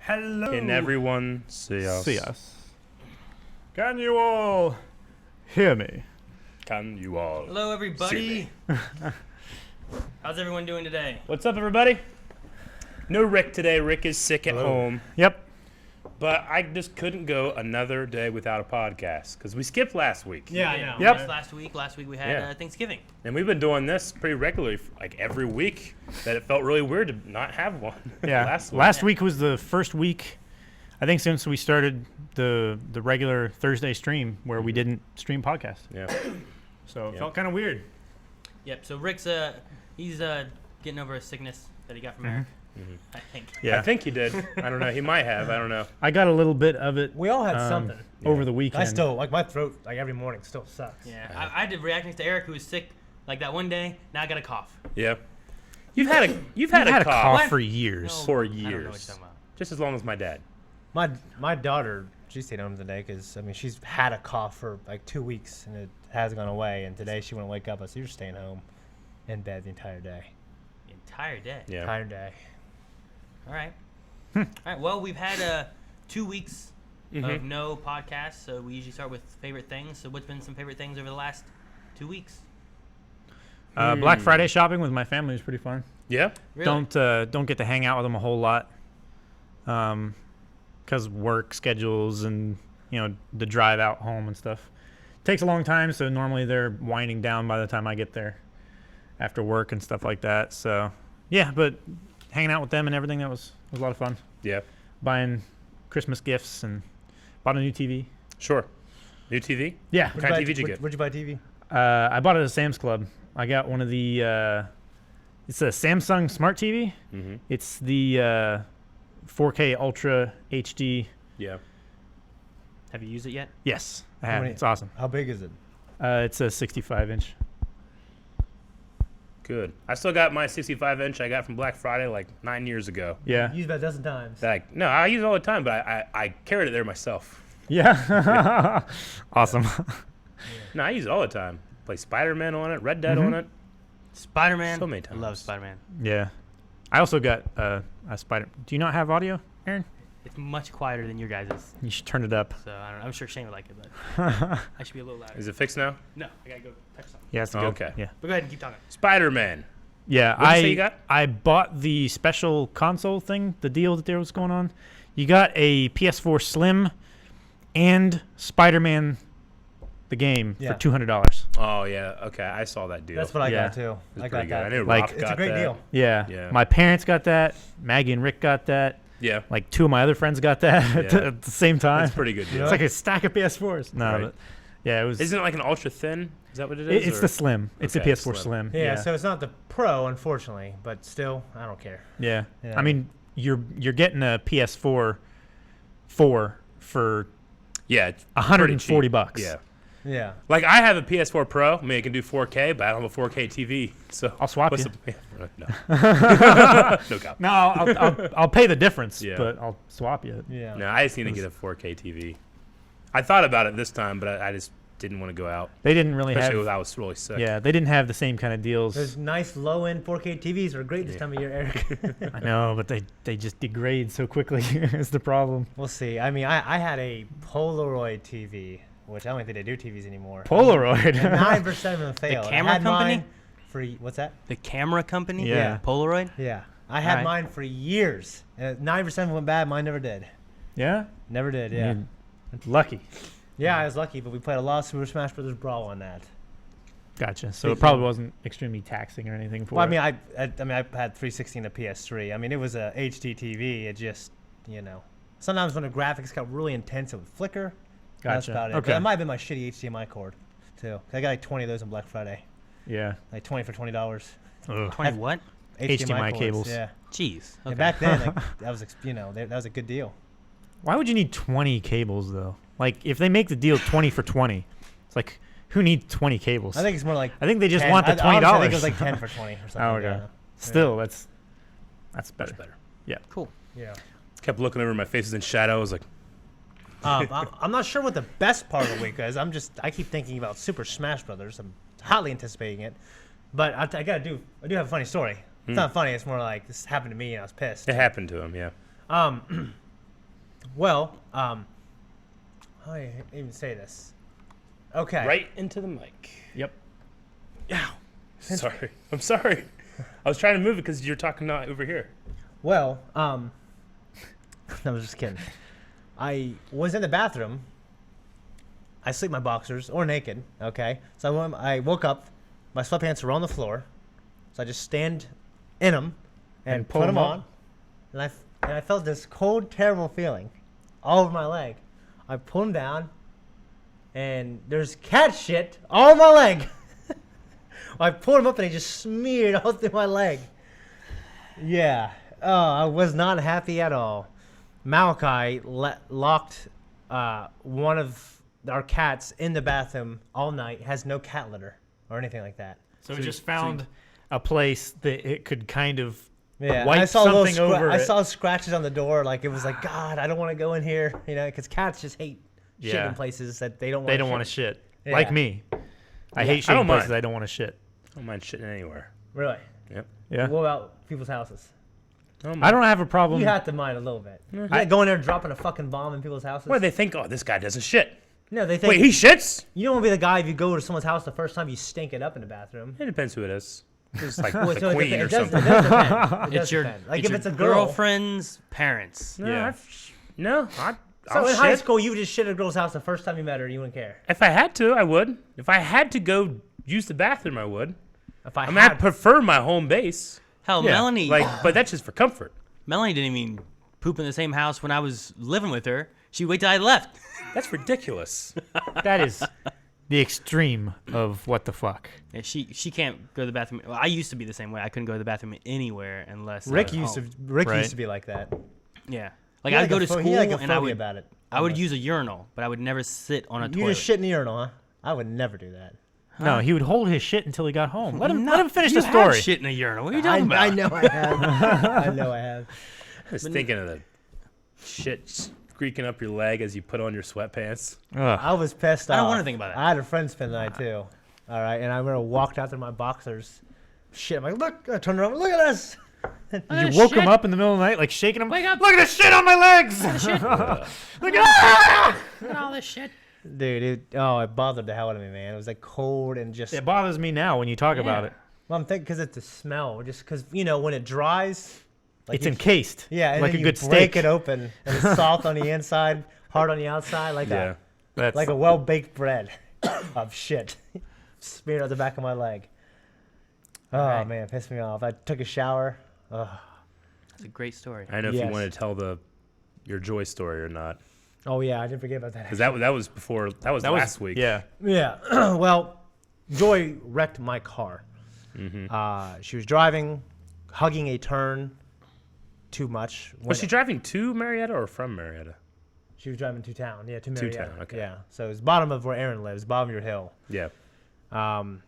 Hello. Can everyone see us? See us. Can you all hear me? Can you all? Hello, everybody. How's everyone doing today? What's up, everybody? No Rick today. Rick is sick at home. Yep. But I just couldn't go another day without a podcast because we skipped last week. Yeah, I know. Yep. Last week we had Yeah. Thanksgiving. And we've been doing this pretty regularly, like every week, that it felt really weird to not have one. Yeah. last week. Week was the first week, I think, since we started the regular Thursday stream where we didn't stream podcasts. Yeah. So it Yeah. felt kind of weird. Yep. So Rick's he's getting over a sickness that he got from Eric. I think. Yeah. I think he did. I don't know. He might have. I don't know. I got a little bit of it. We all had something. over the weekend. I still, like, my throat, like, every morning still sucks. Yeah. I did reactions to Eric, who was sick like that one day. Now I got a cough. Yeah. You've had a cough What? for years. No, for I don't know what you're years. talking about. Just as long as my dad. My daughter, she stayed home today because, I mean, she's had a cough for, like, 2 weeks, and it hasn't gone away. And today she wouldn't wake up. I said, you're staying home in bed the entire day. The entire day. Yeah. Entire day. All right. All right. Well, we've had 2 weeks of no podcasts, so we usually start with favorite things. So what's been some favorite things over the last 2 weeks? Black Friday shopping with my family was pretty fun. Yeah. Really? Don't get to hang out with them a whole lot, because work schedules and the drive out home and stuff takes a long time. So normally they're winding down by the time I get there after work and stuff like that. So yeah, but hanging out with them and everything, that was a lot of fun. Yeah. Buying Christmas gifts and bought a new TV. Sure. New TV? Yeah, What kind of TV did you get? Where'd you buy TV? I bought it at Sam's Club. I got one of the. It's a Samsung Smart TV. Mm-hmm. It's the 4K Ultra HD. Yeah. Have you used it yet? Yes, I How have. many- It's awesome. How big is it? It's a 65-inch. Good. I still got my 65-inch I got from Black Friday like 9 years ago. Yeah. Used about a dozen times. No, I use it all the time, but I carried it there myself. Yeah. Awesome. No, I use it all the time. Play Spider-Man on it, Red Dead on it. Spider-Man. So many I love times. Spider-Man. Yeah. I also got a Spider. Do you not have audio, Aaron? It's much quieter than your guys's, You should turn it up. so I don't know. I'm sure Shane would like it, but I should be a little louder. Is it fixed now? No, I gotta go touch something. Yeah, it's Oh, good. okay. Yeah. But go ahead and keep talking. Spider-Man. Yeah, What'd you say you got? I bought the special console thing, the deal that there was going on. You got a PS4 Slim and Spider-Man the game Yeah. for $200. Oh, yeah. Okay, I saw that deal. That's what I Yeah. got, too. It was I pretty got good. that. I knew Like, Rock It's got a great that. deal. Yeah. Yeah. My parents got that. Maggie and Rick got that. Yeah. Like 2 of my other friends got that Yeah. at the same time. It's a pretty good deal. It's like a stack of PS4s. No, Right. but yeah, it was. Isn't it like an ultra thin? Is that what it is? It's or- the Slim. It's Okay, a PS4 Slim. Slim. Yeah, so it's not the Pro, unfortunately, but still, I don't care. Yeah. Yeah. I mean, you're getting a PS4 4 for Yeah. It's pretty $140 cheap. bucks. Yeah. Yeah. Like I have a PS4 Pro. I mean, it can do 4K, but I don't have a 4K TV. So I'll swap what's you. the- no. No cop. No, I'll pay the difference, Yeah. but I'll swap you. Yeah. No, I just need to get a 4K TV. I thought about it this time, but I just didn't want to go out, They didn't really especially have. when I was really sick. Yeah, they didn't have the same kind of deals. Those nice low-end 4K TVs are great this Yeah. time of year, Eric. I know, but they just degrade so quickly. Is the problem. We'll see. I mean, I had a Polaroid TV, which I don't think they do TVs anymore. Polaroid. 9% of them failed. camera I had company? mine for what's that? The camera company? Yeah. Polaroid? Yeah, I had Alright. mine for years. 9% of them went bad. Mine never did. Yeah. Never did. Yeah. You're lucky. Yeah, I was lucky, but we played a lot of Super Smash Brothers Brawl on that. Gotcha. So Big it probably fan. wasn't extremely taxing or anything for. Well, I it. mean, I had 360 and a PS3. I mean, it was a HD TV. It just, sometimes when the graphics got really intense, it would flicker. That's Gotcha. about it. Okay. But it might have been my shitty HDMI cord, too. I got like 20 of those on Black Friday. Yeah. Like 20 for $20. Ugh. 20 what? HDMI cords, cables. Yeah. Jeez. And Okay. back then, like, that was, that was a good deal. Why would you need 20 cables though? Like if they make the deal 20 for 20, it's like who needs 20 cables? I think it's more like I think they just 10. want the $20. I think it was like 10 for 20 or something. Oh, okay. Yeah. Still, that's better. Much better. Cool. Yeah. Kept looking over my face was in shadow. I was like, I'm not sure what the best part of the week is. I keep thinking about Super Smash Brothers. I'm hotly anticipating it. But I do have a funny story. It's not funny. It's more like this happened to me and I was pissed. it happened to him. Yeah. Well, how do I even say this? Okay. Right into the mic. Yep. Sorry. I'm sorry. I was trying to move it because you're talking not over here. Well, I was just kidding. I was in the bathroom. I sleep in my boxers or naked, okay? So I woke up, my sweatpants were on the floor, so I just stand in them and pull put them 'em up? on, and I felt this cold, terrible feeling all over my leg. I pulled them down, and there's cat shit all over my leg. I pulled them up, and it just smeared all through my leg. Yeah. Oh, I was not happy at all. Malachi locked one of our cats in the bathroom all night. Has no cat litter or anything like that. So we just found a place that it could kind of Yeah, wipe I saw something over I it. saw scratches on the door. Like it was like, God, I don't want to go in here. You know, because cats just hate shit Yeah. in places that they don't want. They don't want to shit. Yeah. Like me. I hate I don't shitting places mind. I don't want to shit. I don't mind shitting anywhere. Really? Yep. Yeah. What about people's houses? I don't have a problem. You have to mind a little bit. You like going there and dropping a fucking bomb in people's houses. Well, they think, oh, this guy doesn't shit. No, they think. Wait, he shits? You don't want to be the guy if you go to someone's house the first time you stink it up in the bathroom. It depends who it is. It's like Well, the so queen or it does something. depend. It does It's your, depend. Like it's if your it's a girl. girlfriend's parents. No, Yeah. I'll So in high shit. school, you would just shit at a girl's house the first time you met her, and you wouldn't care. If I had to, I would. If I had to go use the bathroom, I would. If I I mean, I had, prefer my home base. Hell, Yeah, Melanie, But that's just for comfort. Melanie didn't even poop in the same house when I was living with her. She'd wait till I left. That's ridiculous. That is the extreme of what the fuck. Yeah, she can't go to the bathroom. Well, I used to be the same way. I couldn't go to the bathroom anywhere unless Rick I was used home. to. Rick Right. used to be like that. Yeah, like He had I'd go a to pho- school he had like a and I phobia would about it. I would use a urinal, but I would never sit on a You toilet. just shit in the urinal, huh? I would never do that. No, he would hold his shit until he got home. Let him finish you the have story. shit in a urinal. What are you talking about? I know I have. I know I have. I was thinking of the shit squeaking up your leg as you put on your sweatpants. Ugh. I was pissed off. I don't wanna think about that. I had a friend spend the night too. All right, and I remember walked out there in my boxers. Shit, I'm like, look! I turned around. Look at this. You woke him up in the middle of the night, like shaking him. Wake up! Look at the shit on my legs! Look at Look at all this shit. Dude, oh, it bothered the hell out of me, man. It was like cold and just. It bothers me now when you talk about it. Well, I'm thinking because it's the smell. Just because when it dries. Like It's you- encased. Yeah, and like then a you good break steak. it open, and it's soft on the inside, hard on the outside, like Yeah. That's a well baked bread of shit smeared on the back of my leg. Oh Alright. man, it pissed me off. I took a shower. Ugh. It's a great story. I don't know if Yes. you want to tell your joy story or not. Oh yeah, I didn't forget about that. Because that was before. That was last week. Yeah. Yeah. Well, Joy wrecked my car. She was driving, hugging a turn too much. Was she driving to Marietta or from Marietta? She was driving to town. Yeah, to Marietta. town, okay. Yeah. So it's bottom of where Aaron lives, bottom of your hill. Yeah. Um,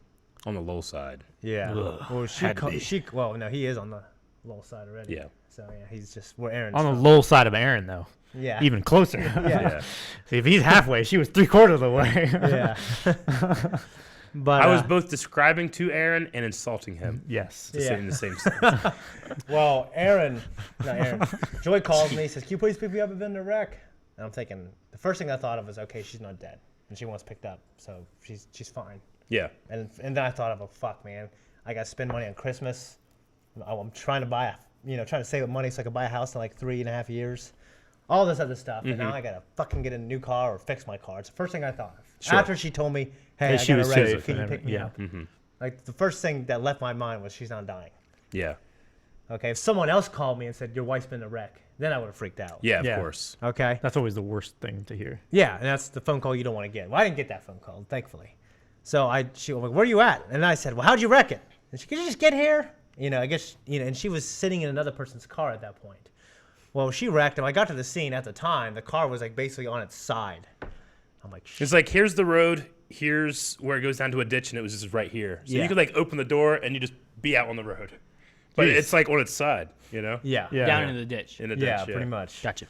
On the low side. yeah. Ugh, Well, had to be. well, no, he is on the low side already. Yeah. So yeah, he's just where Aaron's On the from. low side of Aaron, though. Yeah. Even closer. Yeah. Yeah. See, if he's halfway, she was 3/4 of the way. Yeah. But I was both describing to Aaron and insulting him. Yes. To say Yeah. in the same sentence. well, not Aaron. Joy calls me, says, "Can you please pick me up at the wreck?" And I'm thinking, the first thing I thought of was, okay, she's not dead, and she wants picked up, so she's fine. Yeah. And then I thought of, oh fuck, man, I got to spend money on Christmas. I'm trying to trying to save up money so I can buy a house in like 3.5 years. All this other stuff, and now I gotta fucking get a new car or fix my car. It's the first thing I thought of. Sure. After she told me, "Hey, I She got was a wreck. safe Can you and pick me everything. up?" Yeah. Like the first thing that left my mind was she's not dying. Yeah. Okay, if someone else called me and said your wife's been in a wreck, then I would have freaked out. Yeah, of Yeah. course. Okay. That's always the worst thing to hear. Yeah, and that's the phone call you don't want to get. Well, I didn't get that phone call, thankfully. So she was like, "Where are you at?" And I said, "Well, how'd you wreck it?" And she, "Could you just get here?" I guess and she was sitting in another person's car at that point. Well, she wrecked, and when I got to the scene at the time, the car was like basically on its side. I'm like, It's like, here's the road. Here's where it goes down to a ditch, and it was just right here. So Yeah. you could like open the door and you just be out on the road. But Jeez. it's like on its side, you know? yeah, Yeah. Down into the ditch. In the ditch. yeah, pretty much. Gotcha.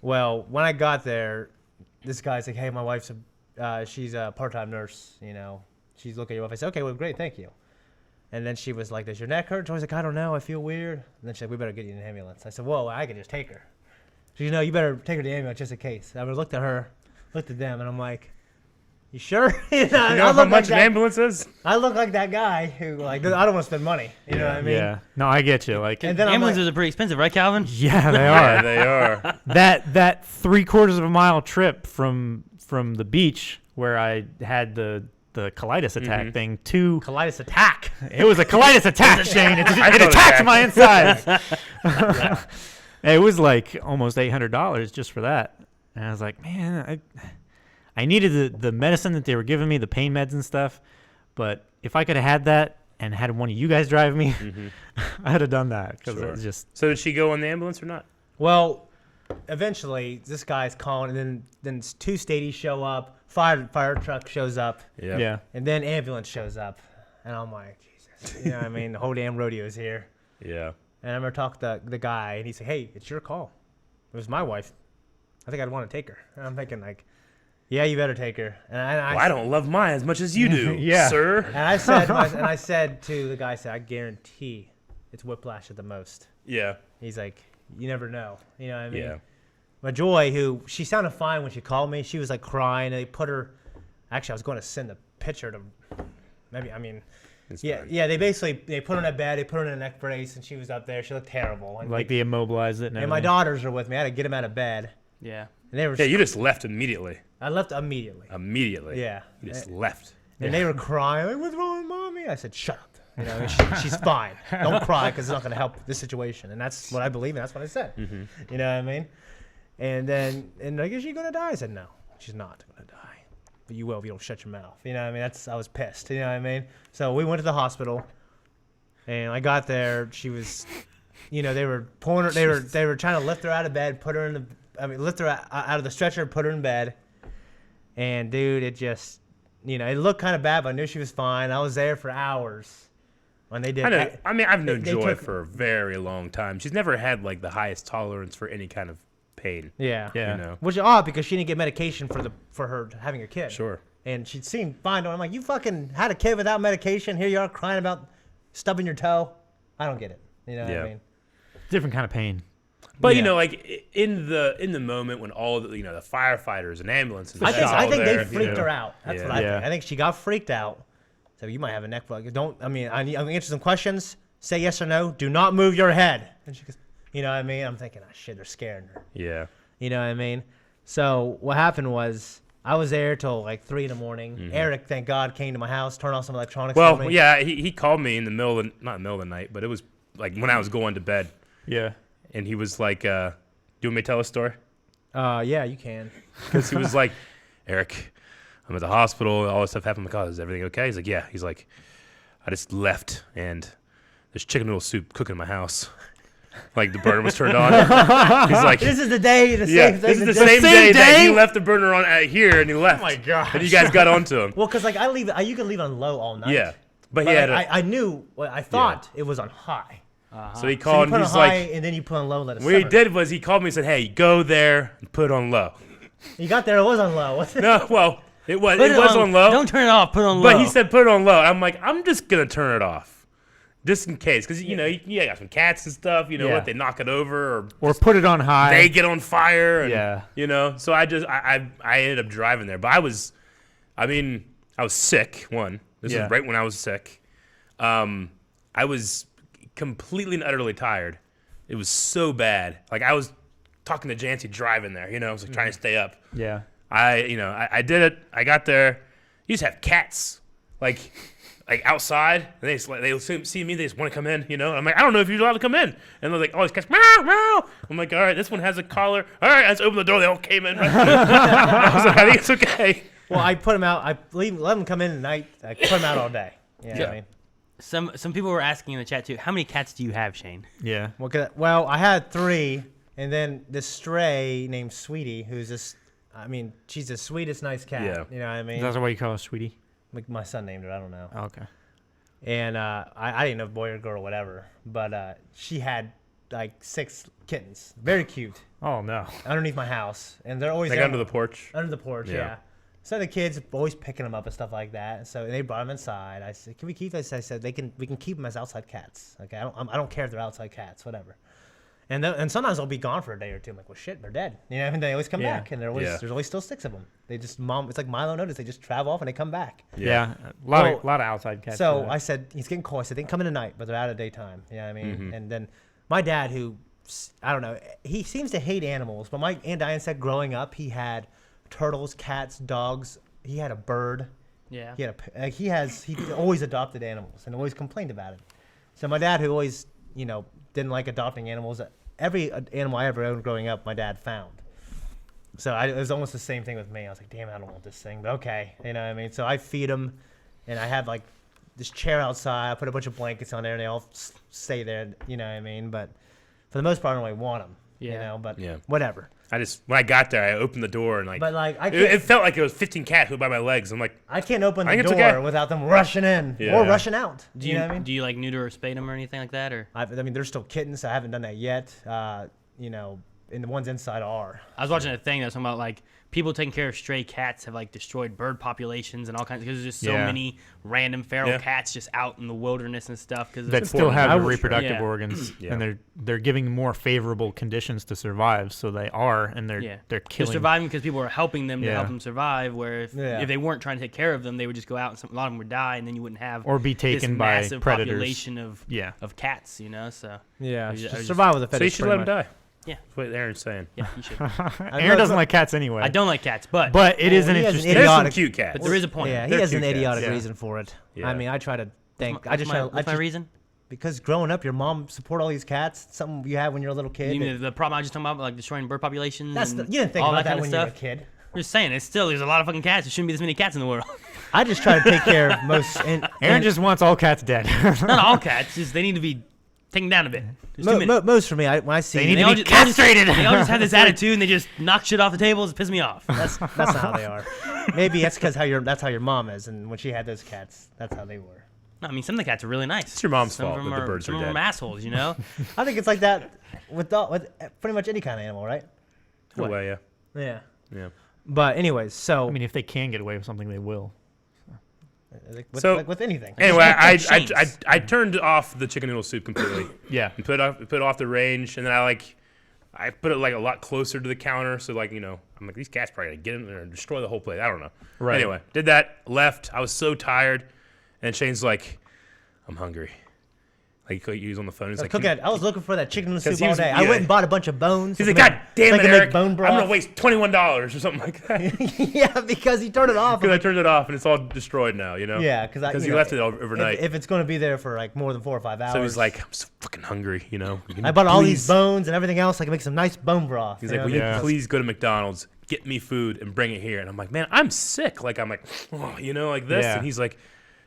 Well, when I got there, this guy's like, "Hey, my wife's she's a part-time nurse. She's looking at your wife." I said, "Okay, well, great, thank you." And then she was like, "Does your neck hurt?" Joy's like, "I don't know, I feel weird." And then she's like, "We better get you in an ambulance." I said, "Whoa, I can just take her." She's, you better take her to the ambulance just in case. I looked at her, looked at them, and I'm like, you sure? You know how much an ambulance is? I look like that guy who, like, I don't want to spend money. You know what I mean? Yeah. No, I get you. Like, And then Ambulances are pretty expensive, right, Calvin? yeah, they Yeah, are. they are. that 3/4 of a mile trip from the beach where I had the colitis attack thing to colitis attack. it was a colitis attack, Shane. It thought attacked attack. my insides. It was like almost $800 just for that, and I was like, man, I needed the medicine that they were giving me, the pain meds and stuff, but if I could have had that and had one of you guys drive me, I'd have done that because it was just. So did she go on the ambulance or not? Well, eventually, this guy's calling, and then 2 stadies show up, fire truck shows up, Yeah. and then ambulance shows up, and I'm like, Jesus, you know what I mean? The whole damn rodeo's here. Yeah. And I remember talking to the guy, and he said, hey, it's your call. It was my wife. I think I'd want to take her. And I'm thinking, like, yeah, you better take her. And I don't love mine as much as you do, Yeah. sir. And I said to the guy, I guarantee it's whiplash at the most. Yeah. He's like, you never know. You know what I mean? Yeah. My Joy, who she sounded fine when she called me. She was like crying. And they put her. Actually, I was going to send the picture to. Maybe It's yeah, fine. yeah. They put her in a bed. They put her in a neck brace, and she was up there. She looked terrible. And Like they immobilized it. and my daughters are with me. I had to get them out of bed. Yeah. And they were. Yeah, you just left immediately. I left immediately. Immediately. Yeah. You just left. And they were crying. Like, what's wrong with mommy? I said, shut up. You know, she's fine. Don't cry because it's not going to help this situation. And that's what I believe, and that's what I said. You know what I mean? And then, like, is she going to die? I said, no, she's not going to die. But you will if you don't shut your mouth. You know what I mean? I was pissed. You know what I mean? So we went to the hospital, and I got there. She was, they were pulling her. They were trying to lift her out of bed, put her in lift her out of the stretcher, put her in bed. And dude, it just, it looked kind of bad, but I knew she was fine. I was there for hours when they did. I know. I mean, I've known they Joy took- for a very long time. She's never had like the highest tolerance for any kind of pain. Yeah. Yeah. You know. Which is odd because she didn't get medication for her having a kid. Sure. And she seemed fine. I'm like, you fucking had a kid without medication. Here you are crying about stubbing your toe. I don't get it. You know what Yeah. I mean? Different kind of pain. But Yeah. like in the moment when all the the firefighters and ambulances. I that's all think they there, freaked her out. That's what I Yeah. think. I think she got freaked out. So you might have a neck bug. I'm going to answer some questions. Say yes or no. Do not move your head. And she goes, you know what I mean? I'm thinking, oh shit, they're scaring her. Yeah. You know what I mean? So what happened was I was there till like 3 a.m. Eric, thank God, came to my house, turned on some electronics for Well, me. yeah, he called me in the middle of not the middle of the night, but it was like when I was going to bed, Yeah. and he was like, "Do you want me to tell a story?" Yeah, you can. Because he was like, "Eric, I'm at the hospital. All this stuff happened. I'm like, oh, is everything okay?" He's like, "Yeah." He's like, "I just left, and there's chicken noodle soup cooking in my house." Like the burner was turned on. He's like, This is the day, "Yeah, same this is the day. same day that he left the burner on here, and he left." Oh my gosh. And you guys got onto him. Well, because like you can leave it on low all night. Yeah, but But he had. I knew, I thought it was on high. So he So called. you put and it he's on high like, and then you put on low and let it what he simmer. did was he called me and said, "Hey, go there and put it on low." You got there, it was on low. Wasn't it? No, well, it was Put it was on low. Don't turn it off. Put it on low. But he said put it on low. I'm like, I'm just gonna turn it off, just in case, because you got some cats and stuff. You know Yeah. what? They knock it over, Or put it on high. they get on fire. And, Yeah. So I ended up driving there, but I was sick. This Yeah. was right when I was sick. I was completely and utterly tired. It was so bad. Like I was talking to Jancy driving there. I was like trying to stay up. Yeah. I did it. I got there. You just have cats, like outside. And they see me. They just want to come in. And I'm like, I don't know if you're allowed to come in. And they're like, oh, these cats, meow, meow. I'm like, all right, this one has a collar. All right, let's open the door. They all came in. Right I was like, I think it's okay. Well, I put them out. Let them come in at night. I put them out all day. You know what I Yeah. mean? Some people were asking in the chat too. How many cats do you have, Shane? Yeah. Well, I had 3, and then this stray named Sweetie, who's this. She's the sweetest, nice cat. Yeah. You know what I mean? That's why you call her Sweetie. Like my son named her. I don't know. Oh, okay. And I didn't know boy or girl or whatever, but she had like 6 kittens, very cute, Oh no. underneath my house, and they're always Like there under the porch. under the porch. Yeah. Yeah. So the kids always picking them up and stuff like that. So they brought them inside. I said, "Can we keep this?" I said, we can keep them as outside cats. Okay, I don't care if they're outside cats, whatever." And sometimes they'll be gone for a day or two. I'm like, well, shit, they're dead. You know, and they always come Yeah. back, and there's always still 6 of them. They just it's like Milo notice. They just travel off and they come back. Yeah, a lot of outside cats. So do that. I said he's getting cold. I said they can come in at night, but they're out at daytime. You know what I mean? And then my dad, who I don't know, he seems to hate animals. But my Aunt Diane said growing up, he had turtles, cats, dogs. He had a bird. Yeah. He always adopted animals and always complained about it. So my dad, who always didn't like adopting animals, every animal I ever owned growing up, my dad found. So it was almost the same thing with me. I was like, damn, I don't want this thing, but okay, you know what I mean? So I feed them, and I have like this chair outside. I put a bunch of blankets on there, and they all stay there, you know what I mean? But for the most part, I don't really want them, but whatever. When I got there, I opened the door and But like it felt like it was 15 cats who by my legs. I'm like, I can't open the think it's door okay. without them rushing in Yeah. or rushing out. Do you know what I mean? Do you like neuter or spay them or anything like that, or? I mean, they're still kittens. So I haven't done that yet. And the ones inside are. I was watching a thing that was talking about like people taking care of stray cats have like destroyed bird populations and all kinds because there's just so many random feral cats just out in the wilderness and stuff. Because that still have the important. reproductive Yeah. organs, Yeah. and they're giving more favorable conditions to survive. So they are, and they're they're killing. surviving because people are helping them to Yeah. help them survive. Where if they weren't trying to take care of them, they would just go out and a lot of them would die, and then you wouldn't have Or be this taken by massive predators. population of Yeah. of cats. So Yeah, I was just- survival of the so you fittest. should let them die. Yeah. That's what Aaron's saying. yeah, you should. Aaron doesn't like cats anyway. I don't like cats, but But it is an he has an interesting. There's some idiotic- cute cats. but there is a point. Yeah, he They're has an cute cats, idiotic yeah. reason for it. Yeah. I mean, I try to think. What's my reason? Because growing up, your mom support all these cats. Something you have when you're a little kid. You mean the problem I was just talking about, like destroying bird populations. you didn't think all about that kind when of you were a stuff. kid. I'm just saying, there's a lot of fucking cats. There shouldn't be this many cats in the world. I just try to take care of most. Aaron just wants all cats dead. Not all cats, just they need to be taken down a bit. There's too many. most for me. When I see They need They to all be just- they all just- castrated. They all just have this attitude and they just knock shit off the tables. It pisses me off. that's not how they are. Maybe that's because that's how your mom is, and when she had those cats, that's how they were. No, I mean, some of the cats are really nice. It's your mom's Some of fault them that the birds some are of them dead. assholes, you know? I think it's like that with pretty much any kind of animal, right? No way, yeah. Yeah. Yeah. But anyways, so I mean, if they can get away with something, they will. like with anything. Anyway, Shames. I turned off the chicken noodle soup completely. Yeah. And put it off the range, and then I put it like a lot closer to the counter, so like I'm like these cats probably gonna get in there and destroy the whole place. I don't know. Right. Anyway, did that, left. I was so tired, and Shane's like, I'm hungry. Like he was on the phone. He's like, I was looking for that chicken noodle 'Cause soup he all was- day. I yeah. went and bought a bunch of bones. he's so like, I could God make- damn so I it, could make Eric! bone I'm broth. gonna waste $21 or something like that. Yeah, because he turned it off. Because I turned it off and it's all destroyed now. Yeah, because he left it overnight. If it's going to be there for like more than 4 or 5 hours. So he's like, I'm so fucking hungry. I bought all these bones and everything else. I can make some nice bone broth. He's you like, know will what I you mean? please go to McDonald's, get me food, and bring it here? And I'm like, man, I'm sick. Like I'm like, oh, like this. Yeah. And he's like,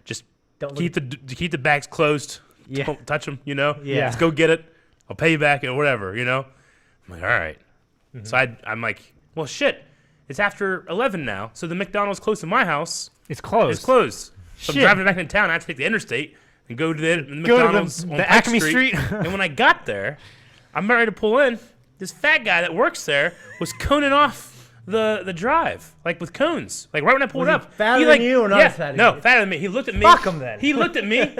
just Don't keep the bags closed. Yeah. Don't touch them. Yeah. Just go get it. I'll pay you back or whatever. I'm like, all right. Mm-hmm. So I'm like, well, shit. It's after 11 now, so the McDonald's close to my house It's closed. is closed. So I'm Shit. driving back into town. I have to take the interstate and go to the Go to McDonald's the on Pike Acme Street. And when I got there, I'm ready to pull in. This fat guy that works there was coning off the drive, like with cones. Like right when I pulled Was he up. fatter he than like, you or not yeah, as fat as no, you? fatter than me. He looked at me. Fuck him then. He looked at me,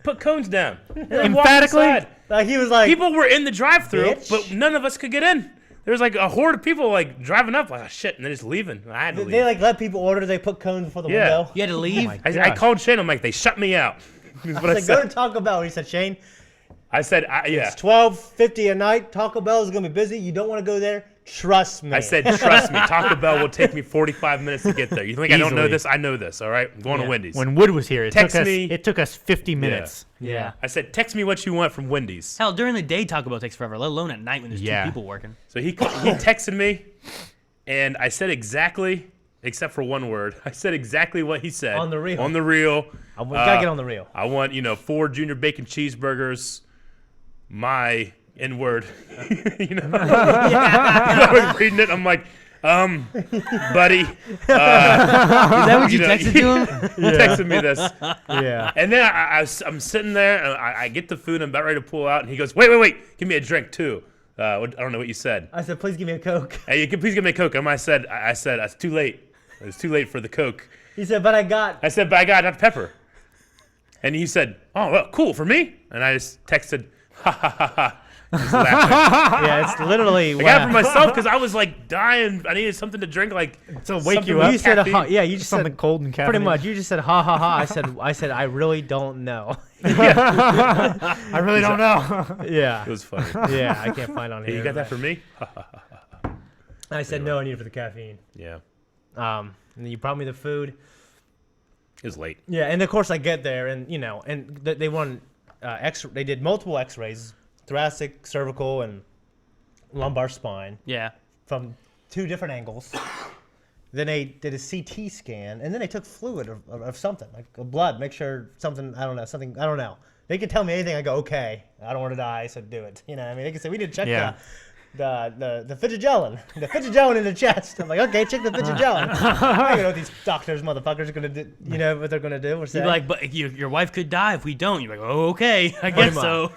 put cones down. And then Emphatically? walked inside. Like he was like, People were in the drive-thru, Bitch. but none of us could get in. There was like a horde of people like driving up, like oh, shit, and then just leaving. I had to leave. they like let people order. They put cones before the Yeah. window. You had to leave? my I God. called Shane. I'm like, they shut me out. Is what I Like, go to said. Taco Bell. He said, Shane, I said, yeah. it's $12.50 a night. Taco Bell is gonna be busy. You don't want to go there. Trust me. I said, trust me, Taco Bell will take me 45 minutes to get there. You think I don't know Easily. this? I know this, all right? I'm going to Wendy's. When Wood was here, it Text took us. me. It took us 50 minutes. Yeah. I said, text me what you want from Wendy's. Hell, during the day, Taco Bell takes forever, let alone at night when there's Yeah. two people working. So he texted me, and I said exactly, except for one word, I said exactly what he said. On the reel. On the reel. We gotta get on the reel. I want, 4 junior bacon cheeseburgers, my N-word. I was reading it. I'm like, buddy. Is that what you know, texted to him? He texted me this. Yeah. And then I'm sitting there, and I get the food, and I'm about ready to pull out, and he goes, wait, give me a drink, too. I don't know what you said. I said, please give me a Coke. Hey, you can please give me a Coke. And I said, it's too late. It's too late for the Coke. He said, but I got. I said, but I got Dr. Pepper. And he said, oh, well, cool, for me? And I just texted, ha, ha, ha, ha. Just laughing. Yeah, it's literally. I got it for myself because I was like dying. I needed something to drink, like To wake something you with up. You said caffeine. yeah. You just Something said cold and caffeinated. pretty much. You just said ha ha ha. I said I really don't know. I really don't know. Yeah. It was funny. Yeah, I can't find on Hey, here. you got that but for me? I said no. I need it for the caffeine. Yeah. And then you brought me the food. It was late. Yeah, and of course I get there, and they won They did multiple X-rays, thoracic, cervical, and lumbar spine Yeah. from 2 different angles. Then they did a CT scan, and then they took fluid of something, like a blood, make sure something, I don't know. They could tell me anything. I go, okay, I don't want to die, so do it. You know what I mean? They could say, we need to check Yeah. the fidget in the chest. I'm like, okay, check the fidget. I don't know what these doctors, motherfuckers, are going to do, what they're going to do or say. You'd be like, but your wife could die if we don't. You're like, oh, okay, I guess so.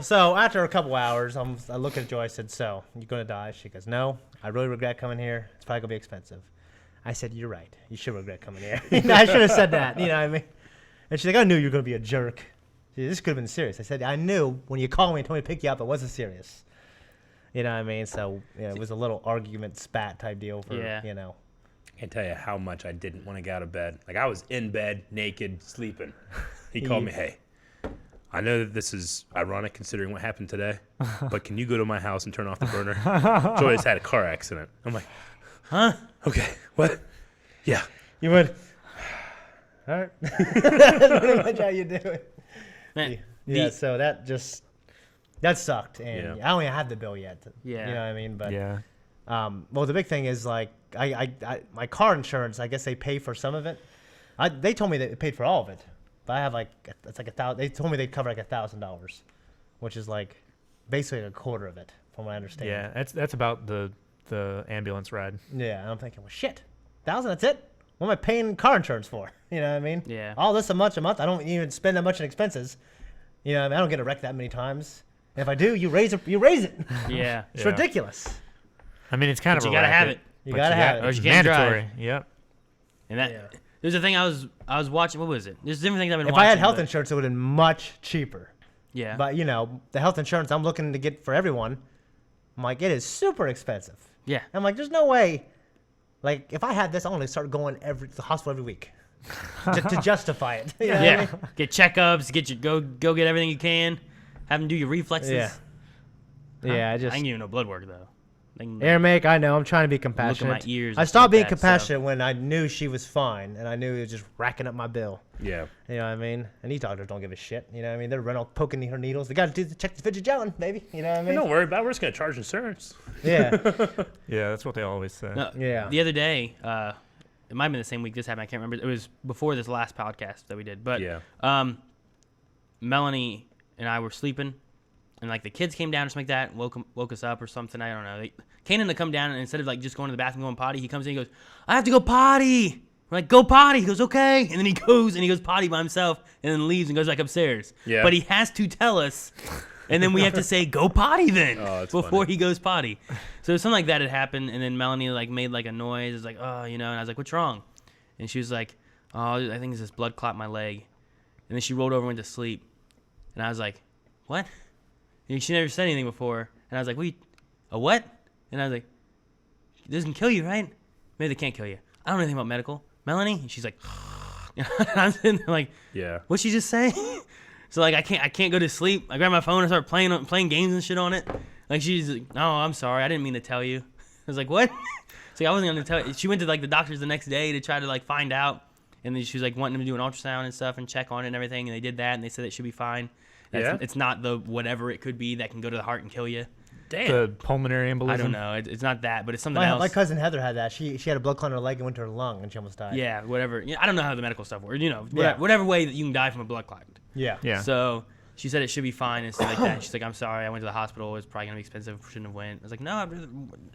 So after a couple hours, I look at Joy. I said, so, you going to die? She goes, no, I really regret coming here. It's probably going to be expensive. I said, you're right. You should regret coming here. I should have said that. You know what I mean? And she's like, I knew you were going to be a jerk. She said, this could have been serious. I said, I knew when you called me and told me to pick you up, it wasn't serious. You know what I mean? So it was a little argument spat type deal for, Yeah. I can't tell you how much I didn't want to get out of bed. Like, I was in bed, naked, sleeping. He called me, hey, I know that this is ironic considering what happened today, but can you go to my house and turn off the burner? Joyce had a car accident. I'm like, Huh? okay, what? Yeah. You would. All right. That's pretty much how you do it. Man, Yeah, the- so that sucked. And Yeah. I don't even have the bill yet. Yeah. You know what I mean? But Yeah. well, the big thing is like I my car insurance. I guess they pay for some of it. They told me they paid for all of it, but I have like it's like $1,000. They told me they'd cover like $1,000, which is like basically a quarter of it, from what I understand. Yeah. That's about the ambulance ride. Yeah, and I'm thinking, well, shit, $1,000. That's it. What am I paying car insurance for? You know what I mean? Yeah. All this a month. I don't even spend that much in expenses. You know, what I mean? I don't get a wreck that many times. And if I do, you raise it. Yeah. It's Yeah. ridiculous. I mean, it's kind But of you a gotta have racket, it. You but gotta have Or it. you can't mandatory. drive. Yep. And that Yeah. there's a thing I was watching. What was it? There's different things I've been If watching. I had health but- insurance, it would have been much cheaper. Yeah. But the health insurance I'm looking to get for everyone, I'm like, it is super expensive. yeah. I'm like, there's no way. Like, if I had this, I want to start going to the hospital every week to justify it. You know what I Yeah. mean? Get checkups. Get your go get everything you can. Have them do your reflexes. Yeah. Yeah, I I just. can give you no blood work though. They can- Air make, I know. I'm trying to be Look at compassionate. my ears. I and stopped stuff being like that, so- compassionate when I knew she was fine, and I knew it was just racking up my bill. Yeah. You know what I mean? And these doctors don't give a shit. You know what I mean? They're running, poking her needles. They got to check the fidget gelling, baby. You know what I mean? Don't worry about it. We're just going to charge insurance. Yeah. Yeah, that's what they always say. No, Yeah. The other day, it might have been the same week this happened. I can't remember. It was before this last podcast that we did. But Yeah. Melanie and I were sleeping, and like the kids came down or something like that, woke us up or something. I don't know. Kanan to come down, and instead of like just going to the bathroom going potty, he comes in. He goes, "I have to go potty." We're like, "Go potty." He goes, "Okay," and then he goes potty by himself, and then leaves and goes back upstairs. Yeah. But he has to tell us. And then we have to say, go potty then, Oh, that's before funny. he goes potty. So something like that had happened, and then Melanie like made like a noise. It's like, oh, and I was like, what's wrong? And she was like, oh, I think it's this blood clot in my leg. And then she rolled over and went to sleep. And I was like, what? And she never said anything before. And I was like, a what? And I was like, it doesn't kill you, right? Maybe they can't kill you. I don't know anything about medical. Melanie? And she's like, and I'm sitting there like, Yeah. what'd she just say? So like I can't go to sleep. I grab my phone and start playing games and shit on it. Like she's like, oh, I'm sorry, I didn't mean to tell you. I was like, what? So I wasn't gonna tell you. She went to like the doctors the next day to try to like find out, and then she was like wanting them to do an ultrasound and stuff and check on it and everything, and they did that and they said it should be fine. Yeah? It's not the whatever it could be that can go to the heart and kill you. Damn. The pulmonary embolism. I don't know. It's not that, but it's something My else. cousin Heather had that. She had a blood clot in her leg and went to her lung, and she almost died. Yeah, whatever. Yeah, I don't know how the medical stuff works. Yeah. Whatever way that you can die from a blood clot. Yeah. Yeah. So she said it should be fine and stuff like that. She's like, I'm sorry, I went to the hospital. It's probably gonna be expensive. Shouldn't have went. I was like, no,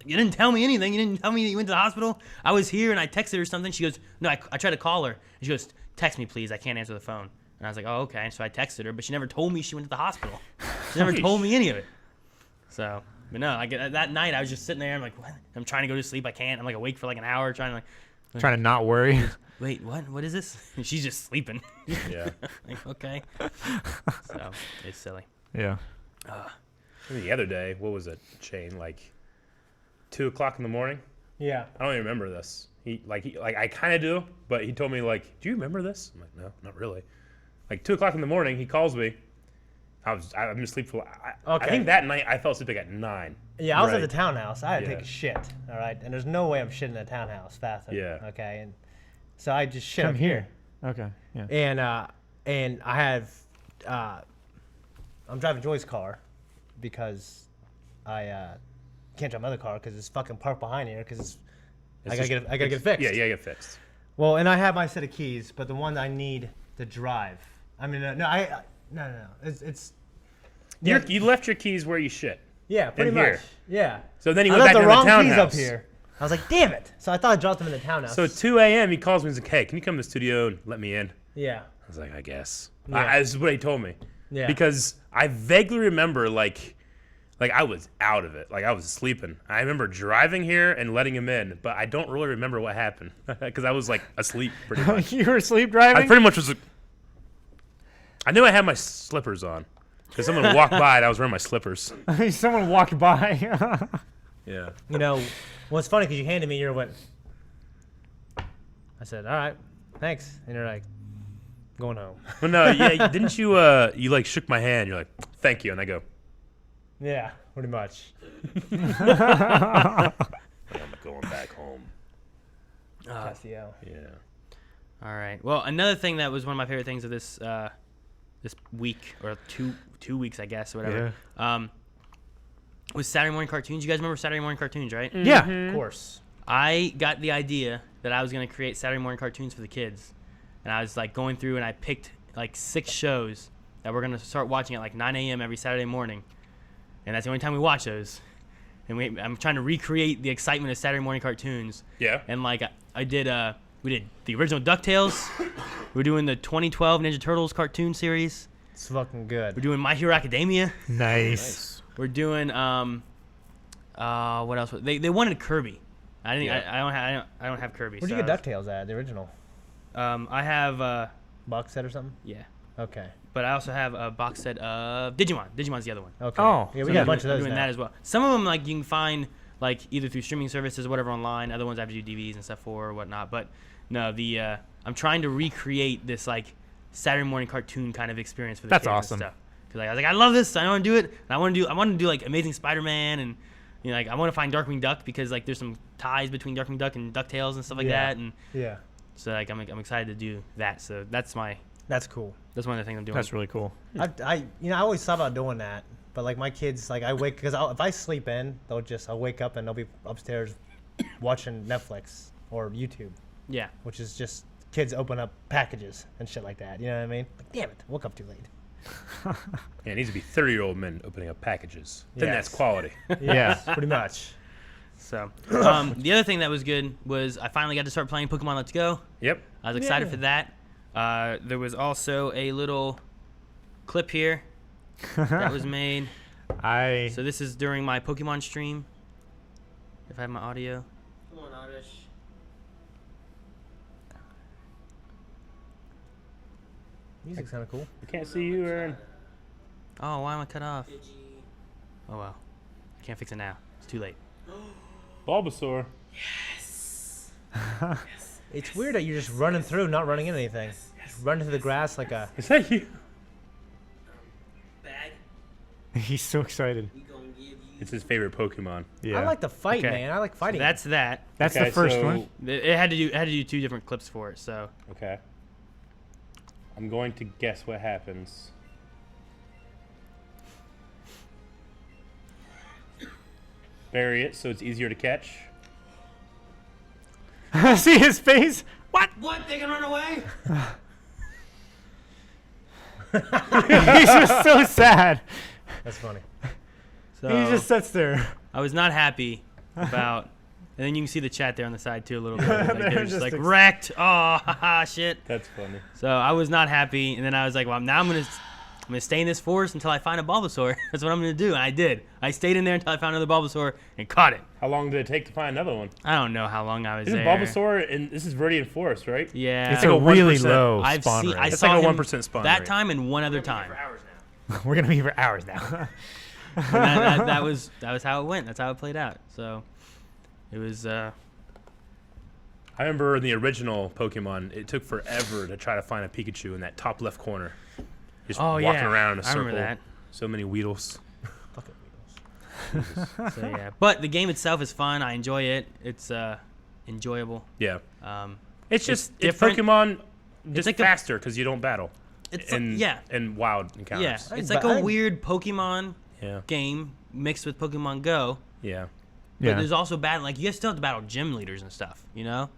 you didn't tell me anything. You didn't tell me that you went to the hospital. I was here and I texted her something. She goes, no, I tried to call her. And she goes, text me please. I can't answer the phone. And I was like, oh, okay. So I texted her, but she never told me she went to the hospital. She never told me any of it. So, but no, that night I was just sitting there. I'm like, what? I'm trying to go to sleep. I can't. I'm like awake for like an hour trying to like, Trying to not worry. wait, what? What is this? And she's just sleeping. Yeah. Like, okay. So it's silly. Yeah. The other day, what was it, Shane? Like 2 o'clock in the morning. Yeah. I don't even remember this. He I kind of do, but he told me like, "Do you remember this?" I'm like, "No, not really." Like 2 o'clock in the morning, he calls me. I'm asleep for. I Okay. think that night I fell asleep like at 9. Yeah, I was at Right. the townhouse. I had to take Yeah. a shit. All right, and there's no way I'm shitting in a townhouse fast. Yeah. Okay, and so I just shit Come up here. Okay. Yeah. and I have I'm driving Joy's car because I can't drive my other car because it's fucking parked behind here because I gotta get it fixed. Yeah, get it fixed. Well, and I have my set of keys, but the one I need to drive. I mean, no. It's You left your keys where you shit. yeah, pretty in much. here. Yeah. So then he I went left back the to wrong the keys townhouse. up here. I was like, damn it. So I thought I dropped them in the townhouse. So at 2 a.m. he calls me and he's like, "Hey, can you come to the studio and let me in?" yeah. I was like, "I guess." Yeah. This is what he told me. Yeah. Because I vaguely remember like I was out of it. Like I was sleeping. I remember driving here and letting him in, but I don't really remember what happened because I was like asleep pretty much. You were sleep I driving? pretty much was. I knew I had my slippers on because someone walked by and I was wearing my slippers. Someone walked by. Yeah. You know, well, it's funny because you handed me your went. I said, all right, thanks. And you're like, going home. Well, no, yeah. Didn't you? You like shook my hand. You're like, "Thank you," and I go, Yeah, pretty much. "I'm going back home." Castiel. Yeah. All right. Well, another thing that was one of my favorite things of this this week or two weeks, I guess, or whatever. Was Saturday morning cartoons. You guys remember Saturday morning cartoons, right? Yeah. Of course. I got the idea that I was gonna create Saturday morning cartoons for the kids, and I was like going through and I picked like 6 shows that we're gonna start watching at like 9 a.m. every Saturday morning, and that's the only time we watch those. And I'm trying to recreate the excitement of Saturday morning cartoons. Yeah. And like we did the original DuckTales. We're doing the 2012 Ninja Turtles cartoon series. It's fucking good. We're doing My Hero Academia. Nice. We're doing what else? They wanted Kirby. I didn't. Yeah. I don't have Kirby. Where'd so you get DuckTales at? The original I have box set or something? yeah, Okay. but I also have a box set of Digimon. Digimon's the other one. Okay. Oh, yeah, we So got we're a bunch of doing- those doing now. that as well. Some of them like you can find like either through streaming services or whatever online. Other ones I have to do DVDs and stuff for or whatnot. But no, I'm trying to recreate this like Saturday morning cartoon kind of experience for the That's kids awesome. and stuff. Because like, I was like, I love this. I want to do it. And I want to do like Amazing Spider-Man and you know, like I want to find Darkwing Duck because like there's some ties between Darkwing Duck and DuckTales and stuff like Yeah. that. And Yeah. so like I'm excited to do that. So that's That's cool. one of the things I'm doing. That's really cool. I always thought about doing that, but like my kids, like I wake because if I sleep in, I'll wake up and they'll be upstairs watching Netflix or YouTube, Yeah. which is just kids open up packages and shit like that. You know what I mean? Like, damn it, woke up too late. Yeah, it needs to be 30-year-old men opening up packages. Then Yes. that's quality. Yeah. Pretty much. So the other thing that was good was I finally got to start playing Pokemon Let's Go. Yep. I was excited Yeah. for that. There was also a little clip here that was made. So this is during my Pokemon stream. If I have my audio. Come on, Oddish. Music's kind of cool. I can't see you, Aaron. Oh, why am I cut off? Oh well. Can't fix it now. It's too late. Bulbasaur. It's weird that you're just running through, not running into anything. Just running through the grass like a. Is that you? Bag. He's so excited. We gonna give you. It's his favorite Pokemon. Yeah. I like to fight, Okay. man. I like fighting. That's that. That's Okay, the first so- one. It had to do 2 different clips for it. So Okay. I'm going to guess what happens. Bury it so it's easier to catch. See his face? what? They can run away? He's just so sad. That's funny. So He just sits there. I was not happy about. And then you can see the chat there on the side too a little bit. Like, They're they're just just like ex- wrecked. Oh, haha, shit. That's funny. So I was not happy, and then I was like, well, now I'm gonna stay in this forest until I find a Bulbasaur. That's what I'm gonna do, and I did. I stayed in there until I found another Bulbasaur and caught it. How long did it take to find another one? I don't know how long I was Isn't there. Bulbasaur and this is Viridian Forest, right? Yeah. It's like a a really 1%. low I've spawn seen. rate. I It's saw like a him 1% spawn that rate. time and one other time. We're gonna be here for hours now. that was how it went. That's how it played out. So it was. I remember in the original Pokemon, it took forever to try to find a Pikachu in that top left corner. Just walking around in a circle. I remember that. So many Weedles. Fucking Beatles. So yeah, but the game itself is fun. I enjoy it. It's enjoyable. Yeah. Um, It's just it's different. Pokemon just like faster because you don't battle. It's in wild encounters. yeah. It's like a weird Pokemon Yeah. game mixed with Pokemon Go. Yeah. But there's also battle. Like you guys still have to battle gym leaders and stuff. You know.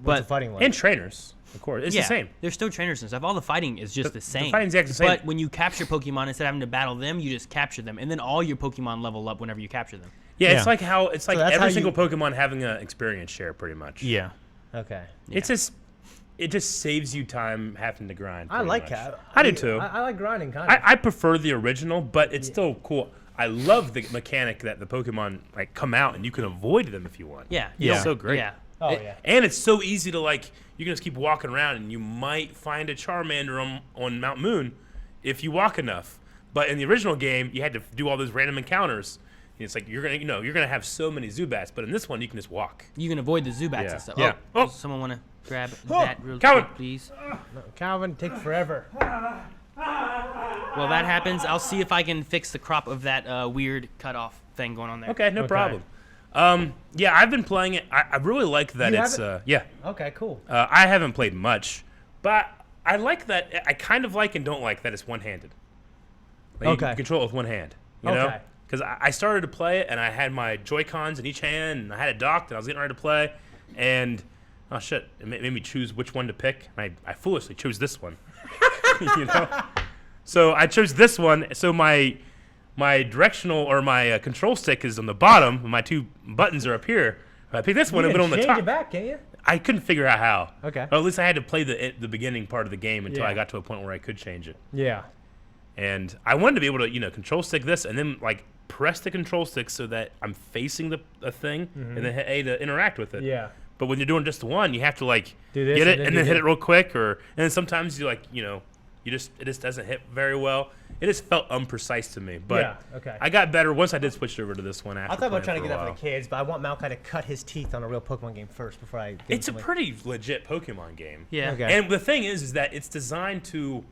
What's the fighting like? And trainers, of course. It's the same. There's still trainers and stuff. All the fighting is just the same. The fighting's exactly the same. But when you capture Pokemon, instead of having to battle them, you just capture them, and then all your Pokemon level up whenever you capture them. Yeah, Yeah. it's like that's how every you- single Pokemon having an experience share, pretty much. Yeah. Okay. It just saves you time having to grind. I pretty like much. that. I do too. I like grinding kind of. I prefer the original, but it's still cool. I love the mechanic that the Pokemon like come out and you can avoid them if you want. Yeah. Yeah. It's so great. Yeah. Oh, yeah. And it's so easy to like. You can just keep walking around and you might find a Charmander on Mount Moon if you walk enough. But in the original game, you had to do all those random encounters. And it's like you're gonna have so many Zubats, but in this one you can just walk. You can avoid the Zubats Yeah. and stuff. Yeah. Oh, Oh. does someone want to grab that real Calvin. quick, please? No, Calvin, take forever. Well, that happens. I'll see if I can fix the crop of that weird cutoff thing going on there. Okay, no Okay. problem. Yeah, I've been playing it. I really like that You it's have yeah. Okay, cool. I haven't played much, but I like that. I kind of like and don't like that it's one-handed. Like Okay. You can control it with one hand. You know? Okay. Because I started to play it and I had my Joy-Cons in each hand and I had it docked and I was getting ready to play and oh shit, it made me choose which one to pick. And I foolishly chose this one. You know. So I chose this one. So my directional or my control stick is on the bottom. And my two buttons are up here. If I pick this one, You it can went on the change top. it back, can't you? I couldn't figure out how. Okay. Or at least I had to play the beginning part of the game until Yeah. I got to a point where I could change it. Yeah. And I wanted to be able to, control stick this and then like press the control stick so that I'm facing the thing and then hit A to interact with it. Mm-hmm. Yeah. But when you're doing just the one, you have to like Do this get it and then and do then hit this. it real quick, and then sometimes you it just doesn't hit very well. It just felt imprecise to me. But Yeah, okay. I got better once I did switch over to this one. After I thought about playing trying to get for a that for while. the kids, but I want Malachi to cut his teeth on a real Pokemon game first before I. Give It's a him something. pretty legit Pokemon game. Yeah. Okay. And the thing is that it's designed to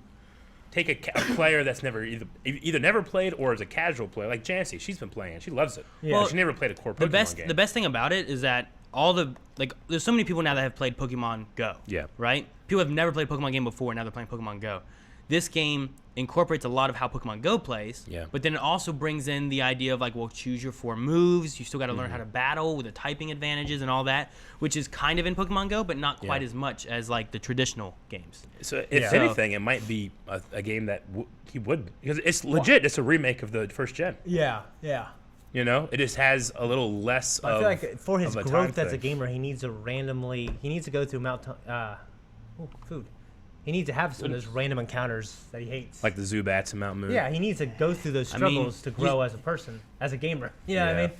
take a player that's never either never played or is a casual player, like Jancy. She's been playing it. She loves it. Yeah. But she never played a core Pokemon game. The best thing about it is that there's so many people now that have played Pokemon Go. Yeah. Right? People have never played Pokemon game before, now they're playing Pokemon Go. This game incorporates a lot of how Pokemon Go plays. Yeah. But then it also brings in the idea of like, well, choose your 4 moves. You still got to learn how Mm-hmm. to battle with the typing advantages and all that, which is kind of in Pokemon Go, but not quite Yeah. as much as like the traditional games. So if Yeah. anything, it might be a game that he would, because it's legit. It's a remake of the first gen. Yeah. Yeah. It just has a little less. I feel like for his of a growth time as a thing. gamer, he needs to go through food. He needs to have some of those random encounters that he hates. Like the Zubats and Mount Moon. Yeah, he needs to go through those I mean, struggles to grow as a person, as a gamer. You know what I Yeah. mean?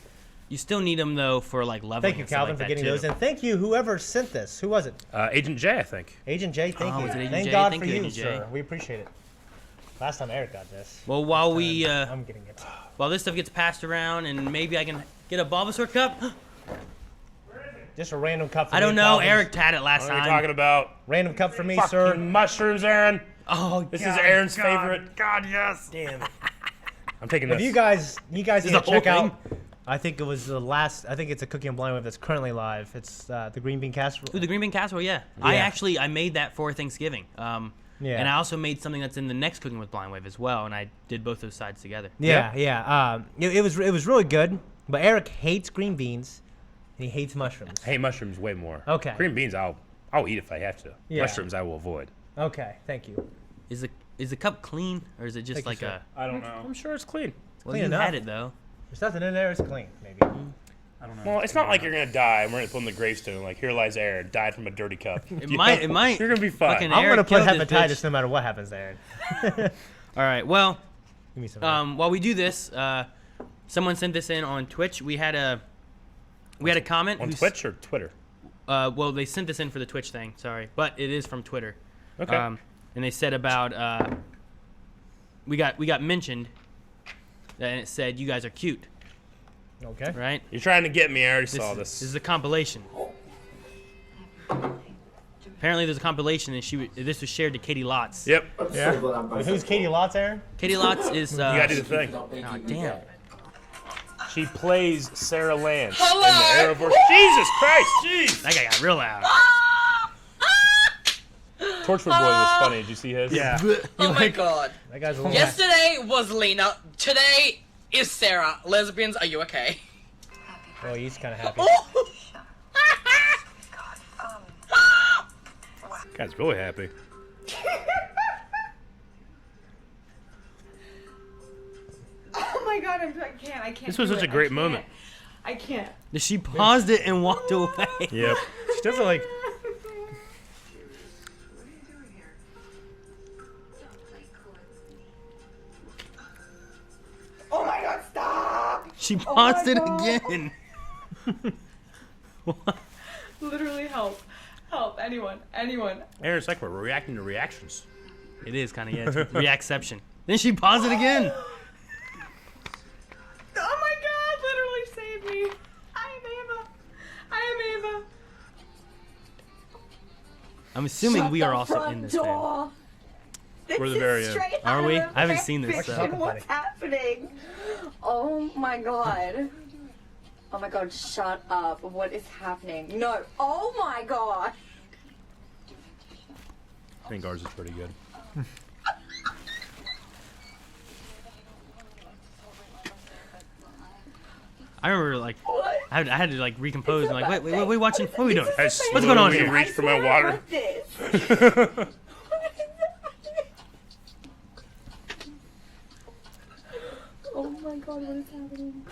You still need them though for like leveling. Thank you, and stuff Calvin, like for that, getting too. those. And thank you, whoever sent this. Who was it? Agent J, I think. Agent J, thank Oh, you. was it Agent Thank J? God Thank for you, you, Agent J. sir. We appreciate it. Last time Eric got this. Well, while we I'm getting it. while this stuff gets passed around, and maybe I can get a Bulbasaur cup. Just a random cup for I me, don't know. Calvin. Eric had it last What are you time. talking about? Random cup for me, Fucking sir. mushrooms, Aaron. Oh, This God, is Aaron's God, favorite. God, yes. Damn it. I'm taking If this. you guys need the to whole check out, I think it was the last. I think it's a Cookie and Blind Wave that's currently live. It's the Green Bean Casserole. Ooh, the green bean casserole, yeah. I made that for Thanksgiving. Yeah. And I also made something that's in the next Cooking with Blind Wave as well, and I did both those sides together. Yeah. It was really good. But Eric hates green beans, and he hates mushrooms. I hate mushrooms way more. Okay. Green beans, I'll eat if I have to. Yeah. Mushrooms, I will avoid. Okay, thank you. Is the cup clean, or is it just Thank you, like sir. I don't know. I'm sure it's clean. Well, clean you enough. had it though. There's nothing in there. It's clean, maybe. I don't know. Well, it's not like you're gonna die and we're gonna put on the gravestone like here lies Aaron, died from a dirty cup. It might. You're gonna be fine. fucking- I'm Eric gonna put killed this hepatitis bitch. no matter what happens there. All right. Well, Give me some. while we do this, someone sent this in on Twitch. We had a comment On who's- Twitch or Twitter? Well, they sent this in for the Twitch thing. Sorry, but it is from Twitter. Okay. And they said about we got mentioned and it said, "You guys are cute." Okay. Right? You're trying to get me. I already saw This this. is a compilation. Apparently, there's a compilation, and this was shared to Katie Lotz. Yep. Yeah. Who's Katie Lotz, Aaron? Katie Lotz is. You gotta do the thing. Oh, damn. She plays Sarah Lance in Hello? the Arrowverse. Jesus Christ! Jeez. That guy got real loud. Torchwood Boy was funny. Did you see his? Yeah. Oh my god. That guy's a little. Yesterday was Lena. Today is Sarah. Lesbians, are you okay? Oh, he's kind of happy. Guy's really happy. Oh my god, I can't. This was do such it. a great I can't. moment. I can't. She paused it and walked away. Yep. She doesn't like. Oh my god, stop! She paused it God. again. Literally help. Help, anyone. Aaron, it's like we're reacting to reactions. It is kind of, yeah, it's reacception. Then she paused it again. Oh my god, literally save me. I am Ava. I'm assuming we are also in this thing. We're the very end. Are we? I haven't seen this, so. What's happening? Oh my god. Oh my god, shut up. What is happening? No. Oh my god. I think ours is pretty good. I remember, like, I had to, like, recompose and, like, wait, what are we watching? What are we doing? I What's going on slowly here? reached for my water. Oh my god, what is happening?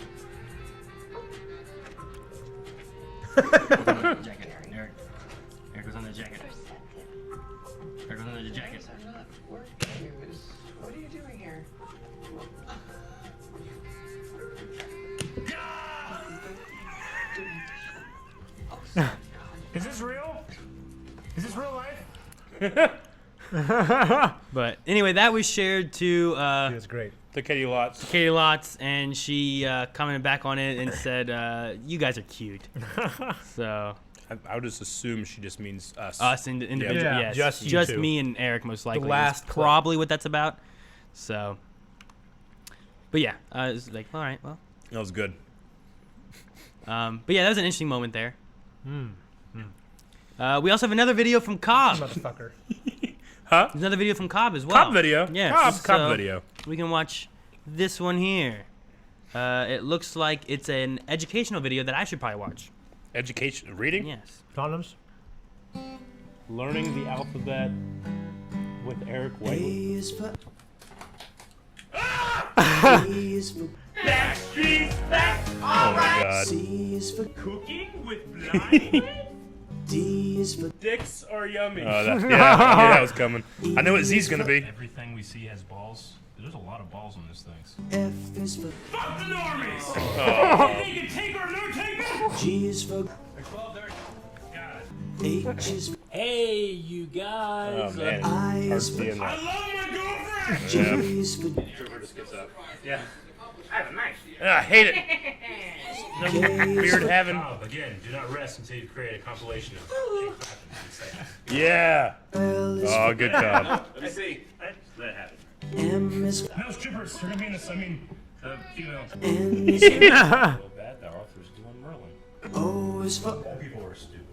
Jacket. Eric goes on the jacket. Eric goes on the jacket. What are you doing here? Is this real? Is this real life? But anyway, that was shared to He was great. The Katie Lotz. Katie Lotz, and she commented back on it and said, "You guys are cute." So I would just assume she just means us. us individually, Yeah, yes, just you two. me and Eric most likely. last is clip. probably what that's about. So, but yeah, it's like, all right, well, That was good. but yeah, that was an interesting moment there. We also have another video from Cobb. Motherfucker. Huh? There's another video from Cobb as well. Cobb video. Yeah, Cobb so video. We can watch this one here. It looks like it's an educational video that I should probably watch. Education. Reading? Yes. Condoms. Learning the alphabet with Eric White. Oh my god. Cooking with blind? Dicks are yummy. Oh, yeah, I knew that was coming. I know what Z's gonna be. Everything we see has balls. There's a lot of balls on this thing. Fuck the normies! Oh. They can take or no take it! Hey, you guys. Oh man, hard seeing I that. love my girlfriend! Yeah. I have a knife. I hate it. No beard having. Again, do not rest until you create a compilation of Yeah. Oh, good call. Let me see. That happened. No strippers. You're gonna be in this, female. Feel bad that Arthur's doing Merlin. All people are stupid.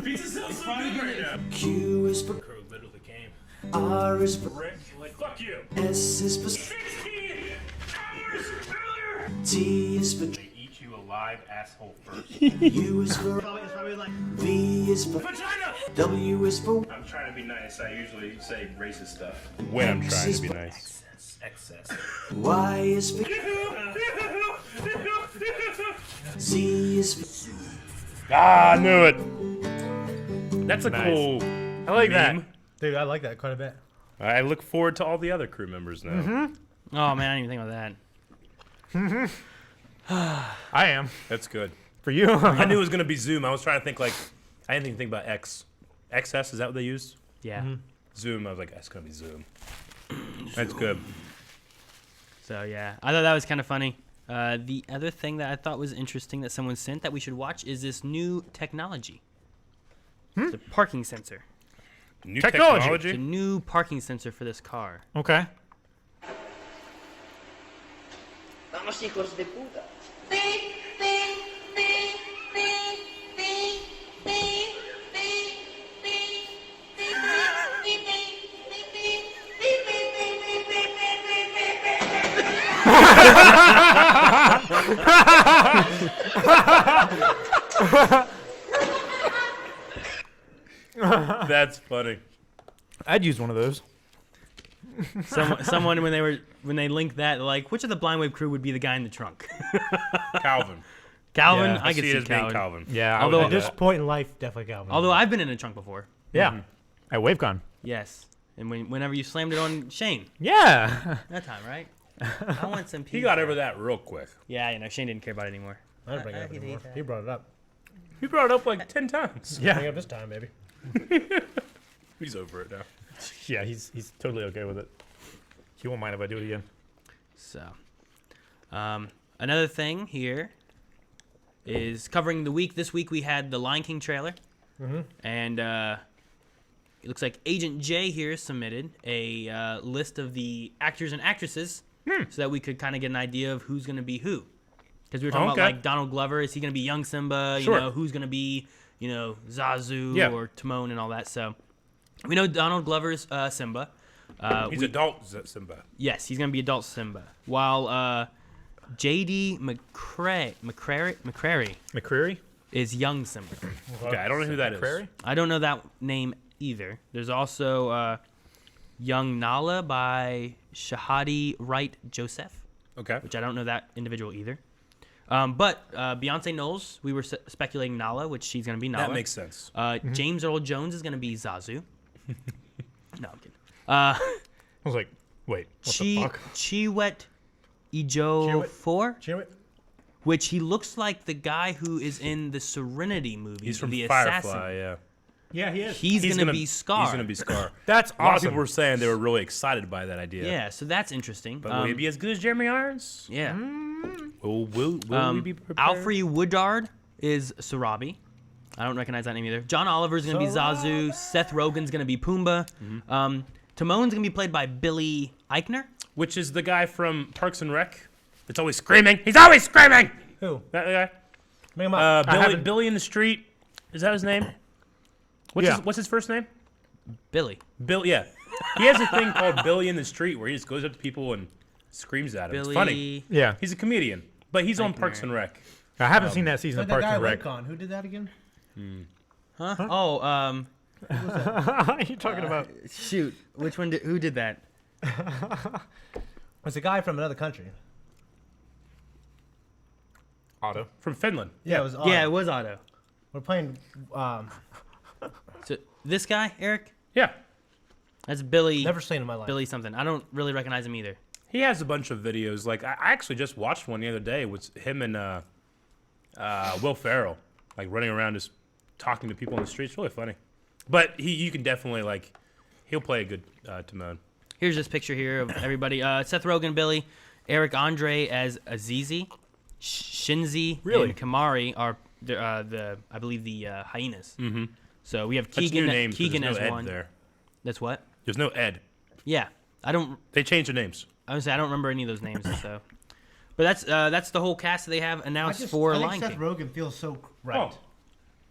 Pizza sounds so good right now. Crow literally came. Rick, like, fuck you. 16 hours earlier! They eat you alive, asshole first. Vagina! I'm trying to be nice. I usually say racist stuff. When I'm trying to be nice. Excess. Ah, I knew it. That's a cool. I like that. meme. Dude, I like that quite a bit. I look forward to all the other crew members now. Oh man, I didn't even think about that. I am. That's good. For you. I knew it was gonna be Zoom. I was trying to think like, I didn't even think about X. XS, is that what they used? Yeah. Zoom. I was like, that's gonna be Zoom. That's good. So yeah, I thought that was kind of funny. The other thing that I thought was interesting that someone sent that we should watch is this new technology. The parking sensor. New Technology. It's a new parking sensor for this car. Okay. Vamos, hijos de puta. That's funny. I'd use one of those. Someone when they linked that, like, which of the Blind Wave crew would be the guy in the trunk? Calvin. Calvin, Yeah, I could see it see as being Calvin. Calvin. Yeah. I Although- would At do this that. point in life, definitely Calvin. Although I've been in a trunk before. Yeah. At WaveCon. Yes, and whenever you slammed it on Shane Yeah. that time, right? I want some. He got over that real quick. Yeah, Shane didn't care about it anymore. I didn't bring it up anymore. He brought it up. He brought it up like 10 times. Bring it Yeah. up this time, maybe. He's over it now. Yeah. He's totally okay with it. He won't mind if I do it again. So, another thing here is covering the week. This week we had the Lion King trailer, and it looks like Agent J here submitted a list of the actors and actresses so that we could kind of get an idea of who's going to be who. Because we were talking about like Donald Glover. Is he going to be young Simba? Sure. You know, who's going to be, Zazu Yeah. or Timon and all that. So we know Donald Glover's Simba. He's adult Simba. Yes, he's going to be adult Simba. While J.D. McCrary McCreary? is young Simba. Okay, I don't know who that is. McCreary? I don't know that name either. There's also Young Nala by Shahadi Wright Joseph, Okay. which I don't know that individual either. But Beyonce Knowles, we were speculating Nala, which she's going to be Nala. That makes sense. James Earl Jones is going to be Zazu. No, I'm kidding. I was like, wait, what the fuck? Chiwet Ejiofor, Cheer it. which he looks like the guy who is in the Serenity movie. He's from the Firefly, assassin. yeah. Yeah, he is. He's gonna be Scar. He's gonna be Scar. That's A lot of awesome. people were saying they were really excited by that idea. Yeah, so that's interesting. But will he be as good as Jeremy Irons? Yeah. Will we be prepared? Alfre Woodard is Sarabi. I don't recognize that name either. John Oliver's going to be Zazu. Seth Rogen's going to be Pumbaa. Timon's going to be played by Billy Eichner. Which is the guy from Parks and Rec that's always screaming. He's always screaming! Who? That guy? Bring him up. Billy in the Street. Is that his name? What's his first name? Billy. Bill, yeah. He has a thing called Billy in the Street where he just goes up to people and screams at them. Billy. It's funny. Yeah. He's a comedian, but he's on Eichner. Parks and Rec. I haven't seen that season Like of that Parks guy and Rec. Raycon. Who did that again? Huh? Oh, What are you talking about? shoot. Which one who did that? It's a guy from another country. Otto. From Finland. Yeah, it was. Yeah, it was Otto. We're playing. So this guy, Eric, Yeah. that's Billy. Never seen in my life. Billy something. I don't really recognize him either. He has a bunch of videos. Like I actually just watched one the other day with him and Will Ferrell, like running around just talking to people on the street. It's really funny. But you can definitely he'll play a good Timon. Here's this picture here of everybody. Seth Rogen, Billy, Eric Andre as Azizi, Shinzi, Really? and Kamari are I believe the hyenas. Mm-hmm. So we have That's new Keegan. names. 'cause Keegan there's as no Ed one. there. That's what? There's no Ed. Yeah, I don't. They changed the names. I would say I don't remember any of those names. So, but that's the whole cast that they have announced for I think Lion Seth King. Rogen feels so right.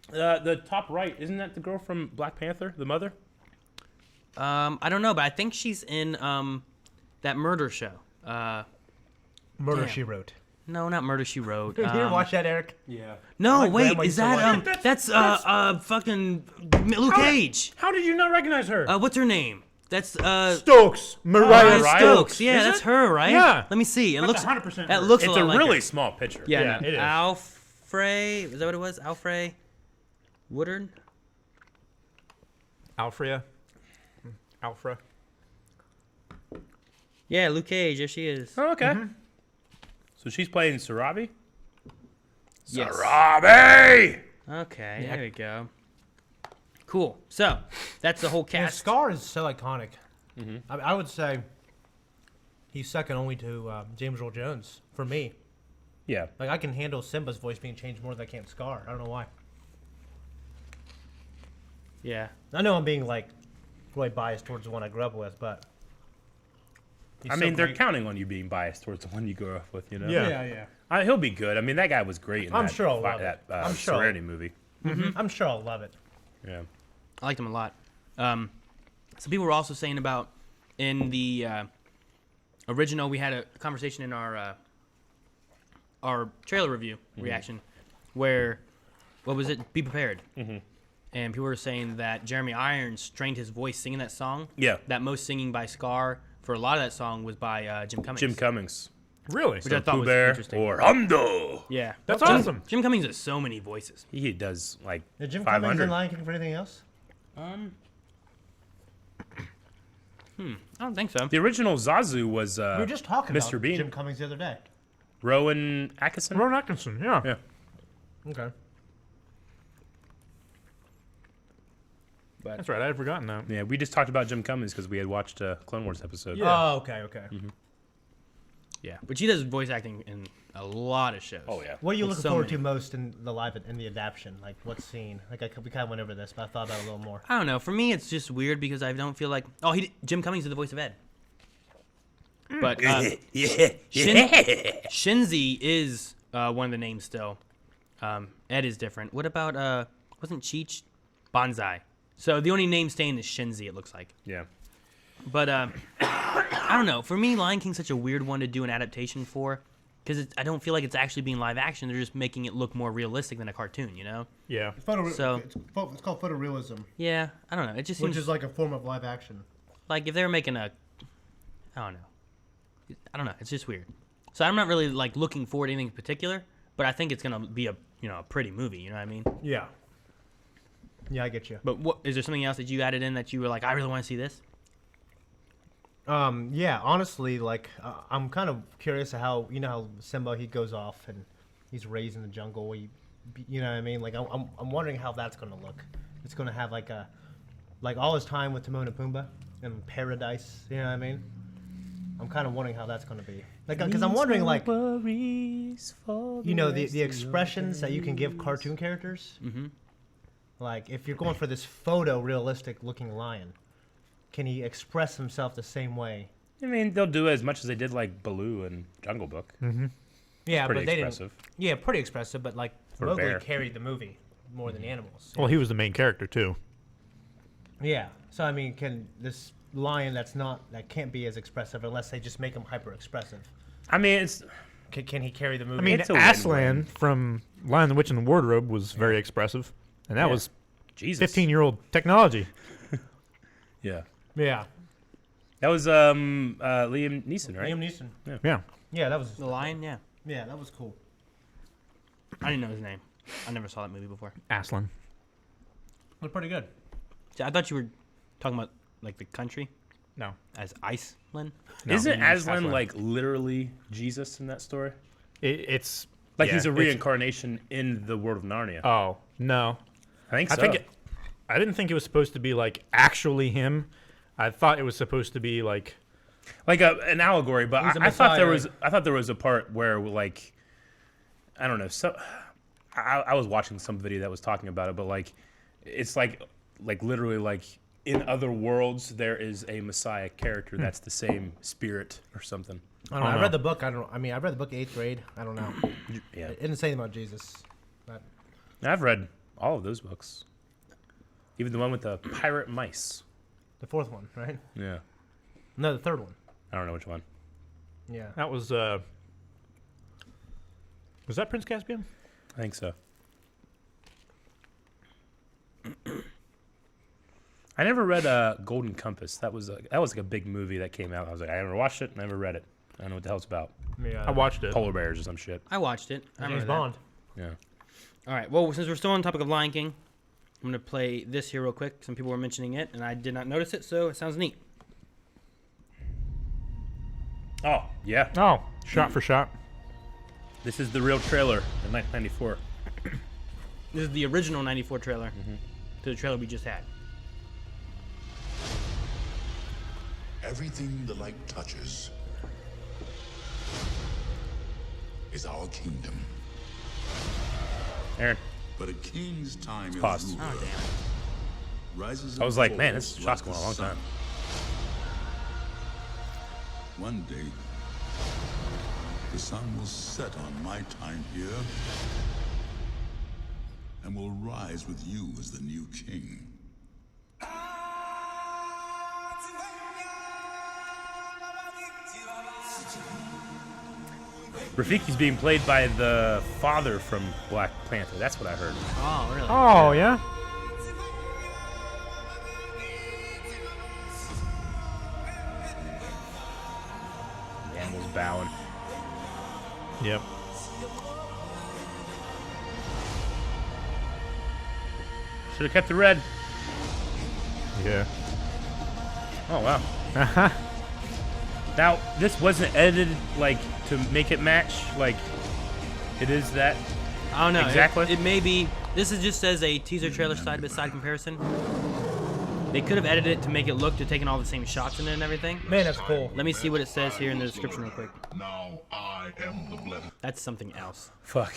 The top right, isn't that the girl from Black Panther, the mother? I don't know, but I think she's in that murder show. Murder Damn. She Wrote. No, not Murder She Wrote. You didn't watch that, Eric? Yeah. No, My wait, grandma is used to that watch that's fucking Luke Cage? How did you not recognize her? What's her name? That's Stokes. Mariah Mariah Stokes. Yeah, Is that's it? her, right? Yeah. Let me see. It looks 100% That her. looks It's a a lot like really her. small picture. Yeah, Yeah, no, it is. Alfre. Is that what it was? Alfre Woodard. Alfrea. Alfra. Yeah, Luke Cage. There she is. Oh, okay. So she's playing Sarabi? Yes. Sarabi! Okay, there we go. Cool. So that's the whole And cast. Scar is so iconic. I would say he's second only to James Earl Jones for me. Yeah. Like I can handle Simba's voice being changed more than I can Scar. I don't know why. Yeah. I know I'm being like really biased towards the one I grew up with, but I mean, they're counting on you being biased towards the one you grew up with, you know? Yeah. He'll be good. I mean, that guy was great in I'm that, sure I'll love it. that I'm sure Serenity movie. I'm sure I'll love it. Yeah. I liked him a lot. Some people were also saying about in the original, we had a conversation in our trailer review reaction where, what was it? Be Prepared. And people were saying that Jeremy Irons strained his voice singing that song. Yeah. That most singing by Scar for a lot of that song was by Jim Cummings. Jim Cummings. Really? Which I thought Pooh was Bear interesting. or Hondo. Yeah. That's awesome. Jim Cummings has so many voices. He does like Did Jim Cummings 500. in Lion King for anything else? I don't think so. The original Zazu was We were just talking Mr. about Bean. Jim Cummings the other day. Rowan Atkinson. Ron Atkinson, yeah. Yeah. Okay. But That's right. I had forgotten that. Yeah, we just talked about Jim Cummings because we had watched a Clone Wars episode. Yeah. Oh, okay. yeah, but he does voice acting in a lot of shows. Oh yeah. What are you It's looking so forward many. to most in the adaptation? Like what scene? Like we kind of went over this, but I thought about it a little more. I don't know. For me, it's just weird because I don't feel like. Oh, Jim Cummings did the voice of Ed. But Shinzi is one of the names still. Ed is different. What about wasn't Cheech Bonsai? So the only name staying is Shinzi. It looks like. Yeah. But I don't know. For me, Lion King's such a weird one to do an adaptation for because I don't feel like it's actually being live action. They're just making it look more realistic than a cartoon. You know? Yeah. So- it's called photorealism, Yeah. I don't know. It just seems which is like a form of live action. like if they were making a, I don't know. It's just weird. So I'm not really like looking forward to anything in particular, but I think it's gonna be a a pretty movie. You know what I mean? Yeah. Yeah, I get you. But what is there something else that you added in that you were like, I really want to see this? Yeah, honestly, like I'm kind of curious how how Simba he goes off and he's raised in the jungle. You know what I mean? Like I'm wondering how that's gonna look. It's gonna have like all his time with Timon and Pumbaa in paradise. You know what I mean? I'm kind of wondering how that's gonna be. Like because I'm wondering like the expressions that you can give cartoon characters. Mm-hmm. Like if you're going for this photorealistic looking lion, can he express himself the same way? I mean, they'll do as much as they did like Baloo and Jungle Book. Yeah, Pretty but they expressive. didn't. Yeah, pretty expressive. But like For a Mowgli bear. carried the movie more than the animals. Well, he was the main character too. Yeah. So I mean, can this lion that can't be as expressive unless they just make him hyper expressive? I mean, it's Can he carry the movie? I mean, It's a Aslan from Lion, the Witch, and the Wardrobe was very expressive, and that was Jesus. 15-year-old technology. Yeah. yeah. That was Liam Neeson, right? Liam Neeson. Yeah. Yeah, that was The Lion, yeah. that was cool. I didn't know his name. I never saw that movie before. Aslan. Looked pretty good. See, I thought you were talking about like the country No. as Iceland. No. Isn't Aslan Aslan. like literally Jesus in that story? It's Like yeah, he's a it's- reincarnation in the world of Narnia. Oh no. I think so. I didn't think it was supposed to be like actually him. I thought it was supposed to be like like an allegory, but He's a I thought messiah. there was a part where like I don't know. So I was watching some video that was talking about it, but like it's like literally like in other worlds there is a Messiah character that's the same spirit or something. I don't know. Oh, I no. read the book. I read the book in 8th grade. I don't know. Yeah, It didn't say anything about Jesus. But I've read all of those books, even the one with the pirate mice. the 4th one, right? Yeah, No, the 3rd one. I don't know which one. Yeah. that was that Prince Caspian? I think so. I never read Golden Compass. That was like a big movie that came out. I was like, I never watched it, never read it. I don't know what the hell it's about. Yeah. I watched it. Polar bears or some shit. I watched it. I James remember that. Bond. Yeah. All right. Well, since we're still on the topic of Lion King, I'm going to play this here real quick. Some people were mentioning it, and I did not notice it, so it sounds neat. Oh, yeah. Oh, shot for shot. This is the real trailer in 1994. This is the original 94 trailer to the trailer we just had. Everything the light touches is our kingdom. Aaron. But a king's time Pause. as ruler Oh, damn. rises I was and like, man, this falls shot's like going the a long sun. time. One day, the sun will set on my time here and will rise with you as the new king. Rafiki's being played by the father from Black Panther. That's what I heard. Oh, really? Oh yeah. The animals bowing. Yep. Should have kept the red. Yeah. Oh, wow. Now, this wasn't edited, like, to make it match, like, it is that. I don't know. Exactly. It may be. This is just says a teaser trailer side by side comparison. They could have edited it to make it look to taking all the same shots in it and everything. Man, that's cool. Let me see what it says here in the description real quick. Now I am the blessed. That's something else. Fuck.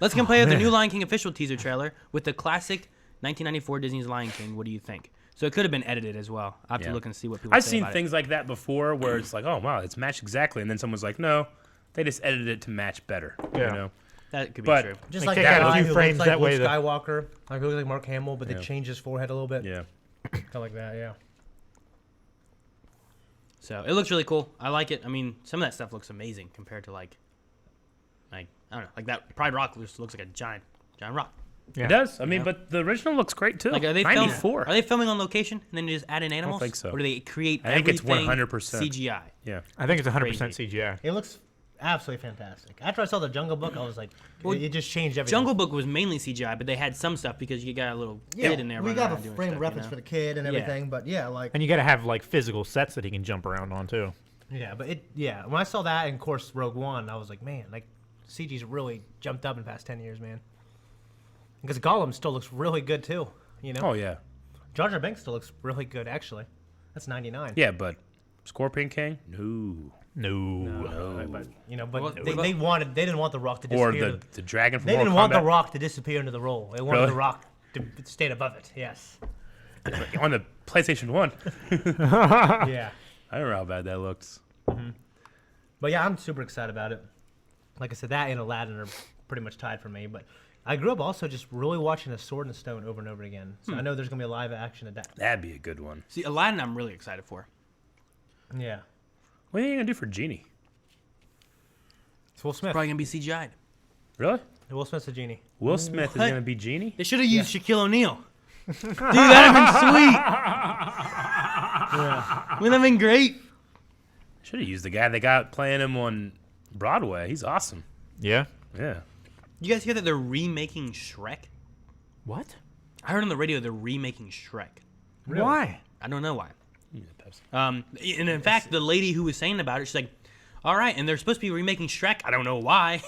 Let's compare the new Lion King official teaser trailer with the classic 1994 Disney's Lion King. What do you think? So it could have been edited as well. I have to look and see what people I've say seen about things like that before where it's like, oh, wow, it's matched exactly. And then someone's like, no, they just edited it to match better. Yeah. You know? it. That could be But- true. Just Like, like take that out a guy few who frames looks like that way Luke the- Skywalker. Like he looks like Mark Hamill, but Yeah. they changed his forehead a little bit. Yeah. Kind of like that, yeah. So it looks really cool. I like it. I mean, some of that stuff looks amazing compared to like I don't know, like that Pride Rock looks like a giant rock. Yeah. It does. I mean, but the original looks great, too. Like, are they 94. Are they filming on location and then just add in animals? think so. Or do they create? I think it's everything 100%. CGI. Yeah. I think it's 100% Crazy. CGI. It looks absolutely fantastic. After I saw the Jungle Book, I was like, it just changed everything. Jungle Book was mainly CGI, but they had some stuff because you got a little kid in there. we running got around a doing frame stuff, reference you for know? the kid and Yeah. everything, but yeah, like And you got to have like physical sets that he can jump around on too. yeah, but when I saw that and of course Rogue One, I was like, man, like CG's really jumped up in the past 10 years, man. Because Gollum still looks really good too, you know. Oh, yeah. Jar Jar Binks still looks really good actually. That's 99. Yeah, but Scorpion King? No. No. But you know, but What they didn't want the Rock to Or disappear. the dragon from They Mortal didn't want Kombat. the Rock to disappear into the role. They wanted Really? the Rock to stay above it. Yes. On the PlayStation 1. Yeah. I don't know how bad that looks. But yeah, I'm super excited about it. Like I said, that and Aladdin are pretty much tied for me. But I grew up also just really watching A Sword and Stone over and over again. So I know there's gonna be a live action of that. That'd be a good one. See, Aladdin, I'm really excited for. Yeah. What are you going to do for Genie? It's Will Smith. Probably gonna be CGI'd. Really? Will Smith's a genie. Will Smith is What? going to be Genie? They should have used Shaquille O'Neal. Dude, that'd have been sweet. Wouldn't that have been great? Should have used the guy they got playing him on Broadway. He's awesome. Yeah. Yeah. You guys hear that they're remaking Shrek? What? I heard on the radio they're remaking Shrek. Why? I don't know why. And in fact, the lady who was saying about it, she's like, all right, and they're supposed to be remaking Shrek. I don't know why.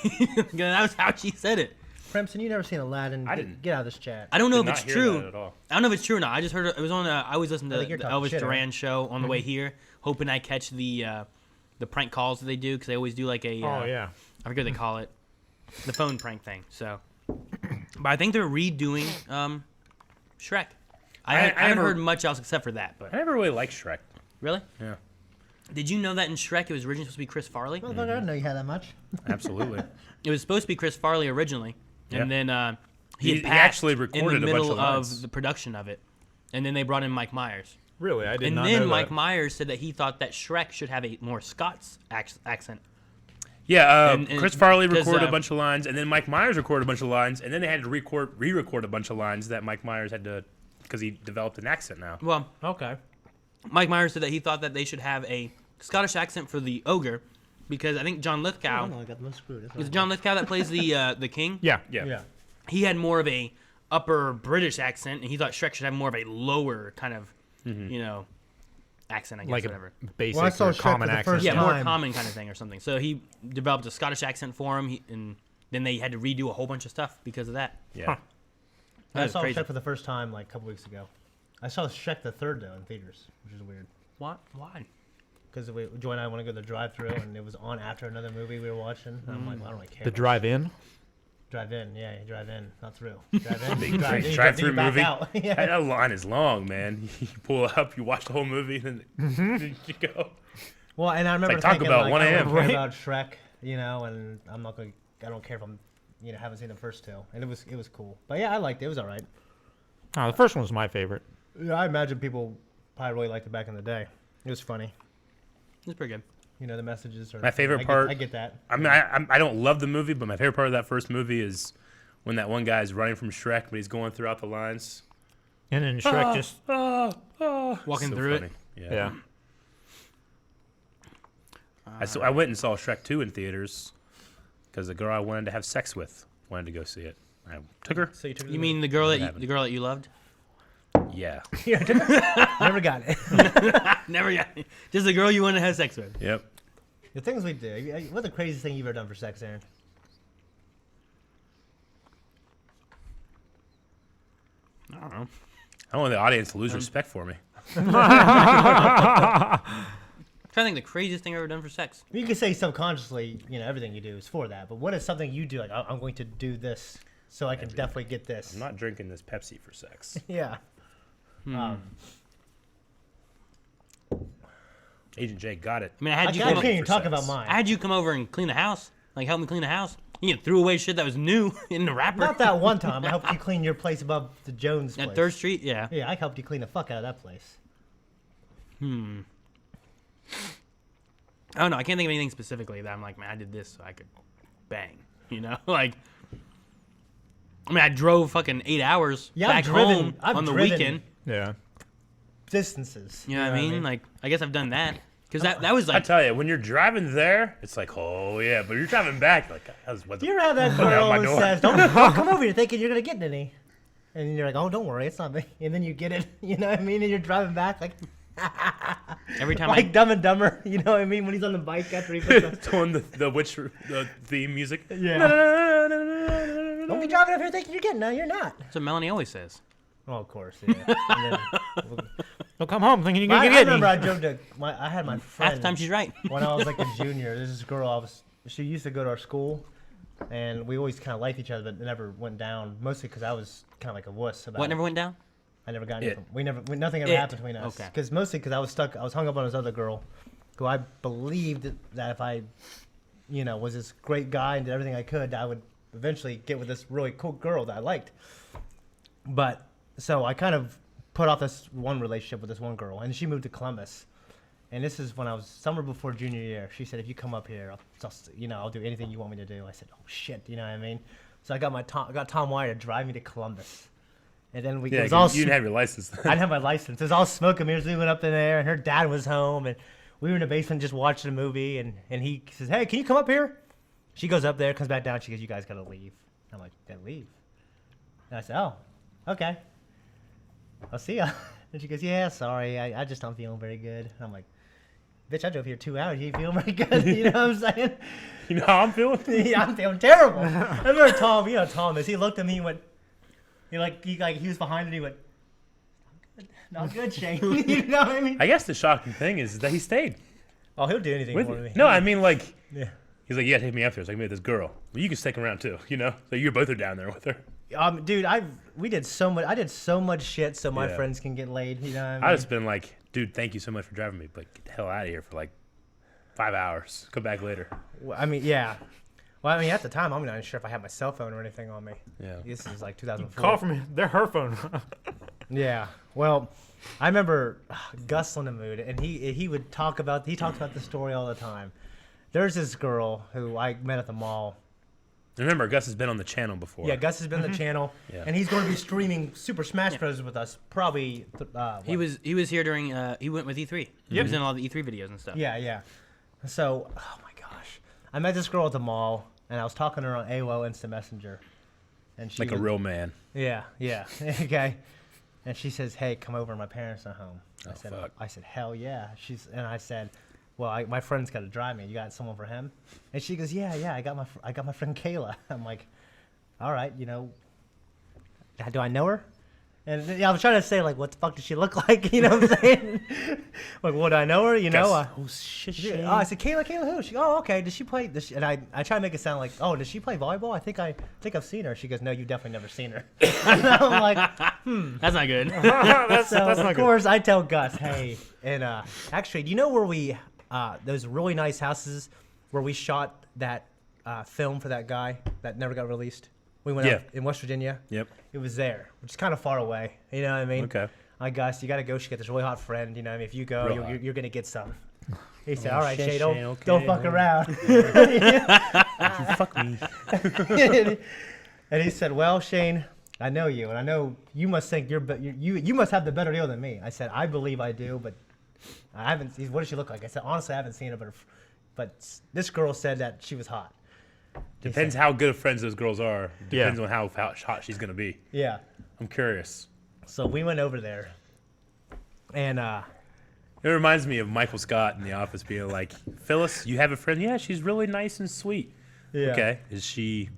That was how she said it. Crimson, you never seen Aladdin. I didn't. Get out of this chat. I don't know Did if it's not hear true. that at all. I don't know if it's true or not. I just heard it was on. I always listen to I the think you're talking Elvis shit, Duran right? show on the way here, hoping I catch the prank calls that they do because they always do like a. Oh yeah. I forget what they call it, the phone prank thing. So, but I think they're redoing Shrek. I haven't never- heard much else except for that. But I never really liked Shrek. really, Yeah. did you know that in Shrek it was originally supposed to be Chris Farley? Motherfucker, I didn't know you had that much. Absolutely. It was supposed to be Chris Farley originally, and Yeah. then He had passed actually in recorded the a bunch middle of lines. the production of it, and then they brought in Mike Myers. Really? I did And not then know Mike that. Myers said that he thought that Shrek should have a more Scots accent. Yeah, And- Chris Farley 'cause, recorded a bunch of lines, and then Mike Myers recorded a bunch of lines, and then they had to re-record a bunch of lines that Mike Myers had to, because he developed an accent now. Well, Okay. Mike Myers said that he thought that they should have a Scottish accent for the ogre, because I think John Lithgow I got them screwed. That's is all. John Lithgow that plays the king. Yeah. Yeah. Yeah. He had more of a upper British accent, and he thought Shrek should have more of a lower kind of accent. I guess Like whatever. a basic Well, I saw or Shrek common for the accent. first Yeah, more time. common kind of thing or something. So he developed a Scottish accent for him, and then they had to redo a whole bunch of stuff because of that. Yeah. Huh. That I was saw crazy. Shrek for the first time like a couple weeks ago. I saw Shrek the third though in theaters, which is weird. What? Why? because Joy and I want to go to the drive-through, and it was on after another movie we were watching. And I'm like, well, I don't really care. The much. drive-in. Drive-in, yeah, drive in, not through. Drive in, Drive-through movie. Out. Yeah. That line is long, man. You pull up, you watch the whole movie, and then you go. Well, and I remember like Taco thinking, Bell, like, 1 I a.m., don't care right? about Shrek, and I'm not going. I don't care if I'm, haven't seen the first two, and it was cool. But yeah, I liked it. It was all right. Oh, the first one was my favorite. Yeah, I imagine people probably really liked it back in the day. It was funny. It's pretty good. The messages are. My favorite part. I get that. I mean, I don't love the movie, but my favorite part of that first movie is when that one guy is running from Shrek, but he's going throughout the lines. And then Shrek just walking So through funny. it. yeah. I went and saw Shrek 2 in theaters because the girl I wanted to have sex with wanted to go see it. I took her. So you took. You mean the girl that happened? you loved? Yeah. Never got it. Never got it. Just the girl you wanted to have sex with. Yep. The things we do. What's the craziest thing you've ever done for sex, Aaron? I don't know. I don't want the audience to lose respect for me. I'm trying to think the craziest thing I've ever done for sex. You can say subconsciously, everything you do is for that. But what is something you do? Like, I'm going to do this, so I can definitely get this. I'm not drinking this Pepsi for sex. Yeah. Agent J got it. I mean, I had you I come can't even for talk sex. about mine. I had you come over and clean the house. Like, help me clean the house. You threw away shit that was new in the wrapper. Not that one time. I helped you clean your place above the Jones place. At 3rd Street, yeah. Yeah, I helped you clean the fuck out of that place. I don't know. I can't think of anything specifically that I'm like, man, I did this so I could bang. Like, I mean, I drove fucking 8 hours back home on the weekend. Yeah. Distances. You know what I mean? Like, I guess I've done that. Because that was I like, tell you, when you're driving there, it's like, oh yeah, but you're driving back, like, what Do you ever have that girl who says, don't come over here thinking you're going to get any? And you're like, oh, don't worry, it's not me. And then you get it, you know what I mean? And you're driving back like, every time like Dumb and Dumber, you know what I mean? When he's on the bike after he puts it's on the theme music. Yeah. Don't be driving up here thinking you're getting. No, you're not. That's what Melanie always says. Oh, of course, yeah. And then, Don't come home thinking you're I gonna get remember me. I drove to I had my friend. Half the time she's right. When I was like a junior, there's this girl she used to go to our school, and we always kind of liked each other, but it never went down. Mostly because I was kind of like a wuss about What it. never went down? I never got It. anything. Nothing ever happened between us. Okay. Because mostly because I was stuck. I was hung up on this other girl, who I believed that if I, was this great guy and did everything I could, I would eventually get with this really cool girl that I liked. But so I kind of put off this one relationship with this one girl, and she moved to Columbus. And this is when I was summer before junior year. She said, "If you come up here, I'll do anything you want me to do." I said, "Oh shit," you know what I mean? So I got Tom Wire to drive me to Columbus, and then it was all you didn't have your license then. I didn't have my license. It was all smoke and mirrors. We went up in there, and her dad was home, and we were in the basement just watching a movie. And he says, "Hey, can you come up here?" She goes up there, comes back down. She goes, "You guys gotta leave." I'm like, "Gotta leave?" And I said, "Oh, okay. I'll see ya." And she goes, "Yeah, sorry. I just don't feeling very good." I'm like, "Bitch, I drove here 2 hours. You ain't feeling very good." You know what I'm saying? You know how I'm feeling? Yeah, I'm feeling terrible. I remember Tom. You know Tom is. He looked at me. He went. He was behind me. He went. Not good, Shane. You know what I mean? I guess the shocking thing is that he stayed Oh, he'll do anything with for you. me. No, I mean, like, Yeah. he's like, "You gotta take me up there." It's like, "Maybe this girl. Well, you can stick around too, So you both are down there with her. Dude, we did so much. I did so much shit so my Yeah. friends can get laid. You know what I mean? I just been like, "Dude, thank you so much for driving me, but get the hell out of here for like 5 hours. Come back later." Well, I mean, yeah. Well, I mean, at the time, I'm not even sure if I had my cell phone or anything on me. Yeah. This is like 2004. Call from her phone. Yeah. Well, I remember Gus Lindemood, and he talked about the story all the time. There's this girl who I met at the mall. Remember, Gus has been on the channel before. Yeah, Gus has been on the channel, Yeah. and he's going to be streaming Super Smash Bros. With us probably. He was here during. He went with E3. He was in all the E3 videos and stuff. Yeah, yeah. So, oh my gosh, I met this girl at the mall, and I was talking to her on AOL Instant Messenger, and she Like a real man. Yeah, yeah. Okay. And she says, "Hey, come over. My parents are home." Oh, fuck. I said, "Hell yeah." I said, "Well, my friend's got to drive me. You got someone for him?" And she goes, "Yeah, yeah. I got my friend Kayla." I'm like, "All right, do I know her?" And yeah, I was trying to say, like, what the fuck does she look like? You know what I'm saying? Like, would I know her? You know? Oh, shit. I said, Kayla who? She, oh, okay. Does she play? And I try to make it sound like, oh, does she play volleyball? I think I've seen her. She goes, no, you've definitely never seen her. And I'm like, That's not good. That's so not of good. course I tell Gus, hey, and actually, do you know where we those really nice houses where we shot that film for that guy that never got released? We went out in West Virginia. Yep. It was there, which is kind of far away. You know what I mean? Okay. Gus, you got to go. She got this really hot friend. You know, what I mean, if you go, you're going to get some. He said, Oh, all right, shit, Shay, Shay, okay, don't fuck around. You fuck me. And he said, well, Shane, I know you, and I know you must think you must have the better deal than me. I said, I believe I do, but I haven't. What does she look like? I said, honestly, I haven't seen her, but this girl said that she was hot. Depends how good of friends those girls are. Depends on how hot she's going to be. Yeah. I'm curious. So we went over there, and it reminds me of Michael Scott in The Office being like, Phyllis, you have a friend? Yeah, she's really nice and sweet. yeah. Okay. Is she...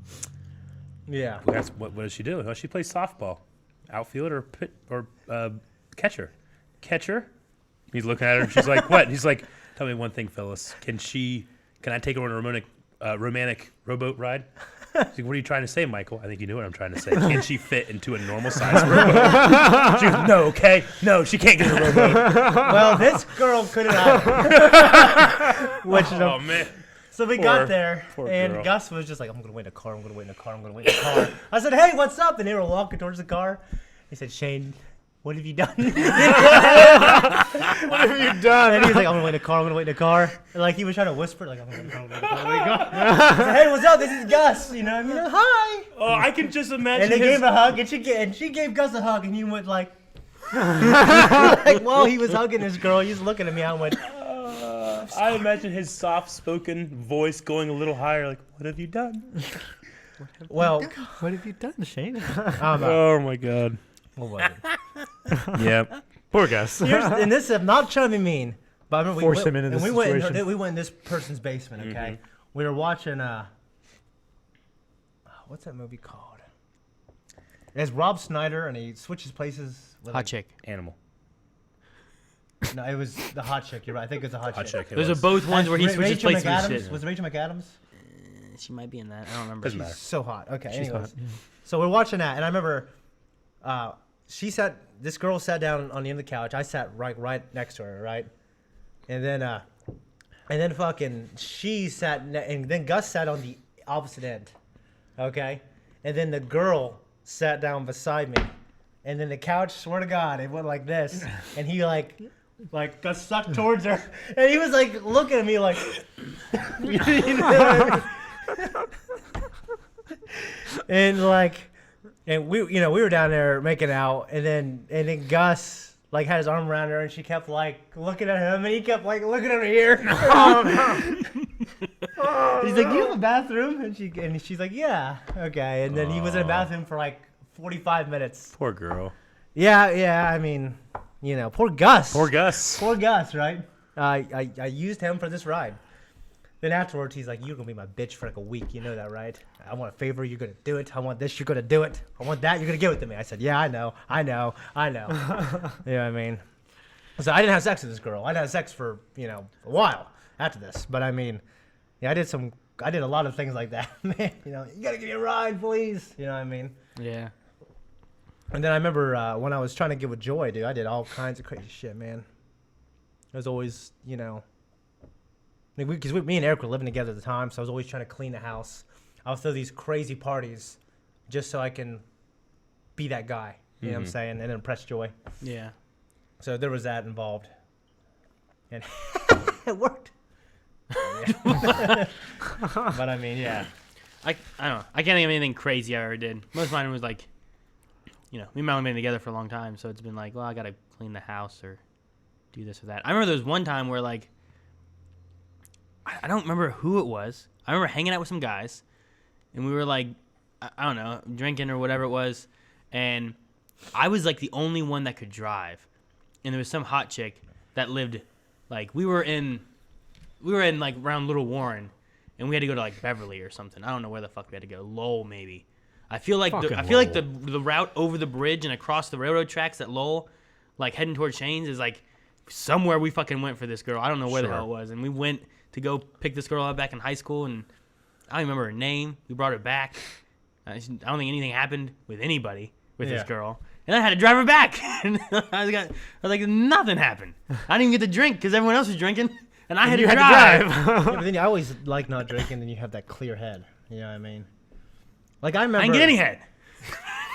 Yeah. What does she do? Well, she plays softball. Outfield or catcher. Catcher? He's looking at her. She's like, what? He's like, tell me one thing, Phyllis. Can I take her on a romantic rowboat ride? She's like, what are you trying to say, Michael? I think you knew what I'm trying to say. Can she fit into a normal size rowboat? She goes, no, okay. No, she can't get in a rowboat. Well, this girl couldn't either. Oh, man. So we got there, and girl. Gus was just like, I'm going to wait in a car, I'm going to wait in a car, I'm going to wait in a car. I said, hey, what's up? And they were walking towards the car. He said, Shane, what have you done? What have you done? And he was like, I'm going to wait in a car, I'm going to wait in a car. And like, he was trying to whisper, like, I'm going to wait in a car, I'm going to wait in a car. I said, hey, what's up? This is Gus. You know what I mean? Hi. Oh, I can just imagine And they gave him a hug, and she gave Gus a hug, and he went like, like, while he was hugging this girl, he was looking at me, I went, I imagine his soft-spoken voice going a little higher, like, what have you done? well, What have you done, Shane? Oh, my God. what was it? Yep. Poor Gus. And this is not trying to be mean, but I remember Force him into this we situation. we went in this person's basement. Okay, we were watching what's that movie called? It's Rob Schneider, and he switches places. With Hot chick. Animal. No, it was the hot chick. You're right. I think it's a hot chick. Those are both ones where he switches Rachel places with McAdams. shit. Was it Rachel McAdams? She might be in that. I don't remember. Doesn't matter. So hot. Okay. She's anyways. hot, yeah. So we're watching that, and I remember this girl sat down on the end of the couch. I sat right next to her, right? And then fucking she sat, and then Gus sat on the opposite end, okay? And then the girl sat down beside me, and then the couch, swear to God, it went like this, and he like got sucked towards her, and he was like looking at me like, you know? And we were down there making out, and then Gus like had his arm around her, and she kept like looking at him, and he kept like looking over here. He's like, "Do you have a bathroom?" And she's like, "Yeah, okay." And then he was in the bathroom for like 45 minutes. Poor girl. Yeah. I mean, poor Gus. Poor Gus. Poor Gus, right? I used him for this ride. Then afterwards, he's like, "You're gonna be my bitch for like a week. You know that, right? I want a favor. You're gonna do it. I want this. You're gonna do it. I want that. You're gonna give it to me." I said, "Yeah, I know. You know what I mean? So I didn't have sex with this girl. I didn't have sex for a while after this. But I mean, yeah, I did a lot of things like that. Man, you gotta give me a ride, please. You know what I mean? Yeah. And then I remember when I was trying to get with Joy, dude, I did all kinds of crazy shit, man. It was always, because me and Eric were living together at the time, so I was always trying to clean the house. I would throw these crazy parties just so I can be that guy, you know what I'm saying, and impress Joy. Yeah. So there was that involved. And it worked. But I mean, yeah. I don't know. I can't think of anything crazy I ever did. Most of mine was like, me and my mom been together for a long time, so it's been like, well, I gotta clean the house or do this or that. I remember there was one time where like, I don't remember who it was. I remember hanging out with some guys, and we were like, I don't know, drinking or whatever it was, and I was like the only one that could drive, and there was some hot chick that lived, like we were in like around Little Warren, and we had to go to like Beverly or something. I don't know where the fuck we had to go. Lowell maybe. I feel like Fucking the route over the bridge and across the railroad tracks at Lowell, like heading towards Shane's, is like somewhere we fucking went for this girl. I don't know where the hell it was, and we went to go pick this girl up back in high school, and I don't remember her name. We brought her back. I don't think anything happened with anybody with this girl. And I had to drive her back. And I was like, nothing happened. I didn't even get to drink because everyone else was drinking, and I had to drive. Yeah, but then I always like not drinking, and you have that clear head. You know what I mean? Like I remember. I didn't get any head.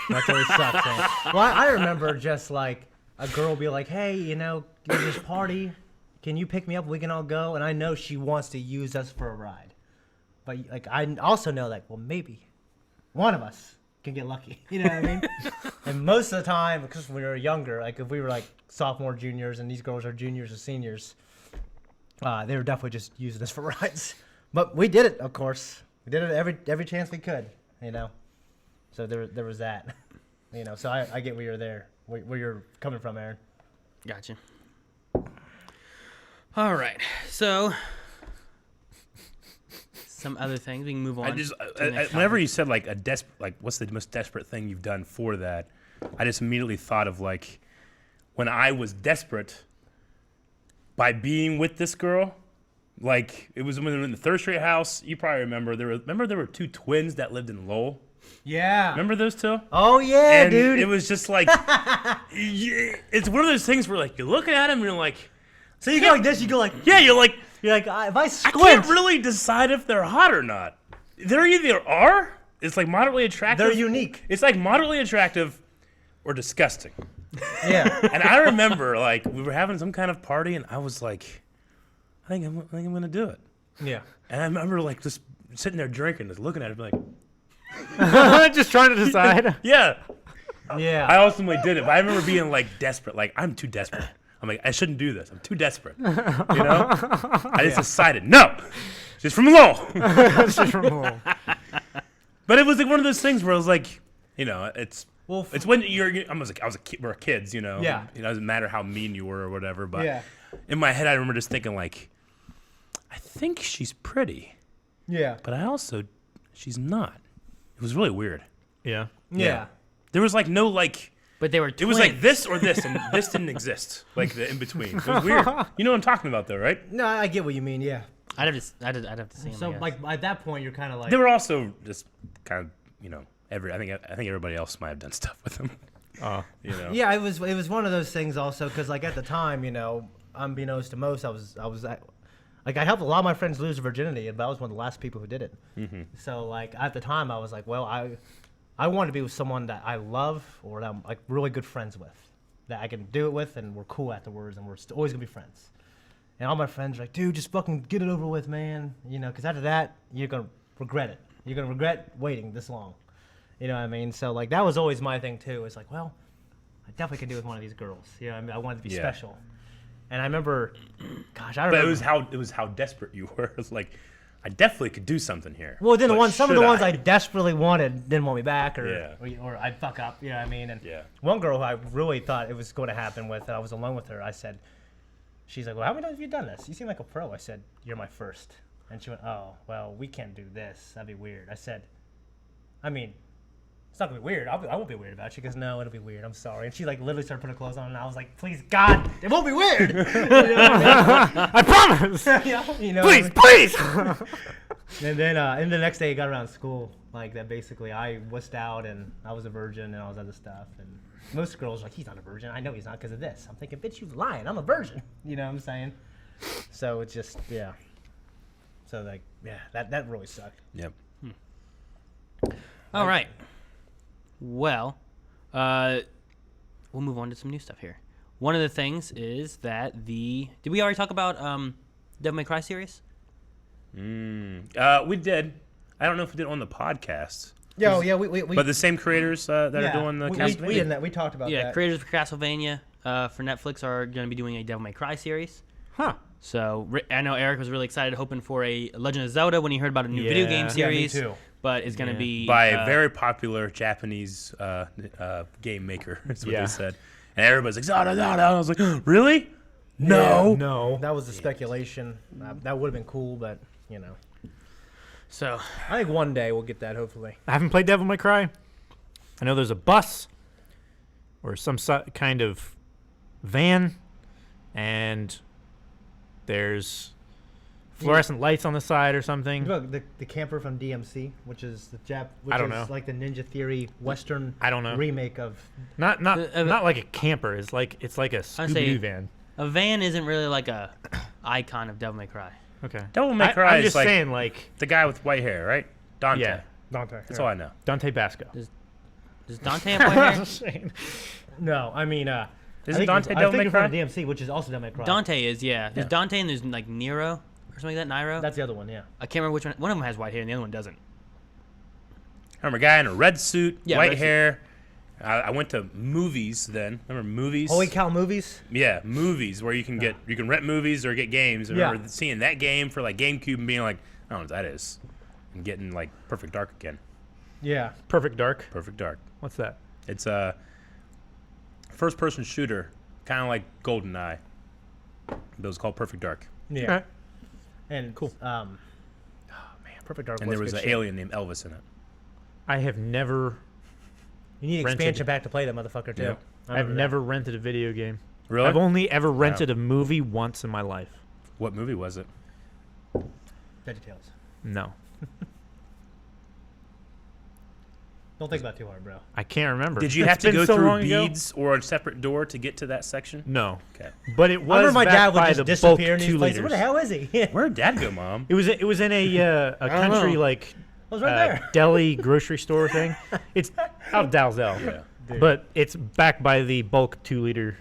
That's always sucks. Man. Well, I remember just like a girl be like, "Hey, you know, there's this party. Can you pick me up? We can all go." And I know she wants to use us for a ride, but like I also know like, well, maybe one of us can get lucky. You know what I mean? And most of the time, because when we were younger, like if we were like sophomore, juniors, and these girls are juniors or seniors, they were definitely just using us for rides. But we did it, of course. We did it every chance we could. You know, so there was that. You know, so I get where you're there, where you're coming from, Aaron. Gotcha. All right, so some other things we can move on. Whenever you said like what's the most desperate thing you've done for that, I just immediately thought of like when I was desperate by being with this girl. Like it was when we were in the Third Street house. You probably remember there were two twins that lived in Lowell. Yeah. Remember those two? Oh yeah, and dude. It was just like it's one of those things where like you're looking at him and you're like, so you go like this, you go like, yeah, you're like if I squint, I can't really decide if they're hot or not. They're either are. It's like moderately attractive. They're unique. It's like moderately attractive or disgusting. Yeah. And I remember like we were having some kind of party and I was like, I think I'm gonna do it. Yeah. And I remember like just sitting there drinking, just looking at it, like, just trying to decide. yeah. Yeah. I ultimately did it, but I remember being like desperate. Like I'm too desperate. I'm like I shouldn't do this. I'm too desperate. You know. I just decided no. Just from Lowell. It's just from Lowell. But it was like one of those things where I was like, you know, it's Well, it's when we're kids, you know. Yeah. It doesn't matter how mean you were or whatever, but yeah. in my head I remember just thinking like, I think she's pretty, Yeah. but she's not. It was really weird. Yeah. Yeah. There was like no like. But they were twins. It was like this or this, and this didn't exist. Like the in between. It was weird. You know what I'm talking about, though, right? No, I get what you mean. Yeah. I'd have to see them. So like at that point, you're kind of like. They were also just kind of, you know, I think everybody else might have done stuff with them. You know. Yeah, it was one of those things also because like at the time, you know, unbeknownst to most, I was like I helped a lot of my friends lose their virginity, but I was one of the last people who did it. Mm-hmm. So like at the time, I was like, well, I want to be with someone that I love or that I'm like really good friends with, that I can do it with, and we're cool afterwards, and we're always gonna be friends. And all my friends are like, dude, just fucking get it over with, man. You know, because after that, you're gonna regret it. You're gonna regret waiting this long. You know what I mean? So like that was always my thing too. It's like, well, I definitely could do it with one of these girls. You know what I mean? I wanted to be special. And I remember, gosh, I remember. But it was how desperate you were. It was like, I definitely could do something here. Well, then some of the ones I should desperately wanted didn't want me back, or Yeah. I'd fuck up. You know what I mean? And Yeah. one girl who I really thought it was going to happen with, I was alone with her. I said, she's like, well, how many times have you done this? You seem like a pro. I said, you're my first. And she went, oh, well, we can't do this. That'd be weird. I said, I mean, it's not gonna be weird. I won't be weird about it. She goes, no, it'll be weird. I'm sorry. And she like literally started putting her clothes on, and I was like, please, God, it won't be weird. You know what I mean? I promise. You know Please, what I mean? please. And then and the next day it got around school like that. Basically, I wussed out and I was a virgin and all this other stuff. And most girls are like, he's not a virgin. I know he's not because of this. I'm thinking, bitch, you lying. I'm a virgin. You know what I'm saying? So it's just So like that really sucked. Yep. All right. Well, we'll move on to some new stuff here. One of the things is that did we already talk about Devil May Cry series? We did. I don't know if we did it on the podcast. Yeah, we But the same creators that are doing the Castlevania. we talked about that. Yeah, creators for Castlevania for Netflix are going to be doing a Devil May Cry series. Huh. So I know Eric was really excited, hoping for a Legend of Zelda when he heard about a new video game series. Yeah, me too. But it's going to be by a very popular Japanese game maker, is what they said. And everybody's like, Zelda, Zelda. I was like, really? No. Yeah, no. That was the speculation. That would have been cool, but, you know. So I think one day we'll get that, hopefully. I haven't played Devil May Cry. I know there's a bus or some kind of van, and there's fluorescent lights on the side or something. Look, the camper from DMC, which is I don't know. like the Ninja Theory Western I don't know. remake of. Not like a camper. It's like a Scooby-Doo van. A van isn't really like a icon of Devil May Cry. Okay. Devil May Cry I'm is just like saying, like, the guy with white hair, right? Dante. yeah, Dante. That's all I know. Dante Basco. Does Dante have white hair? Saying. No, I mean, Isn't Dante I Devil think May you're Cry? from DMC, which is also Devil May Cry. Dante is, yeah. There's Yeah. Dante and there's like Nero or something like that. Niro. That's the other one, yeah. I can't remember which one. One of them has white hair and the other one doesn't. I remember a guy in a red suit, Yeah, white red suit. hair. I went to movies then. Remember movies? Holy cow movies. Yeah, movies where you can rent movies or get games. I remember seeing that game for like GameCube and being like, I don't know what that is, and getting like Perfect Dark again. Yeah. Perfect Dark. Perfect Dark. What's that? It's a first-person shooter, kind of like GoldenEye. But it was called Perfect Dark. Yeah. Okay. And Cool. Oh man, Perfect Dark. And there was good an shit. alien named Elvis in it. I have never. You need rented- expansion pack to play that motherfucker too. Yeah. I I've remember never rented a video game. Really? I've only ever rented a movie once in my life. What movie was it? that. VeggieTales. No, Don't think about it too hard, bro. I can't remember. Did you It's have to been go so through long ago. beads or a separate door to get to that section? No, Okay. but it I was remember my back dad would by just the disappear bulk in these 2 places. Where the liters. hell is he? Where'd Dad go, Mom? It was in a country know. like I was right there. deli grocery store thing. It's out of Dalzell, Yeah. but it's back by the bulk 2-liter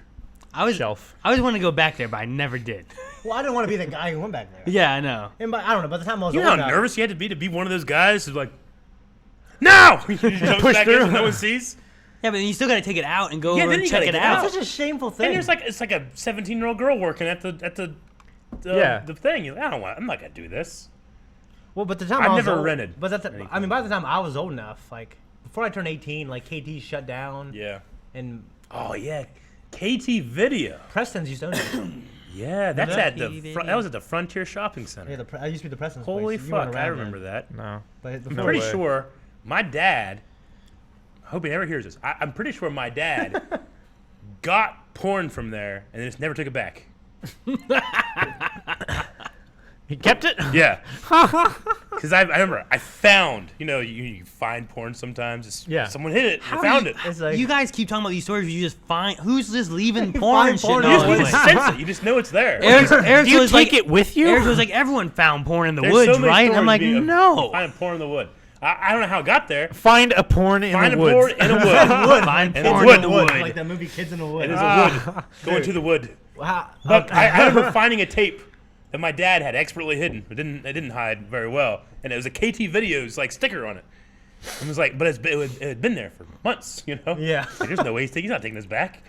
I was shelf. I always wanted to go back there, but I never did. Well, I didn't want to be the guy who went back there. Yeah, I know. And I don't know. By the time I was You know old how enough, nervous you had to be one of those guys who's like, no! You jump Push back through. in so no one sees. Yeah, but then you still got to take it out and go Yeah, over then and you check gotta it get out. out. it's such a shameful thing. And it's like a 17-year-old girl working at the Yeah. the thing. You're like, I'm not gonna do this. Well, but the time I've I was never old, rented But that's anything. I mean, by the time I was old enough, like before I turned 18, like KT shut down, Yeah. and Oh yeah, KT Video. Preston's used to own it. Yeah, that's Remember at the KT that was at the Frontier Shopping Center. Yeah, I used to be the Preston's Holy place. You weren't fuck, I around remember then. that. No, But I'm before pretty way. sure my dad. I hope he never hears this. I'm pretty sure my dad got porn from there and then just never took it back. he kept it. Yeah. Because I remember I found, you find porn sometimes. Yeah. Someone hit it. How They found you- it. It's like You guys keep talking about these stories where you just find who's just leaving porn and shit. porn in You all just over need the to place? sense it. You just know it's there. Eric Do you was take like, it with you? Eric was like, everyone found porn in the There's woods, so many right? And I'm stories like, being- no. Find porn in the wood. I don't know how it got there. Find a porn in Find the a woods. porn in a wood. Find And it's porn wood. in the wood. like that movie Kids in the Woods. It is a wood. Going to the wood. Wow. But I remember finding a tape that my dad had expertly hidden. It didn't hide very well, and it was a KT Videos like sticker on it. And it was like, but it had been there for months, Yeah. Like, there's no way he's not taking this back.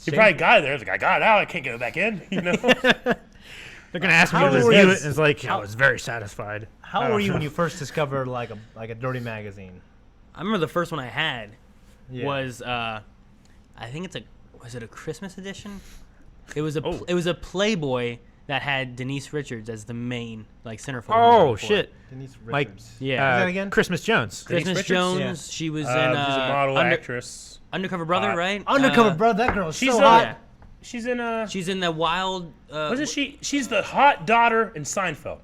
He probably got it there. He's like, I got it out. I can't get it back in. They're gonna ask me How to old review is- it, and it's like I was very satisfied. How were you when you first discovered like a dirty magazine? I remember the first one I had Yeah. was I think was it a Christmas edition? It was a Oh. it was a Playboy that had Denise Richards as the main like centerfold. Oh shit! Denise Like, Richards. Yeah. that again? Christmas Jones. Denise Christmas Richards? Jones. Yeah. She was in she's a model actress. Undercover Brother, right? Undercover Brother. That girl's She's so a- hot. Yeah. She's in She's in the Wild. wasn't she? She's the hot daughter in Seinfeld.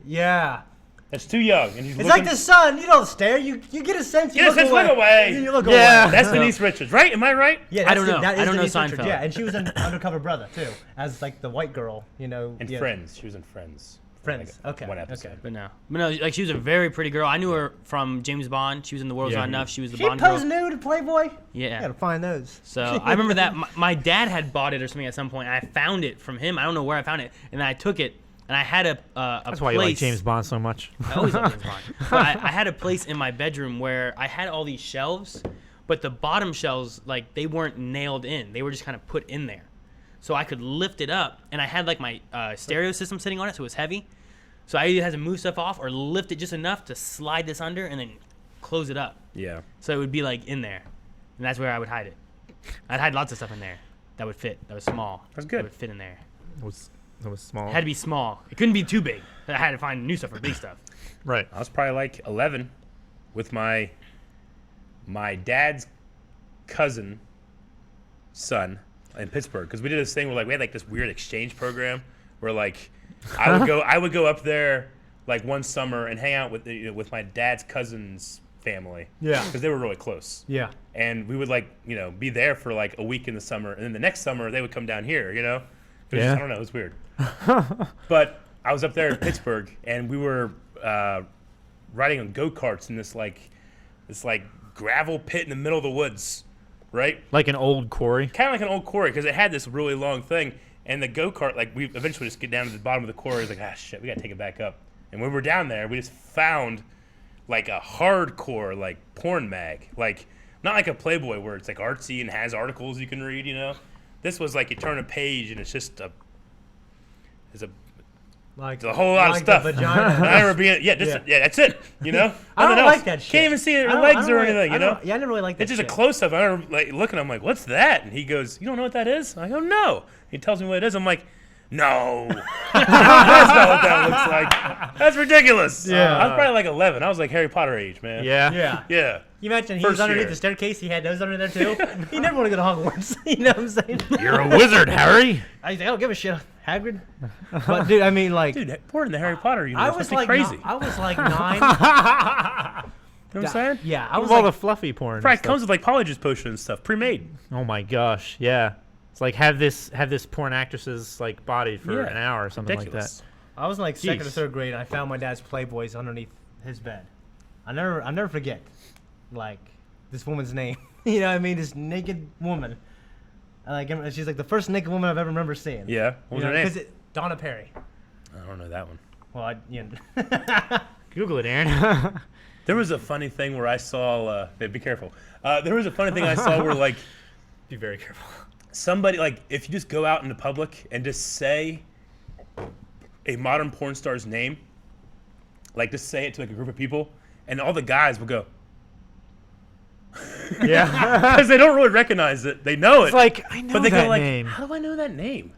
Yeah. That's too young, and he's It's looking. like the sun. You don't stare. You get a sense. You Get a look sense, away. look away. You look Yeah. away. That's Denise Richards, right? Am I right? Yeah, I that's don't know. That is I don't know Denise Richards, Seinfeld. Yeah, and she was in Undercover Brother too, as like the white girl. And yeah. Friends. She was in Friends. Friends. Like Okay. One episode. Okay. But no, like she was a very pretty girl. I knew her from James Bond. She was in The World's Yeah. Not Enough. She was the She Bond posed girl. nude, Playboy. Yeah. Gotta find those. So I remember that my dad had bought it or something at some point. I found it from him. I don't know where I found it, and I took it. And I had a That's why place. you like James Bond so much. I always love James Bond. But I had a place in my bedroom where I had all these shelves, but the bottom shelves, like, they weren't nailed in. They were just kind of put in there. So I could lift it up, and I had, like, my stereo system sitting on it, so it was heavy. So I either had to move stuff off or lift it just enough to slide this under and then close it up. Yeah. So it would be, like, in there. And that's where I would hide it. I'd hide lots of stuff in there that would fit, that was small. That's good. That would fit in there. It was small. It had to be small. It couldn't be too big. I had to find new stuff for big stuff. Right. I was probably like 11 with my my dad's cousin son in Pittsburgh, because we did this thing where like we had like this weird exchange program where like I would go up there like one summer and hang out with my dad's cousin's family. Yeah. Because they were really close. Yeah. And we would like be there for like a week in the summer, and then the next summer they would come down here. It was Yeah. just, I don't know, it was weird. But I was up there in Pittsburgh, and we were riding on go-karts in this gravel pit in the middle of the woods, right? Like an old quarry. Kind of like an old quarry, because it had this really long thing. And the go-kart, like, we eventually just get down to the bottom of the quarry. It's like, ah, shit, we got to take it back up. And when we were down there, we just found, like, a hardcore, like, porn mag. Like, not like a Playboy where it's, like, artsy and has articles you can read, This was, like, you turn a page, and it's just it's a whole lot of stuff. The vagina. I remember being, that's it, I don't Nothing else. like that shit. Can't even see her I don't- legs I don't or really- anything, I don't- Yeah, I never really liked that It's just shit. a close-up. I remember like, looking, I'm like, what's that? And he goes, you don't know what that is? I go, no. He tells me what it is. I'm like, no. That's not what that looks like. That's ridiculous. Yeah. I was probably like 11. I was like Harry Potter age, man. Yeah. Yeah. Yeah. You imagine he First was underneath year. the staircase. He had those under there too. He never want to go to Hogwarts. You know what I'm saying? You're a wizard, Harry. I don't give a shit, Hagrid. But dude, I mean, like, Dude, we're in the Harry Potter universe. I Must was be like, crazy. I was like 9. You know what I'm saying? Yeah, I was all like, the fluffy porn. and Probably stuff. comes with like polyjuice potion and stuff, pre-made. Oh my gosh, yeah. It's like have this porn actress's like body for Yeah. an hour or something Ridiculous. like I was in like second or Jeez. third grade. And I found my dad's Playboys underneath his bed. I never forget, like, this woman's name. You know what I mean? This naked woman. And she's like the first naked woman I've ever remember seeing. Yeah. What was her name? Because Donna Perry. I don't know that one. Well, that. Google it, Aaron. There was a funny thing where I saw. Be careful. There was a funny thing I saw where like Be very careful. somebody, like, if you just go out into public and just say a modern porn star's name, like just say it to like a group of people, and all the guys will go Yeah. because they don't really recognize it. They know It's it, like I know but they that go like, name. "How do I know that name?"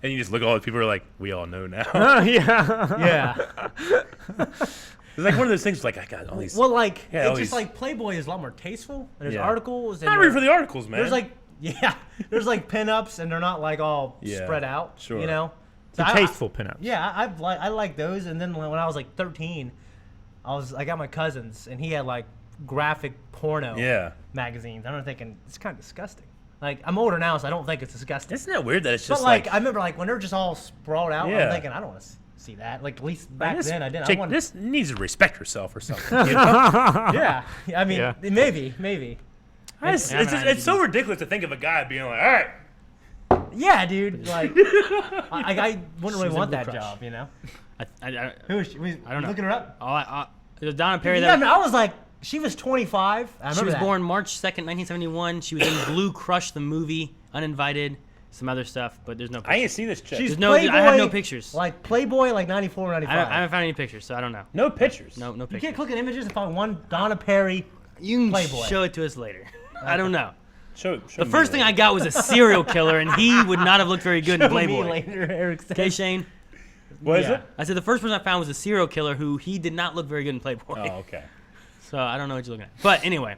And you just look at all the people who are like, "We all know now." Oh yeah. yeah. It's like one of those things. Like I got all these. Well, like, Yeah, all it's just these- like Playboy is a lot more tasteful. And there's Yeah. articles. And not ready for the articles, man. There's like, there's like pinups, and they're not like all Yeah, spread out. sure. You know. The So tasteful pinups. Yeah, I like those. And then when I was like 13, I got my cousins, and he had like graphic porno yeah. magazines. I remember thinking it's kind of disgusting. Like, I'm older now, so I don't think it's disgusting. Isn't that weird that it's But just like, I remember like when they're just all sprawled out, Yeah. I'm thinking I don't want to see that. Like, at least back this then I didn't. chick- I wanted, this needs to respect herself or something. You know? yeah, I mean, Yeah. maybe. It's so ridiculous to think of a guy being like, all right. Yeah, dude. Like, I wouldn't really She's a want Blue that Crush. job, you know. Who is she? I don't know. Looking her up. It was Donna Perry. Yeah, I mean, I was like, she was 25. I remember She was that. born March 2nd, 1971. She was in Blue Crush, the movie, Uninvited, some other stuff, but there's no I pictures. ain't see this chick. She's There's no- I have Playboy, no pictures. Like Playboy, like 94, 95. I haven't found any pictures, so I don't know. no pictures. No You pictures. can't click on images and find one Donna Perry. You can Playboy. show it to us later. I don't know. Show The me first thing I later. got was a serial killer, and he would not have looked very good in Show me Playboy. later, Eric said. Okay, Shane? What is Yeah. it? I said the first person I found was a serial killer who he did not look very good in Playboy. Oh, okay. So I don't know what you're looking at. But anyway.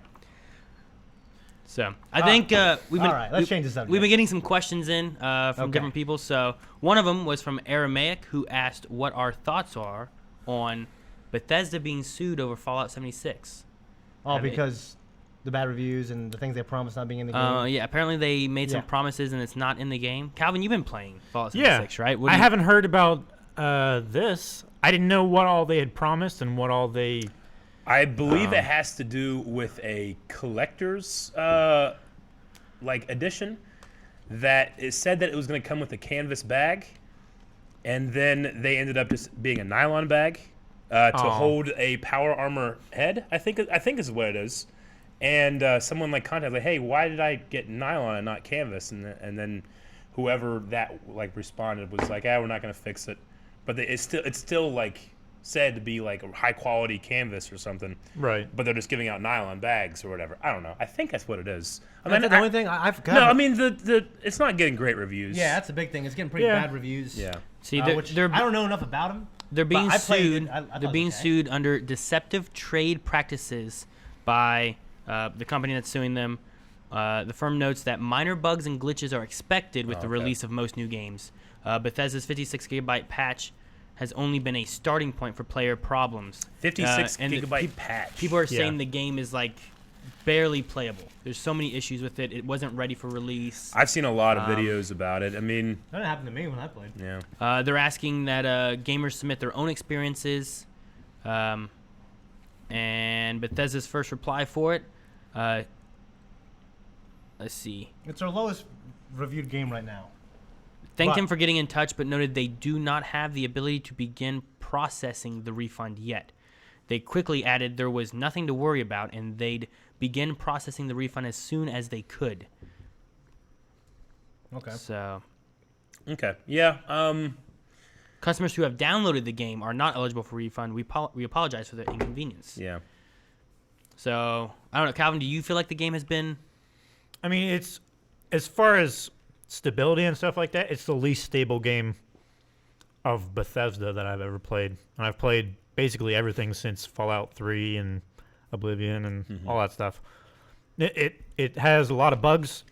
So I think we've been All right, let's change the subject. We've been getting some questions in from Okay. different people. So one of them was from Aramaic, who asked what our thoughts are on Bethesda being sued over Fallout 76. Oh, Have it- because the bad reviews and the things they promised not being in the game. Yeah, apparently they made some Yeah. promises and it's not in the game. Calvin, you've been playing Fallout Yeah. 76, right? What do I you- haven't heard about this. I didn't know what all they had promised and what all they. I believe it has to do with a collector's like edition that it said that it was going to come with a canvas bag, and then they ended up just being a nylon bag to Aw. hold a power armor head. I think is what it is. And someone like contacted like, hey, why did I get nylon and not canvas? And then whoever that like responded was like, we're not going to fix it. But it's still like said to be like a high quality canvas or something. Right. But they're just giving out nylon bags or whatever. I don't know. I think that's what it is. I That's mean, the only thing I forgot. no, I mean the it's not getting great reviews. yeah, that's the big thing. It's getting pretty Yeah. bad reviews. Yeah. See, Which I don't know enough about them. They're being I played it. sued. I thought They're it being was okay. sued under deceptive trade practices by the company that's suing them. The firm notes that minor bugs and glitches are expected with the release of most new games. Bethesda's 56 GB patch has only been a starting point for player problems. 56 GB patch. People are saying the game is like barely playable. There's so many issues with it. It wasn't ready for release. I've seen a lot of videos about it. I mean, that happened to me when I played. Yeah. They're asking that gamers submit their own experiences. And Bethesda's first reply for it. Let's see. It's our lowest reviewed game right now. Thanked him for getting in touch, but noted they do not have the ability to begin processing the refund yet. They quickly added there was nothing to worry about, and they'd begin processing the refund as soon as they could. Okay. So. Okay. Yeah. Customers who have downloaded the game are not eligible for refund. We apologize for the inconvenience. Yeah. So I don't know, Calvin. Do you feel like the game has been? I mean, it's as far as stability and stuff like that, it's the least stable game of Bethesda that I've ever played. And I've played basically everything since Fallout 3 and Oblivion and all that stuff. It has a lot of bugs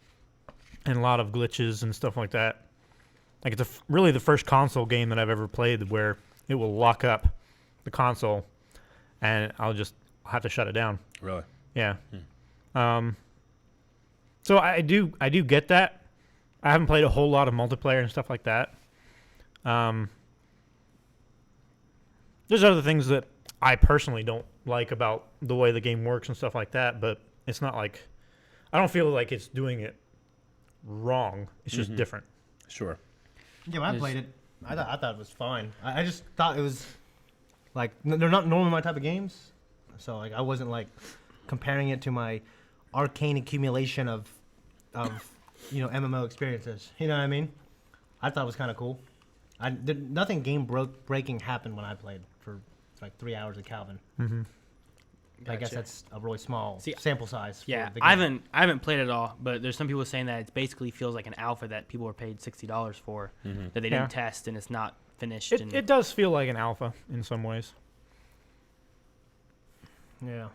and a lot of glitches and stuff like that. Like it's really the first console game that I've ever played where it will lock up the console and I'll have to shut it down. Really? Yeah. So I do get that. I haven't played a whole lot of multiplayer and stuff like that. There's other things that I personally don't like about the way the game works and stuff like that, but it's not like I don't feel like it's doing it wrong. It's just different. Sure. Yeah, when I played it, I thought it was fine. I just thought it was like they're not normally my type of games, so like I wasn't like comparing it to my arcane accumulation of MMO experiences. You know what I mean? I thought it was kind of cool. Nothing game breaking happened when I played for like 3 hours of Calvin. Mm-hmm. I guess that's a really small sample size. Yeah, for the I haven't played it at all, but there's some people saying that it basically feels like an alpha that people were paid $60 for, that they didn't test and it's not finished. It does feel like an alpha in some ways. Yeah.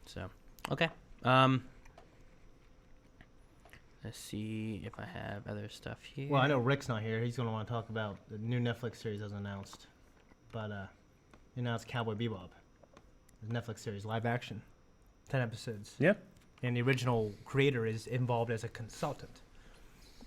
So, okay. Let's see if I have other stuff here. Well, I know Rick's not here. He's going to want to talk about the new Netflix series as announced. But he announced Cowboy Bebop. The Netflix series, live action. 10 episodes. Yeah. And the original creator is involved as a consultant.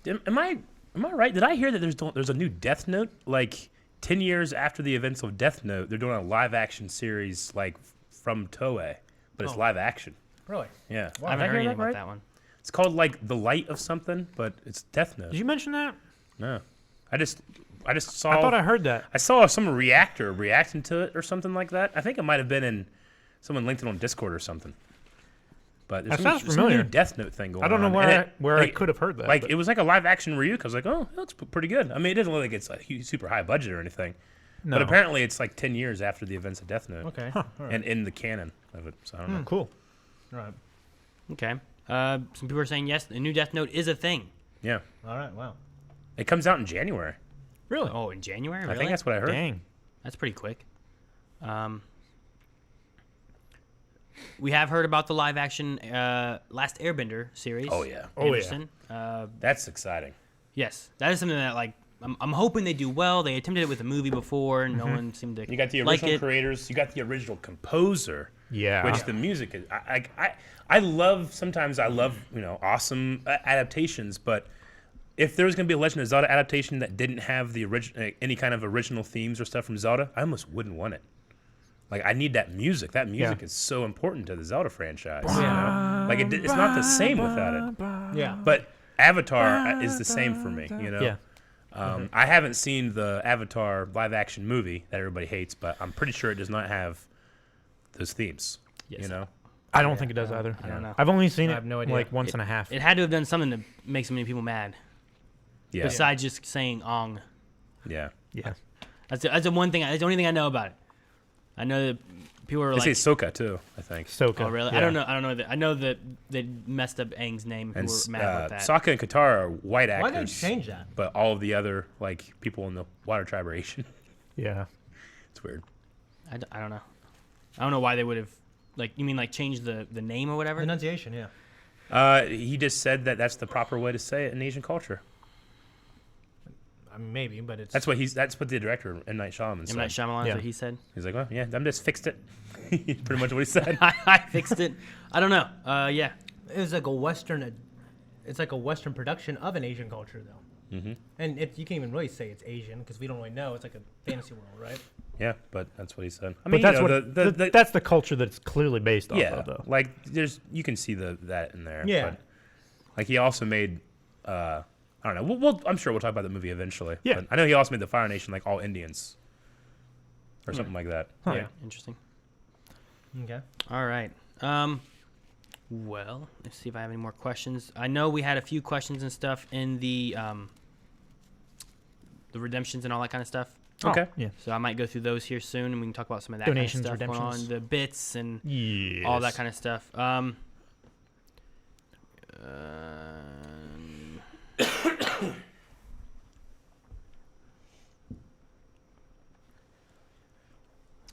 Am I right? Did I hear that there's a new Death Note? Like 10 years after the events of Death Note, they're doing a live action series like from Toei, but it's live action. Really? Yeah. I haven't heard anything about that one. It's called like The Light of something, but it's Death Note. Did you mention that? No. I just saw. I thought I heard that. I saw some reactor reacting to it or something like that. I think it might have been in someone linked it on Discord or something. But there's That sounds some familiar. new Death Note thing going on. I don't know where I could have heard that. Like but it was like a live action Ryuk. I was like, oh, that looks pretty good. I mean, it doesn't look like it's a super high budget or anything. no. But apparently it's like 10 years after the events of Death Note. Okay. Huh. All right. And in the canon of it. So I don't know. Cool. All right. Okay. Some people are saying yes, the new Death Note is a thing. Yeah. All right. Wow. It comes out in January. Really? Oh, in January? I Really? think that's what I heard. Dang. That's pretty quick. We have heard about the live action Last Airbender series. Oh, yeah. Oh, yeah. Anderson. That's exciting. Yes, that is something that like I'm hoping they do well. They attempted it with a movie before, and no one seemed to. You got the like original it. creators. You got the original composer. Yeah. Which the music is. I love. Sometimes I love awesome adaptations, but if there was going to be a Legend of Zelda adaptation that didn't have the any kind of original themes or stuff from Zelda, I almost wouldn't want it. Like I need that music. That music is so important to the Zelda franchise. You know? Like it's not the same without it. Yeah. But Avatar is the same for me. You know. Yeah. I haven't seen the Avatar live action movie that everybody hates, but I'm pretty sure it does not have those themes. Yes. You know. I don't think it does either. I don't know. I've only seen I it have no idea. like once and a half. It had to have done something to make so many people mad. Yeah. Besides just saying "ong." Yeah. Yeah. That's the one thing. That's the only thing I know about it. I know that people are They like, say Sokka too. I think. Sokka. "Oh, really?" Yeah. I don't know. I don't know that. I know that they messed up Aang's name. Who And were mad about that. Sokka and Katara are white actors. Why did they change that? But all of the other people in the Water Tribe are Asian. Yeah. It's weird. I don't know. I don't know why they would have Like you mean like change the name or whatever? Pronunciation, yeah. He just said that that's the proper way to say it in Asian culture. I mean, maybe, but it's... That's what the director, M. Night Shyamalan, said. M. Night Shyamalan, Yeah. what he said. He's like, well, yeah, I'm just fixed it. Pretty much what he said. I fixed it. I don't know. Yeah. It's like a Western... It's like a Western production of an Asian culture, though. Mm-hmm. And you can't even really say it's Asian because we don't really know. It's like a fantasy world, right? Yeah, but that's what he said. I But mean, that's you know, what that's the culture that it's clearly based off yeah, of, though. like you can see that in there. Yeah. But, like he also made, I don't know. I'm sure we'll talk about the movie eventually. Yeah. But I know he also made the Fire Nation like all Indians, or something like that. Huh. Yeah. Interesting. Okay. All right. Well, let's see if I have any more questions. I know we had a few questions and stuff in the redemptions and all that kind of stuff. Okay. Oh, yeah. So I might go through those here soon, and we can talk about some of that Donations, kind of stuff going on, redemptions. the bits and Yes. all that kind of stuff.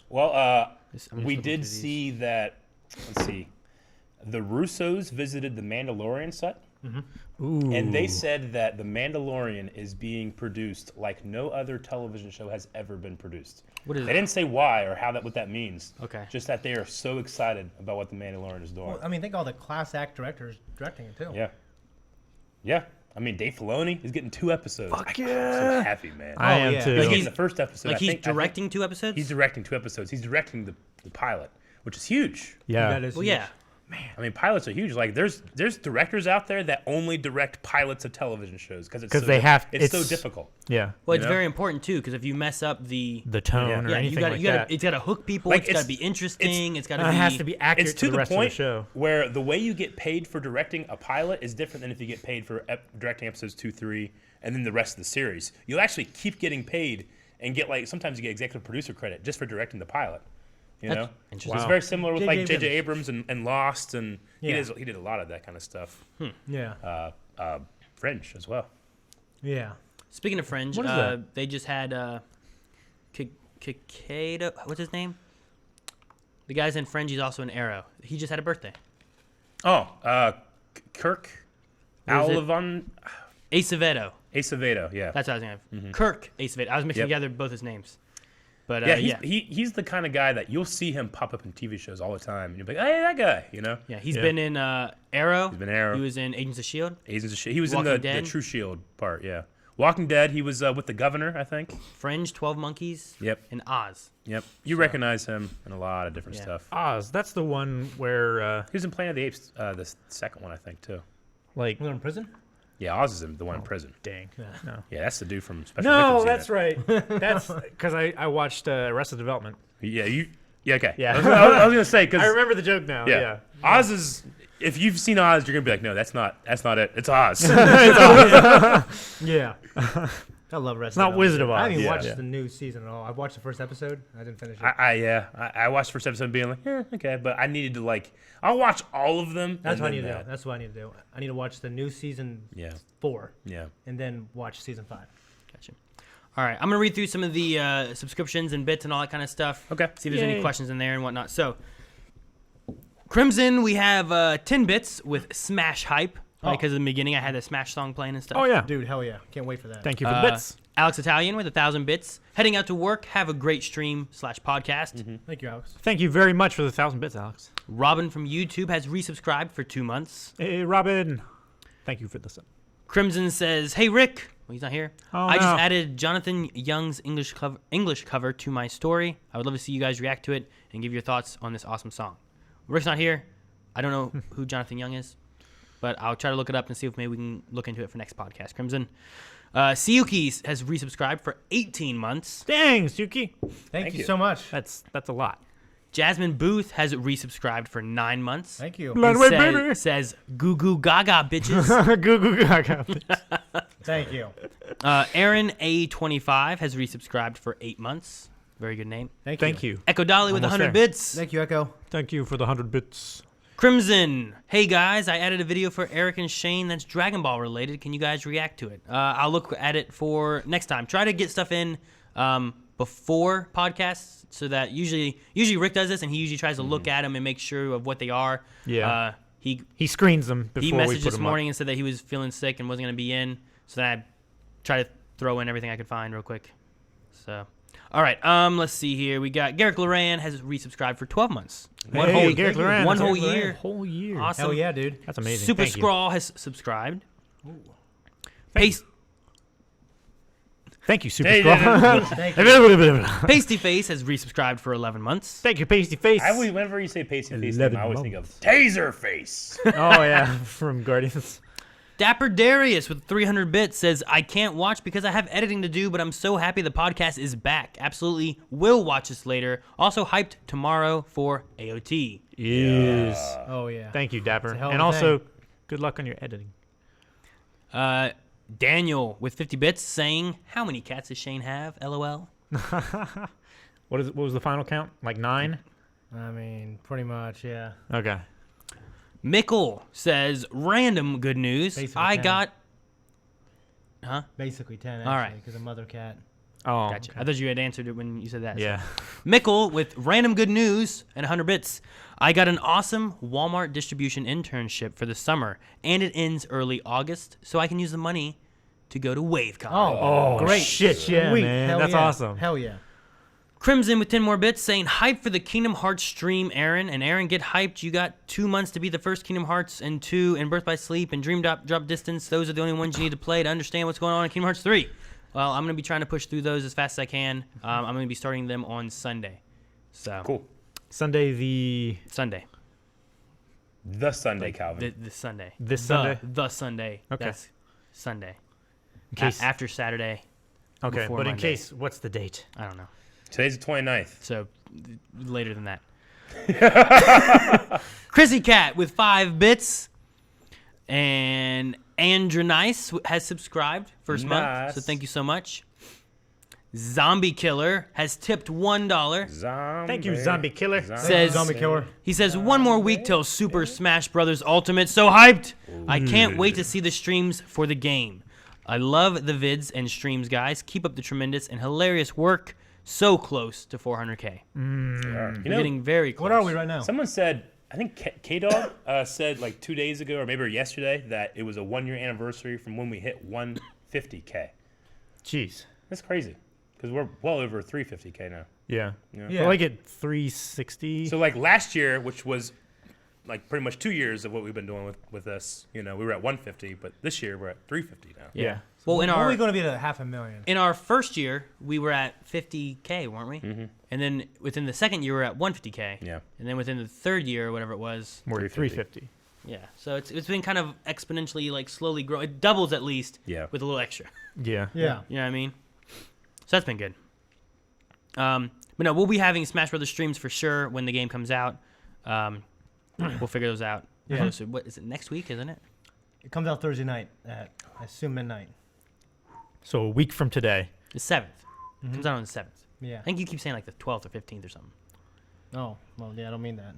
Well, I'm just we looking did through these. see that. Let's see. The Russos visited the Mandalorian set, Ooh. and they said that the Mandalorian is being produced like no other television show has ever been produced. What is They didn't say why or what that means. Okay. Just that they are so excited about what the Mandalorian is doing. Well, I mean, think all the class act directors directing it, too. Yeah. Yeah. I mean, Dave Filoni is getting 2 episodes. Fuck I'm yeah. so happy, man. I am yeah. too. Like Like he's he's- the first episode. Like I he's think directing 2 episodes? He's directing 2 episodes. He's directing the pilot, which is huge. Yeah. That is Well, huge. yeah. I mean, pilots are huge. Like, there's directors out there that only direct pilots of television shows because they have- It's so it's- difficult. Yeah. Well, You it's know? very important, too, because if you mess up the Tone Yeah. or yeah, anything like you gotta, that. it's got to hook people. Like, It's got to it's- be interesting. It's got to it be. has to be accurate It's to the the rest point of the show. where the way you get paid for directing a pilot is different than if you get paid for directing episodes 2, 3, and then the rest of the series. You'll actually keep getting paid and get sometimes you get executive producer credit just for directing the pilot. You know, interesting. It's very similar with J.J. like J.J. Abrams and Lost, and Yeah. he did a lot of that kind of stuff. Yeah. Fringe as well. Yeah. Speaking of Fringe, What is that? they just had Kikado. What's his name? The guy's in Fringe. He's also in Arrow. He just had a birthday. Oh, Kirk What is it? Alevon Acevedo. Acevedo, yeah. That's what I was thinking. Kirk Acevedo. I was mixing Yep. together both his names. But Yeah, he's the kind of guy that you'll see him pop up in TV shows all the time, and you'll be like, "Hey, that guy," you know. Yeah, he's Yeah. been in Arrow. He's been in Arrow. He was in Agents of S.H.I.E.L.D. He was in Walking the Dead. True Shield part, yeah. Walking Dead. He was with the governor, I think. Fringe, 12 Monkeys. Yep. And Oz. Yep. You recognize him in a lot of different Yeah. stuff. Oz, that's the one where, He was in Planet of the Apes, the second one, I think, too. like, You in prison? Yeah, Oz is the one in prison. dang. No. Yeah, that's the dude from Special No, Victims that's right. That's because I watched Arrested Development. Unit. Yeah, okay. Yeah. I was going to say, I because, remember the joke now. yeah. Yeah. Oz is, if you've seen Oz, you're going to be like, no, that's not it. It's Oz. Yeah. I love Resident Not Evil. Wizard of I Oz. haven't even Yeah. watched Yeah. the new season at all. I've watched the first episode. I didn't finish it. I watched the first episode being like, okay, but I needed to I'll watch all of them. That's and what I then need to do. that. That's what I need to do. I need to watch the new season Yeah, 4 yeah. and then watch season 5. Gotcha. All right, I'm gonna read through some of the subscriptions and bits and all that kind of stuff. Okay. See if there's any Yay. questions in there and whatnot. So, Crimson, we have 10 bits with Smash hype. Because in the beginning I had the Smash song playing and stuff. Oh, yeah. Dude, hell yeah. Can't wait for that. Thank you for the bits. Alex Italian with 1,000 bits. Heading out to work. Have a great stream /podcast. Thank you, Alex. Thank you very much for the 1,000 bits, Alex. Robin from YouTube has resubscribed for 2 months. Hey, Robin. Thank you for this. Crimson says, "Hey Rick." Well, he's not here. Oh, I just no. added Jonathan Young's English cover to my story. I would love to see you guys react to it and give your thoughts on this awesome song. Rick's not here. I don't know who Jonathan Young is, but I'll try to look it up and see if maybe we can look into it for next podcast. Crimson. Siyuki has resubscribed for 18 months. Dang, Suki. Thank you so much. That's a lot. Jasmine Booth has resubscribed for 9 months. Thank you. Blood And away, baby. says goo goo gaga bitches. Goo goo gaga. Thank you. Aaron A25 has resubscribed for 8 months. Very good name. Thank you. Echo Dolly with Almost 100 there. bits. Thank you, Echo. Thank you for the 100 bits. Crimson. Hey guys, I added a video for Eric and Shane that's Dragon Ball related. Can you guys react to it? I'll look at it for next time. Try to get stuff in before podcasts, so that usually Rick does this, and he usually tries to look at them and make sure of what they are. Yeah. He screens them before he we messaged put this them morning and said that he was feeling sick and wasn't going to be in, so then I tried to throw in everything I could find real quick. So, all right, let's see here. We got Garrick Loran has resubscribed for 12 months. Garrick Loran. One whole Garrick year. Loran, whole year. Awesome. Hell yeah, dude. That's amazing. Super Thank you. Scrawl has subscribed. Thank you, Super Hey, Scrawl. Pasty Face has resubscribed for 11 months. Thank you, Pasty Face. Whenever you say pasty face, 11 I always think months. of Taser Face. Oh, yeah, from Guardians. Dapper Darius with 300 bits says, I can't watch because I have editing to do, but I'm so happy the podcast is back. Absolutely will watch this later. Also hyped tomorrow for AOT. Yes. Oh yeah. Thank you, Dapper. It's a hell of And a also, thing. good luck on your editing. Daniel with 50 bits saying, how many cats does Shane have? LOL. What was the final count? Like 9? I mean, pretty much, yeah. Okay. Mickle says, random good news. Basically I 10. got... Huh? Basically 10, All actually, right. because a mother cat. Oh, Gotcha. okay. I thought you had answered it when you said that. Yeah. Mickle with random good news and 100 bits. I got an awesome Walmart distribution internship for the summer, and it ends early August, so I can use the money to go to WaveCon. Oh, great. Shit, yeah, Sweet. man. Hell That's yeah. awesome. Hell yeah. Crimson with 10 more bits saying, hype for the Kingdom Hearts stream, Aaron. And Aaron, get hyped. You got 2 months to be the first Kingdom Hearts and 2 and Birth by Sleep and Dream Drop Distance. Those are the only ones you need to play to understand what's going on in Kingdom Hearts 3. Well, I'm going to be trying to push through those as fast as I can. I'm going to be starting them on Sunday. So Cool. Sunday the... Sunday. The Sunday, Calvin. The Sunday. This Sunday? The Sunday. Okay. That's Sunday. In case... After Saturday. Okay, before but in Monday. case, what's the date? I don't know. Today's the 29th. So later than that. Chrissy Cat with 5 bits. And Andrew Nice has subscribed first month. So thank you so much. Zombie Killer has tipped $1. Thank you, Zombie Killer. Says Zombie Killer. He says 1 more week till Super Smash Bros. Ultimate. So hyped! I can't wait to see the streams for the game. I love the vids and streams, guys. Keep up the tremendous and hilarious work. So close to 400K. You We're know, getting very close. What are we right now? someone said, I think K-Dog said like 2 days ago or maybe yesterday that it was a 1-year anniversary from when we hit 150K. Jeez. That's crazy because we're well over 350K now. Yeah. Yeah. We're like at 360. So like last year, which was like pretty much 2 years of what we've been doing with us, you know, we were at 150, but this year we're at 350 now. yeah. Well, When are we going to be at 500,000? in our first year, we were at 50K, weren't we? Mm-hmm. And then within the second year, we were at 150K. Yeah. And then within the third year, or whatever it was, We're at 350. yeah. So it's been kind of exponentially, like, slowly growing. It doubles at least. Yeah. With a little extra. Yeah. Yeah. You know what I mean? So that's been good. But no, we'll be having Smash Brothers streams for sure when the game comes out. We'll figure those out. Yeah. So what is it, next week, isn't it? It comes out Thursday night at, I assume, midnight. So a week from today. The 7th. Comes out on the 7th. Yeah. I think you keep saying like the 12th or 15th or something. Oh, well, yeah, I don't mean that.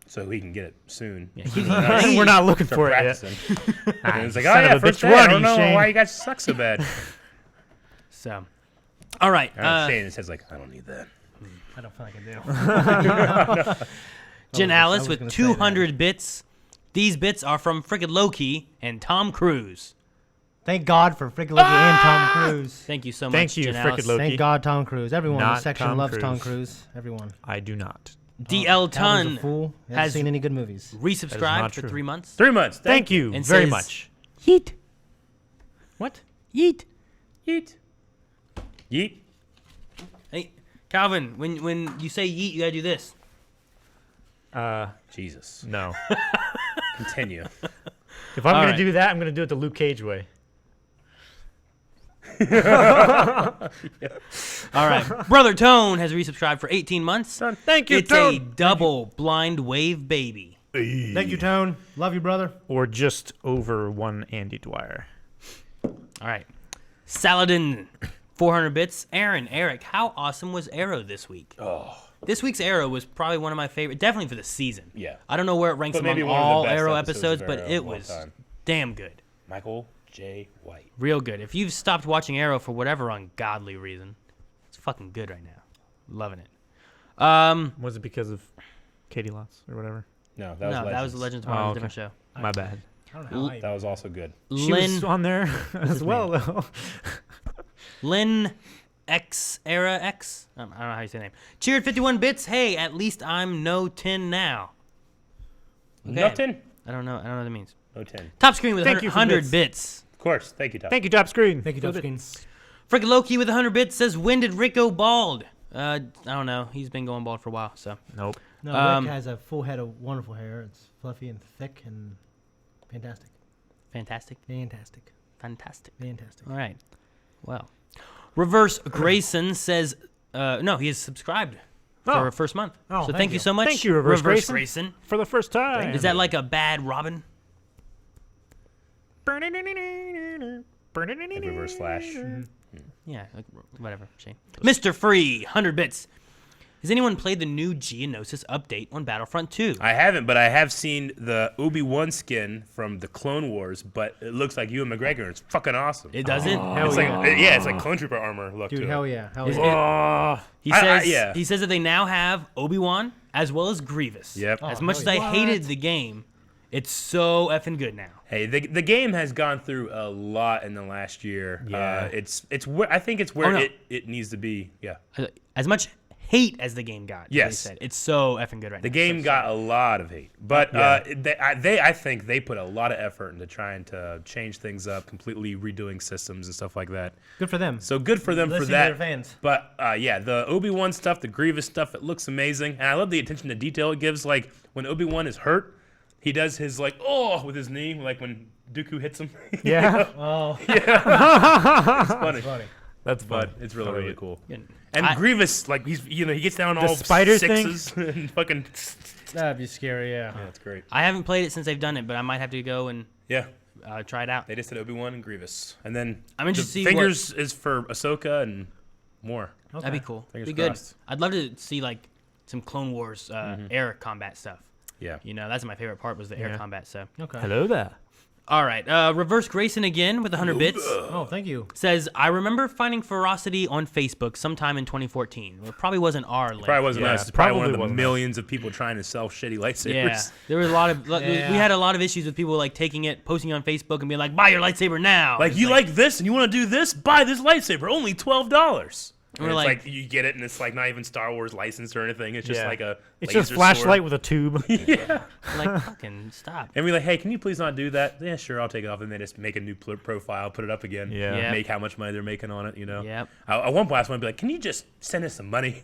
So we can get it soon. Yeah, We're not looking Start for it practicing. yet. And it's like, oh Son of yeah, a first bitch, day. I run, don't know Shane. why you guys suck so bad. So, all right. Shane says like, I don't need that. I don't feel like I do. Jen I Alice was with gonna say that. 200 bits. These bits are from frickin' Loki and Tom Cruise. Thank God for freaking Loki and Tom Cruise. Thank you so much, Thank you, Jen frickin' Alice. Loki. Thank God, Tom Cruise. Everyone in the Not section Tom loves Cruise. Tom Cruise. Everyone. I do not. DL Calvin's Ton a fool. He hasn't has seen any good movies. resubscribed not for true. 3 months. 3 months. Thank you And very says- much. Yeet. What? Yeet. Yeet. Yeet. Hey, Calvin, when you say yeet, you gotta do this. Jesus. No. Continue. If I'm All going right. to do that, I'm going to do it the Luke Cage way. All right. Brother Tone has resubscribed for 18 months. Thank you, It's a Tone. double blind wave baby. Thank you, Tone. Love you, brother. Or just over one Andy Dwyer. All right. Saladin, 400 bits. Aaron, Eric, how awesome was Arrow this week? Oh. This week's Arrow was probably one of my favorite, definitely for the season. Yeah. I don't know where it ranks But maybe among one of the all best Arrow episodes episodes, of but Arrow it of all was time. damn good. Michael J. White. Real good. If you've stopped watching Arrow for whatever ungodly reason, it's fucking good right now. Loving it. Was it because of Katie Lots or whatever? No, that was no, Legends. that was Legends Tomorrow. Oh, A different show. My bad. I don't know how That was also good. She was on there as well, though. Lynn X Era X. I don't know how you say the name. Cheered 51 bits. Hey, at least I'm no 10 now. Okay. Nothing. I don't know what that means. No 10. Top screen with Thank you 100 for bits. Of course. Thank you, Tom. Thank you, Top Screen. Thank you, Love Top it. Screen. Frickin' Loki with 100 bits says, when did Rick go bald? I don't know. He's been going bald for a while, so. Nope. No, Rick has a full head of wonderful hair. It's fluffy and thick and fantastic. Fantastic. Fantastic. Fantastic. Fantastic. All right. Well. Reverse Grayson says, no, he is subscribed for Oh. our first month. Oh, so thank thank you you. so much. Thank you, Reverse Grayson. Grayson. For the first time. Is that like a bad Robin? Like Reverse Flash. Yeah, like, whatever. Shane. Mr. Free, 100 bits. Has anyone played the new Geonosis update on Battlefront 2? I haven't, but I have seen the Obi-Wan skin from the Clone Wars, but it looks like Ewan McGregor. It's fucking awesome. It doesn't? It's like, yeah, it's like Clone Trooper armor look Dude, to hell it. yeah. Hell Is yeah. He I- says yeah. he says that they now have Obi-Wan as well as Grievous. Yep. As Oh, much hell as I yeah. hated the game, it's so effing good now. Hey, the game has gone through a lot in the last year. Yeah. It's where I think it's where Oh, no. it needs to be. Yeah. As much hate as the game got. Yes. They said. It's so effing good right The now. game So- got a lot of hate, but Yeah. I think they put a lot of effort into trying to change things up, completely redoing systems and stuff like that. Good for them. So good for them for Listening to that. their fans. But yeah, the Obi-Wan stuff, the Grievous stuff, it looks amazing, and I love the attention to detail it gives. Like when Obi-Wan is hurt, he does his like with his knee, like when Dooku hits him. Yeah. Oh, It's funny, funny. That's but fun. it's really really cool. Good. And I- Grievous, like he gets down all spider thing? sixes and fucking. That'd be scary, yeah. Yeah, it's great. I haven't played it since they've done it, but I might have to go and Yeah. try it out. They just did Obi-Wan and Grievous, and then I'm interested to see fingers is for Ahsoka and more. That'd be cool. Fingers Be good. crossed. I'd love to see like some Clone Wars air combat stuff. Yeah. You know, that's my favorite part was the air Yeah. combat. So, Okay. Hello there. all right. Reverse Grayson again with 100 bits Oh, thank you. says, I remember finding Ferocity on Facebook sometime in 2014. Well, it probably wasn't our link. Probably wasn't Yeah, us. It's probably one of probably the wasn't us. millions of people trying to sell shitty lightsabers. Yeah, there was a lot of. Yeah. We had a lot of issues with people like taking it, posting it on Facebook, and being like, "Buy your lightsaber now." Like It's you like this and you want to do this? Buy this lightsaber, only $12. And We're it's like- like you get it, and it's like not even Star Wars licensed or anything. It's just Yeah. like a It's laser just flashlight sword. with a tube. Yeah. like fucking stop. And we're like, hey, can you please not do that? Yeah, sure, I'll take it off. And they just make a new profile, put it up again. Yeah. Yeah. Make how much money they're making on it, you know? Yep. At one point, I just want to be like, can you just send us some money?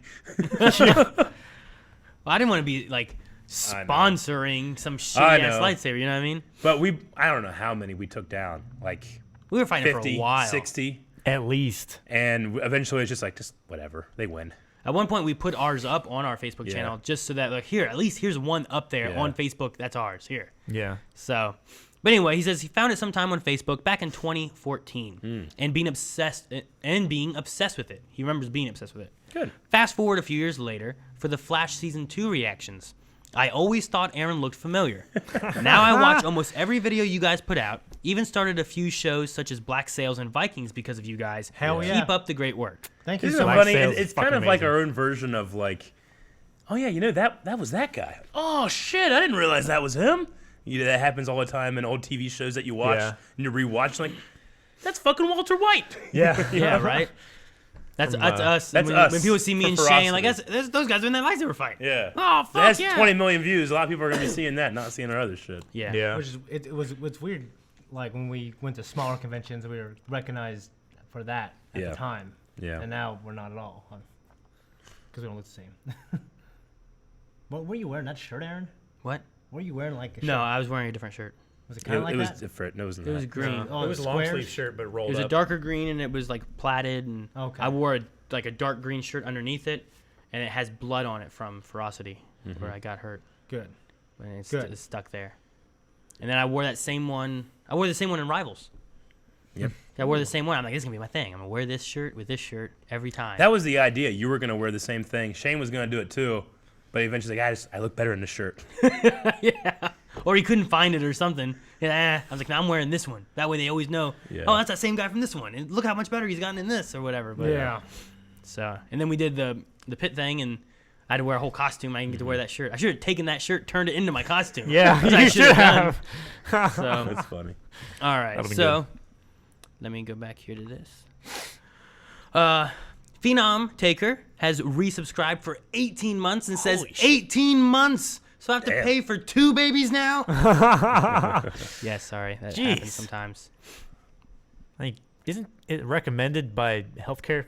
Well, I didn't want to be like I know. sponsoring some shitty I ass know. lightsaber. You know what I mean? But I don't know how many we took down. Like We were fighting 50, for a while. 60. At least. And eventually it's just like, just whatever. They win. At one point, we put ours up on our Facebook Yeah. channel just so that, like, here, at least here's one up there Yeah. on Facebook. That's ours here. Yeah. So, but anyway, he says he found it sometime on Facebook back in 2014 and being obsessed with it. He remembers being obsessed with it. Good. Fast forward a few years later for the Flash season 2 reactions. I always thought Aaron looked familiar. Now I watch almost every video you guys put out. Even started a few shows such as Black Sails and Vikings because of you guys. Hell yeah. Keep up the great work. Thank you Isn't so it much. funny? Sales It's is kind of fucking like amazing. our own version of like, oh yeah, you know that was that guy. Oh shit, I didn't realize that was him. You know, that happens all the time in old TV shows that you watch Yeah. and you rewatch. Like, that's fucking Walter White. Yeah. Yeah, right? That's From, us. That's when, us when people see me for and Shane, like, Ferocity. those guys are in that lightsaber fight. Yeah. Oh, fuck That's yeah. 20 million views. A lot of people are gonna be seeing that, not seeing our other shit. Yeah. Yeah. Which is it's weird. Like when we went to smaller conventions, we were recognized for that at Yeah. the time. Yeah. And now we're not at all, because we don't look the same. What were you wearing? That shirt, Aaron? What? Were you wearing like a shirt? No, I was wearing a different shirt. Was it kind of like it was that? different. No, it wasn't. It was that. green. Oh, it was a long squares? sleeve shirt, but It rolled was a up. darker green, and it was like plaited, and Okay. I wore like a dark green shirt underneath it, and it has blood on it from Ferocity, Mm-hmm. where I got hurt, Good. and it's, Good. it's stuck there. And then I wore that same one. I wore the same one in Rivals. Yep. I wore the same one. I'm like, this is gonna be my thing. I'm gonna wear this shirt with this shirt every time. That was the idea. You were gonna wear the same thing. Shane was gonna do it too, but eventually, like, I look better in this shirt. Yeah. Or he couldn't find it or something. Yeah. I was like, no, I'm wearing this one. That way they always know. Yeah. Oh, that's that same guy from this one. And look how much better he's gotten in this or whatever. But, Yeah. So, and then we did the pit thing, and I had to wear a whole costume. I didn't get to wear that shirt. I should have taken that shirt, turned it into my costume. Yeah, Which I you should done. have. So, That's funny. all right. That'll be So, let me go back here to this. Phenom Taker has resubscribed for 18 months and says Holy shit. 18 months. So I have to Damn. pay for 2 babies now? Yeah, sorry. That Jeez. happens sometimes. Like, isn't it recommended by healthcare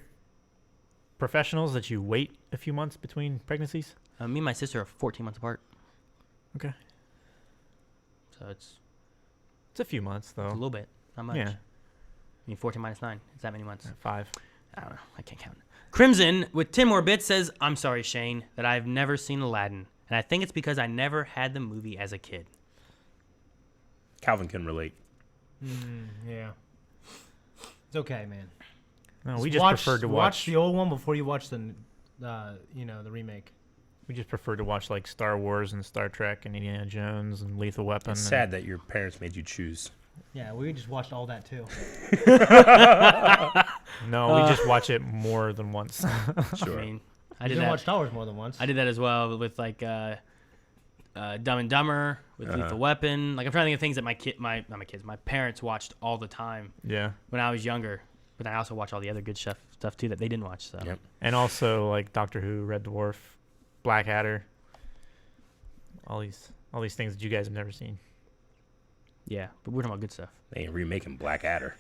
professionals that you wait a few months between pregnancies? Me and my sister are 14 months apart. Okay. So it's It's a few months, a though. little bit. Not much. Yeah. I mean, 14 minus 9. It's that many months. 5. I don't know. I can't count. Crimson with 10 more bits says, I'm sorry, Shane, that I've never seen Aladdin. And I think it's because I never had the movie as a kid. Calvin can relate. Yeah. It's okay, man. No, we just preferred to watch. the old one before you watch the remake. We just preferred to watch like Star Wars and Star Trek and Indiana Jones and Lethal Weapon. It's sad that your parents made you choose. Yeah, we just watched all that too. No, we just watch it more than once. Sure. I mean, I I did didn't that. watch Star Wars more than once. I did that as well with like Dumb and Dumber, with Lethal Weapon. Like I'm trying to think of things that my parents watched all the time Yeah. when I was younger. But I also watch all the other good stuff too that they didn't watch. So Yep. And also like Doctor Who, Red Dwarf, Blackadder. All these things that you guys have never seen. yeah, but we're talking about good stuff. They ain't remaking Blackadder.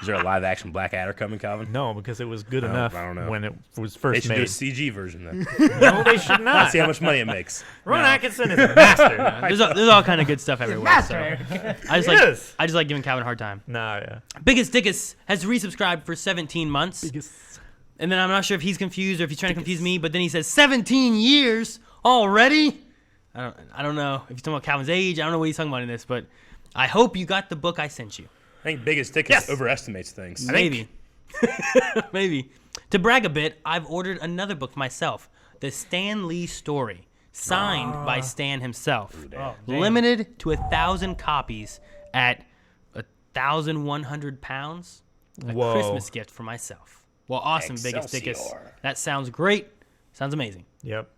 Is there a live action Blackadder coming, Calvin? No, because it was good I enough don't know. when it was They first should do a made. CG version then. No, they should not. Let's see how much money it makes. Ron Atkinson is a master. There's all kind of good stuff everywhere. So I just like giving Calvin a hard time. Nah, yeah. Biggest Dickus has resubscribed for 17 months. And then I'm not sure if he's confused or if he's trying to confuse me, but then he says 17 years already? I don't know if he's talking about Calvin's age. I don't know what he's talking about in this, but I hope you got the book I sent you. I think Biggest Dick overestimates things. Maybe. Maybe. To brag a bit, I've ordered another book for myself, The Stan Lee Story, signed by Stan himself. Limited to 1,000 copies at 1,100 pounds. A Whoa. Christmas gift for myself. Well, awesome, Biggest Dickus. Excelsior. That sounds great. Sounds amazing. Yep.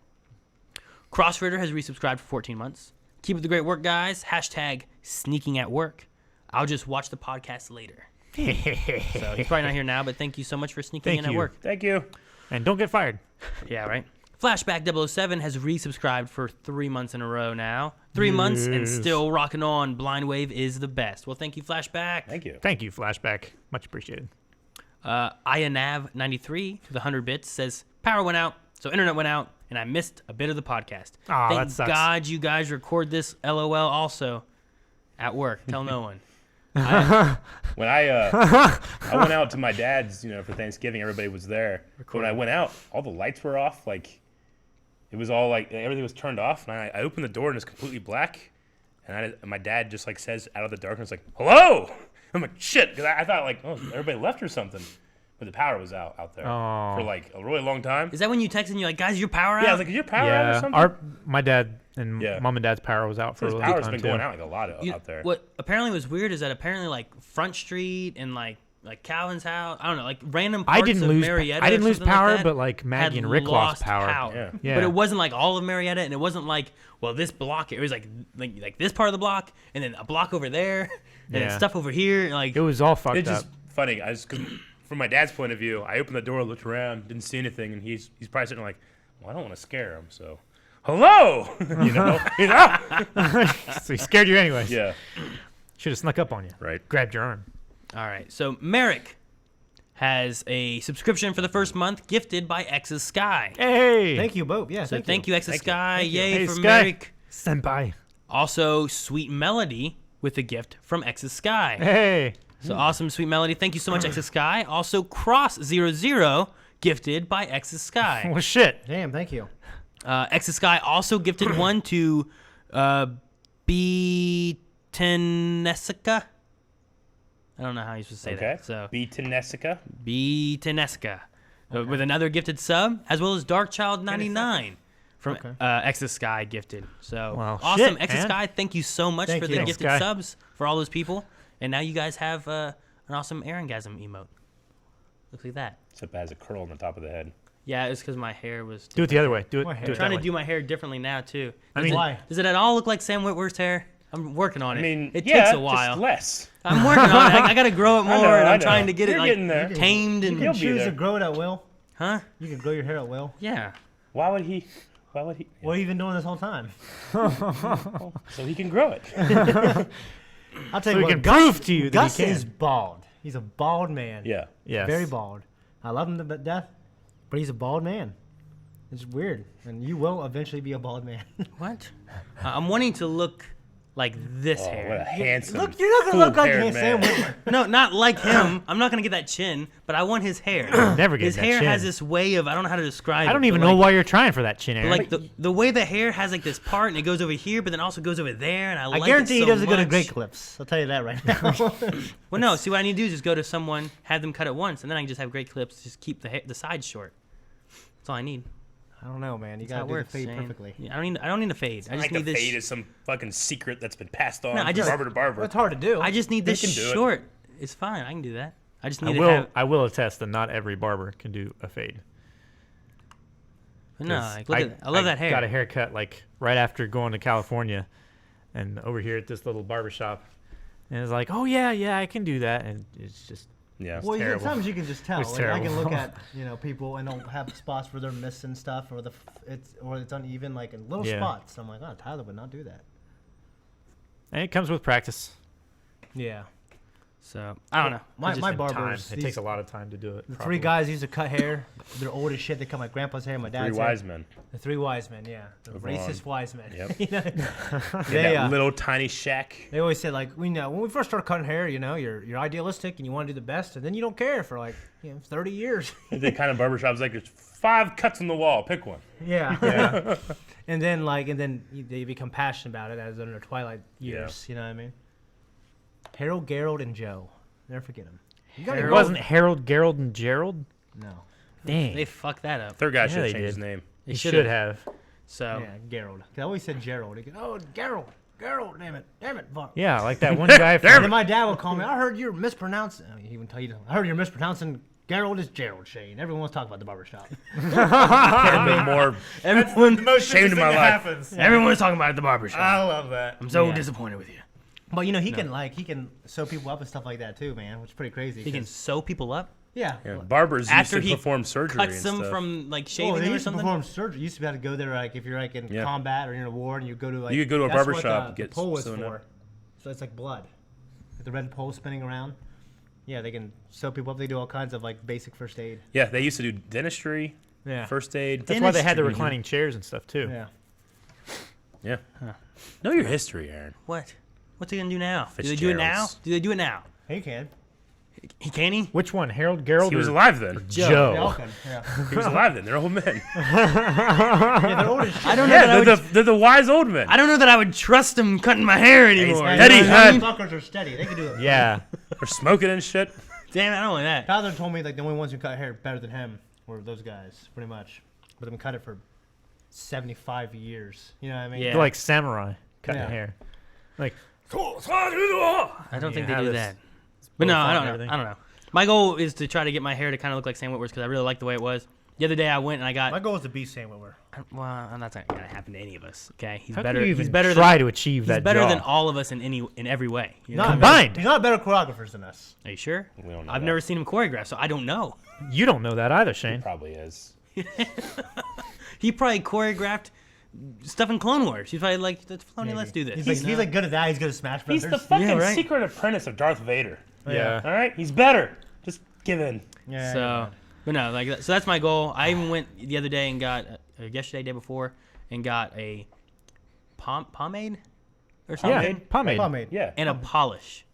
Crossrider has resubscribed for 14 months. Keep up the great work, guys. Hashtag sneaking at work. I'll just watch the podcast later. So he's probably not here now, but thank you so much for sneaking in at work. Thank you. And don't get fired. Yeah, right. Flashback 007 has resubscribed for 3 months in a row now. 3 months and still rocking on. Blind Wave is the best. Well, thank you, Flashback. Thank you. Thank you, Flashback. Much appreciated. IANAV93 for the 100 bits says, power went out, so internet went out, and I missed a bit of the podcast. Aw, Thank that sucks. God you guys record this LOL also at work. Tell no one. When I went out to my dad's, for Thanksgiving, everybody was there. But when I went out, all the lights were off. Like, it was all like everything was turned off. And I opened the door and it's completely black. And my dad just like says out of the darkness, like, "Hello." I'm like, shit, because I thought like, oh, everybody left or something. But the power was out there for like a really long time. Is that when you text and you're like, guys, your power out? Yeah, I was like, is your power out or Yeah, something? my dad and mom and dad's power was out for a His little power's time been too. going out like a lot out there. What apparently was weird is that apparently like Front Street and like Calvin's house, I don't know, like random parts I didn't of lose. Marietta. I didn't or lose something power, like that but like Maggie had and Rick lost power. Yeah. But it wasn't like all of Marietta, and it wasn't like, well, this block. It was like this part of the block, and then a block over there, and then stuff over here. And like It was all fucked It's up. just funny. From my dad's point of view, I opened the door, looked around, didn't see anything, and he's probably sitting like, well, I don't want to scare him, so hello, So he scared you anyway. Yeah, Should have snuck up on you. right. Grabbed your arm. all right. So Merrick has a subscription for the first month, gifted by X's Sky. Hey. Thank you both. Yeah, So thank you, X's Sky. Thank you. Yay Hey, for Sky. Merrick. Senpai. Also, Sweet Melody with a gift from X's Sky. Hey. So awesome, Sweet Melody. Thank you so much, X's Sky. Also, Cross00 gifted by X's Sky. Well, shit. Damn, thank you. X's Sky also gifted one to B. Tenesica. I don't know how you're supposed to say Okay. that. So B. Tenesica. B. Tenesica with another gifted sub, as well as Darkchild99 from X's Sky gifted. So Well, awesome, shit, X's man. Sky. Thank you so much Thank for you. the Thanks, gifted Sky. subs for all those people. And now you guys have an awesome Aarongasm emote. Looks like that. Except it has a curl on the top of the head. Yeah, it's because my hair was. Do it the other way. Do it. My Do hair. it I'm trying that to way. do my hair differently now too. I mean, Why? Does it at all look like Sam Witwer's hair? I'm working on it. I mean, it yeah, takes a while. just less. I'm working on it. I got to grow it more, know, and I I'm trying know. to get it You're like getting there. tamed You and. can He'll be choose there. to grow it at will. Huh? You can grow your hair at will. Yeah. Why would he? Why would he? What have you been doing this whole time? So he can grow it. I'll tell So you we what. can Gus, prove to you that Gus he can. is bald. He's a bald man. Yeah. Yes. Very bald. I love him to death, but he's a bald man. It's weird, and you will eventually be a bald man. What? I'm wanting to look like this Oh, hair. what a handsome. Look, you're not gonna look like full-haired Sam man. Witwer. No, not like him. I'm not gonna get that chin, but I want his hair. Never get His that hair chin. has this way of I don't know how to describe. I don't it, even but know like, why you're trying for that chin, Aaron. Like the way the hair has like this part and it goes over here, but then also goes over there, and I like guarantee it so he doesn't go to much. great clips. I'll tell you that right now. Well, no. See, what I need to do is just go to someone, have them cut it once, and then I can just have great clips. Just keep the sides short. That's all I need. I don't know, man. You That's how gotta it do works. the fade Shane. perfectly. Yeah, I don't need a fade. I just Like need the this. fade is some fucking secret that's been passed on No, I from just- barber to barber. It's hard to do. I just need You this can do it. short. It's fine. I can do that. I just I need to will. have. I will attest that not every barber can do a fade. No, 'Cause like, look at I love that hair. Got a haircut like right after going to California, and over here at this little barbershop, and it's like, oh yeah, I can do that, and it's just Yeah. Well, terrible. sometimes you can just tell. It's Like, I can terrible. look at people and they'll have spots where they're missing stuff or it's uneven, like in little Yeah. spots. I'm like, oh, Tyler would not do that. and it comes with practice. Yeah. So I don't know. My It's my just- Time. barbers. It takes a lot of time to do it. The properly. three guys used to cut hair. They're old as shit. They cut my grandpa's hair, my Three dad's wise hair. men. The three wise men, yeah. The Over racist on- wise men. Yep. You know? In They, that little tiny shack. They always said, like, when we first started cutting hair, you're idealistic and you want to do the best, and then you don't care for 30 years. The kind of barbershop's like there's 5 cuts on the wall. Pick one. Yeah. and then they become passionate about it as in their twilight years. You know what I mean? Harold, Gerald, and Joe. Never forget them. It wasn't Harold, Gerald, and Gerald. No. Dang. They fucked that up. Third guy Yeah, should have they changed his did. name. They You should've. should have. So Yeah, Gerald. I always said Gerald. He'd go, oh, Gerald, damn it, fuck. Yeah, like that one guy And from. then my dad would call me. I heard you're mispronouncing. He would tell you. I heard you're mispronouncing. Gerald is Gerald, Shane. Everyone wants to talk about the barbershop. I've been more everyone, ashamed of my life. everyone's talking about it at the barbershop. I love that. I'm so Yeah. disappointed with you. But he can sew people up and stuff like that too, man, which is pretty crazy. He can 'cause- sew people up yeah. Yeah, barbers after used he to perform surgery cuts and them stuff. from like Oh, shaving they them or used to something. perform surgery. You used to be able to go there if you're in Yeah. combat or you're in a war and you go to You could go to a that's what barbershop, the get pole is sewn for. up. So it's like blood. Like the red pole spinning around. Yeah, they can sew people up. They do all kinds of basic first aid. Yeah, they used to do dentistry, Yeah. first aid. That's why they had the Dentistry. reclining chairs and stuff too. Yeah. Yeah. Know your history, Aaron. What? What's he gonna do now? Do they do it now? Fitzgerald's. Do they do it now? He can. Can he? Which one, Harold, Gerald, He was or alive then. Joe? They all can. Yeah. He was alive then. They're old men. Yeah, they're old as shit. I don't know that I Yeah, would. they're the wise old men. I don't know that I would trust him cutting my hair anymore. Eddie You know what I mean? Fuckers are steady. They can do it. Yeah. They're smoking and shit. Damn it, I don't want that. Tyler told me the only ones who cut hair better than him were those guys, pretty much. But they've been cut it for 75 years. You know what I mean? Yeah. They're like samurai cutting Yeah. hair. Like I don't think they have do this that. But no, font I and don't know. everything. I don't know. My goal is to try to get my hair to kind of look like Sam Witwer's because I really like the way it was. The other day I went and I got. My goal is to be Sam Witwer. Well, that's not gonna happen to any of us. Okay, he's how better. can you He's even better try than. to achieve He's that better jaw? than all of us in every way. You know? Not Combined. Better, he's not better choreographers than us. Are you sure? We don't know I've that. never seen him choreograph, so I don't know. You don't know that either, Shane. Probably is. He probably choreographed stuff in Clone Wars. He's probably like, Filoni, let's do this. He's like good at that. He's good at Smash He's Brothers. the fucking Yeah, right. secret apprentice of Darth Vader. Yeah. All right, he's better. Just give in. Yeah. So, but no, like so that's my goal. I even went the other day and got yesterday, day before, and got a pomade or something, Yeah. Pomade. Pomade. Yeah. and a polish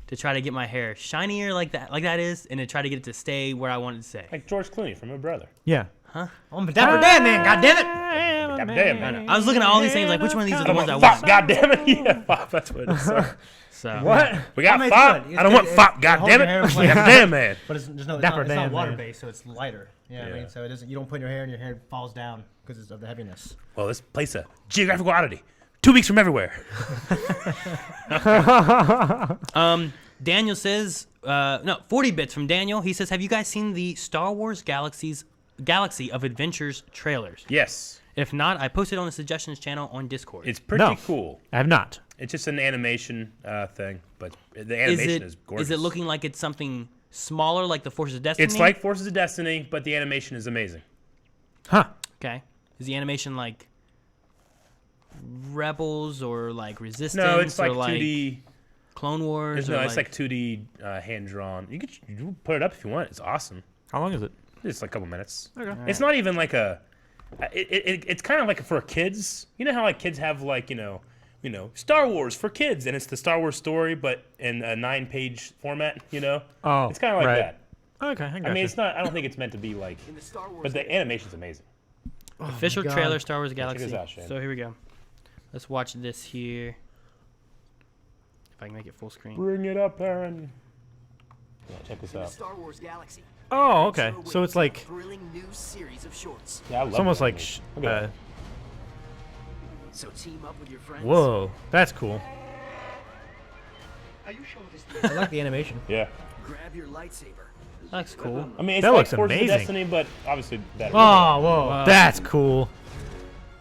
to try to get my hair shinier like that is, and to try to get it to stay where I want it to stay. Like George Clooney from My Brother. Yeah. I'm a dapper Dan man. God damn it. God damn it. I was looking at all these things like which one of these are the I ones I want fop, want. God damn it. Yeah, fop. That's what it is. Sorry. So What? We got Pomade's fop. good. I don't want It's- fop. it God holds damn your hair in it. place. God damn man. But it's not Dapper Dan, man. water based, so it's lighter. Yeah, I Yeah. mean, so it doesn't. You don't put in your hair and your hair falls down because of the heaviness. Well, let's place a geographical oddity. 2 weeks from everywhere. Daniel says, no, 40 bits from Daniel. He says, have you guys seen the Star Wars Galaxy of Adventures trailers? Yes. If not, I posted on the suggestions channel on Discord. It's pretty cool. I have not. It's just an animation thing, but the animation is gorgeous. Is it looking like it's something smaller, like the Forces of Destiny? It's like Forces of Destiny, but the animation is amazing. Huh. Okay. Is the animation like Rebels or like Resistance? No, it's like or 2D. Clone Wars? No, it's like 2D hand-drawn. You can put it up if you want. It's awesome. How long is it? It's like a couple minutes. Okay. It's not even like a... It's kind of like for kids. You know how like kids have like, you know, Star Wars for kids, and it's the Star Wars story, but in a 9-page format, you know? Oh, it's kind of like that. Okay, I mean, it's not. I don't think it's meant to be like. But the animation's amazing. Official trailer, Star Wars Galaxy. Check this out, Shane. So here we go. Let's watch this here. If I can make it full screen. Bring it up, Aaron. Yeah, check this out. Star Wars Galaxy. Oh, okay. So it's like. Thrilling new series of shorts. Yeah, I love it's almost that like. movie. So team up with your friends. Whoa, that's cool. Are you sure this I like the animation. Yeah. Grab your lightsaber. That's cool. I mean, it's That like looks Forces of amazing. Destiny, but obviously better. Oh, whoa. That's cool.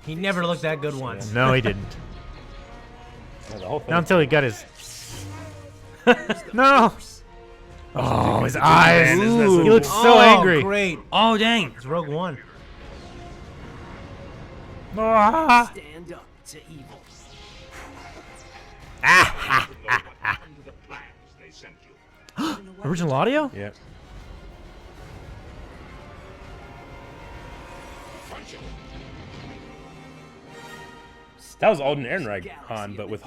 He never looked that good once. No, he didn't. Yeah, the whole thing. Not until he got his. No. Oh, his eyes. Isn't that so He looks cool? so angry. Great. Oh, dang. It's Rogue One. Ah. Stand up to evil. Original audio? Yeah. That was Alden Ehrenreich Han, but with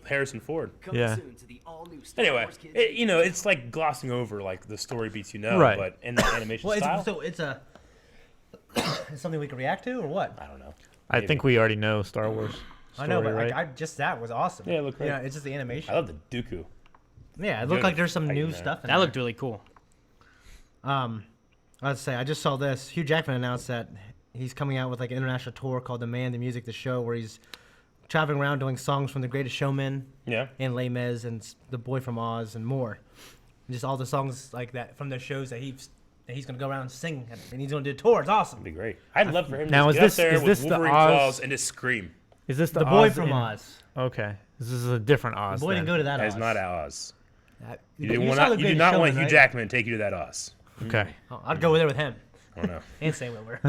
Harrison Ford. Yeah. Anyway, it's like glossing over like the story beats Right. but in the animation style. It's something we can react to or what? I don't know. I think we already know Star Wars. I know, but right? I just that was awesome. Yeah, it looked great. Yeah, it's just the animation. I love the Dooku. Yeah, it looked like there's some new there. stuff in That looked really cool. Let's say I just saw this. Hugh Jackman announced that he's coming out with like an international tour called The Man, the Music, the Show, where he's traveling around doing songs from The Greatest Showman, Yeah. and Les Mis, and The Boy from Oz, and more. And just all the songs like that from the shows that he's gonna go around and sing, and he's gonna do a tour. It's awesome. It'd be great. I'd love for him Now, to is get this- up there is with this the Wolverine Oz- claws and just scream. Is this The Boy Oz from in- Oz. Okay. This is a different Oz. The boy didn't then. go to that That is Oz. not Oz. You You do saw The not Greatest want Showman, Hugh right? Jackman to take you to that Oz. Okay. Oh, I'd go there with him. I don't know. And Sam Witwer.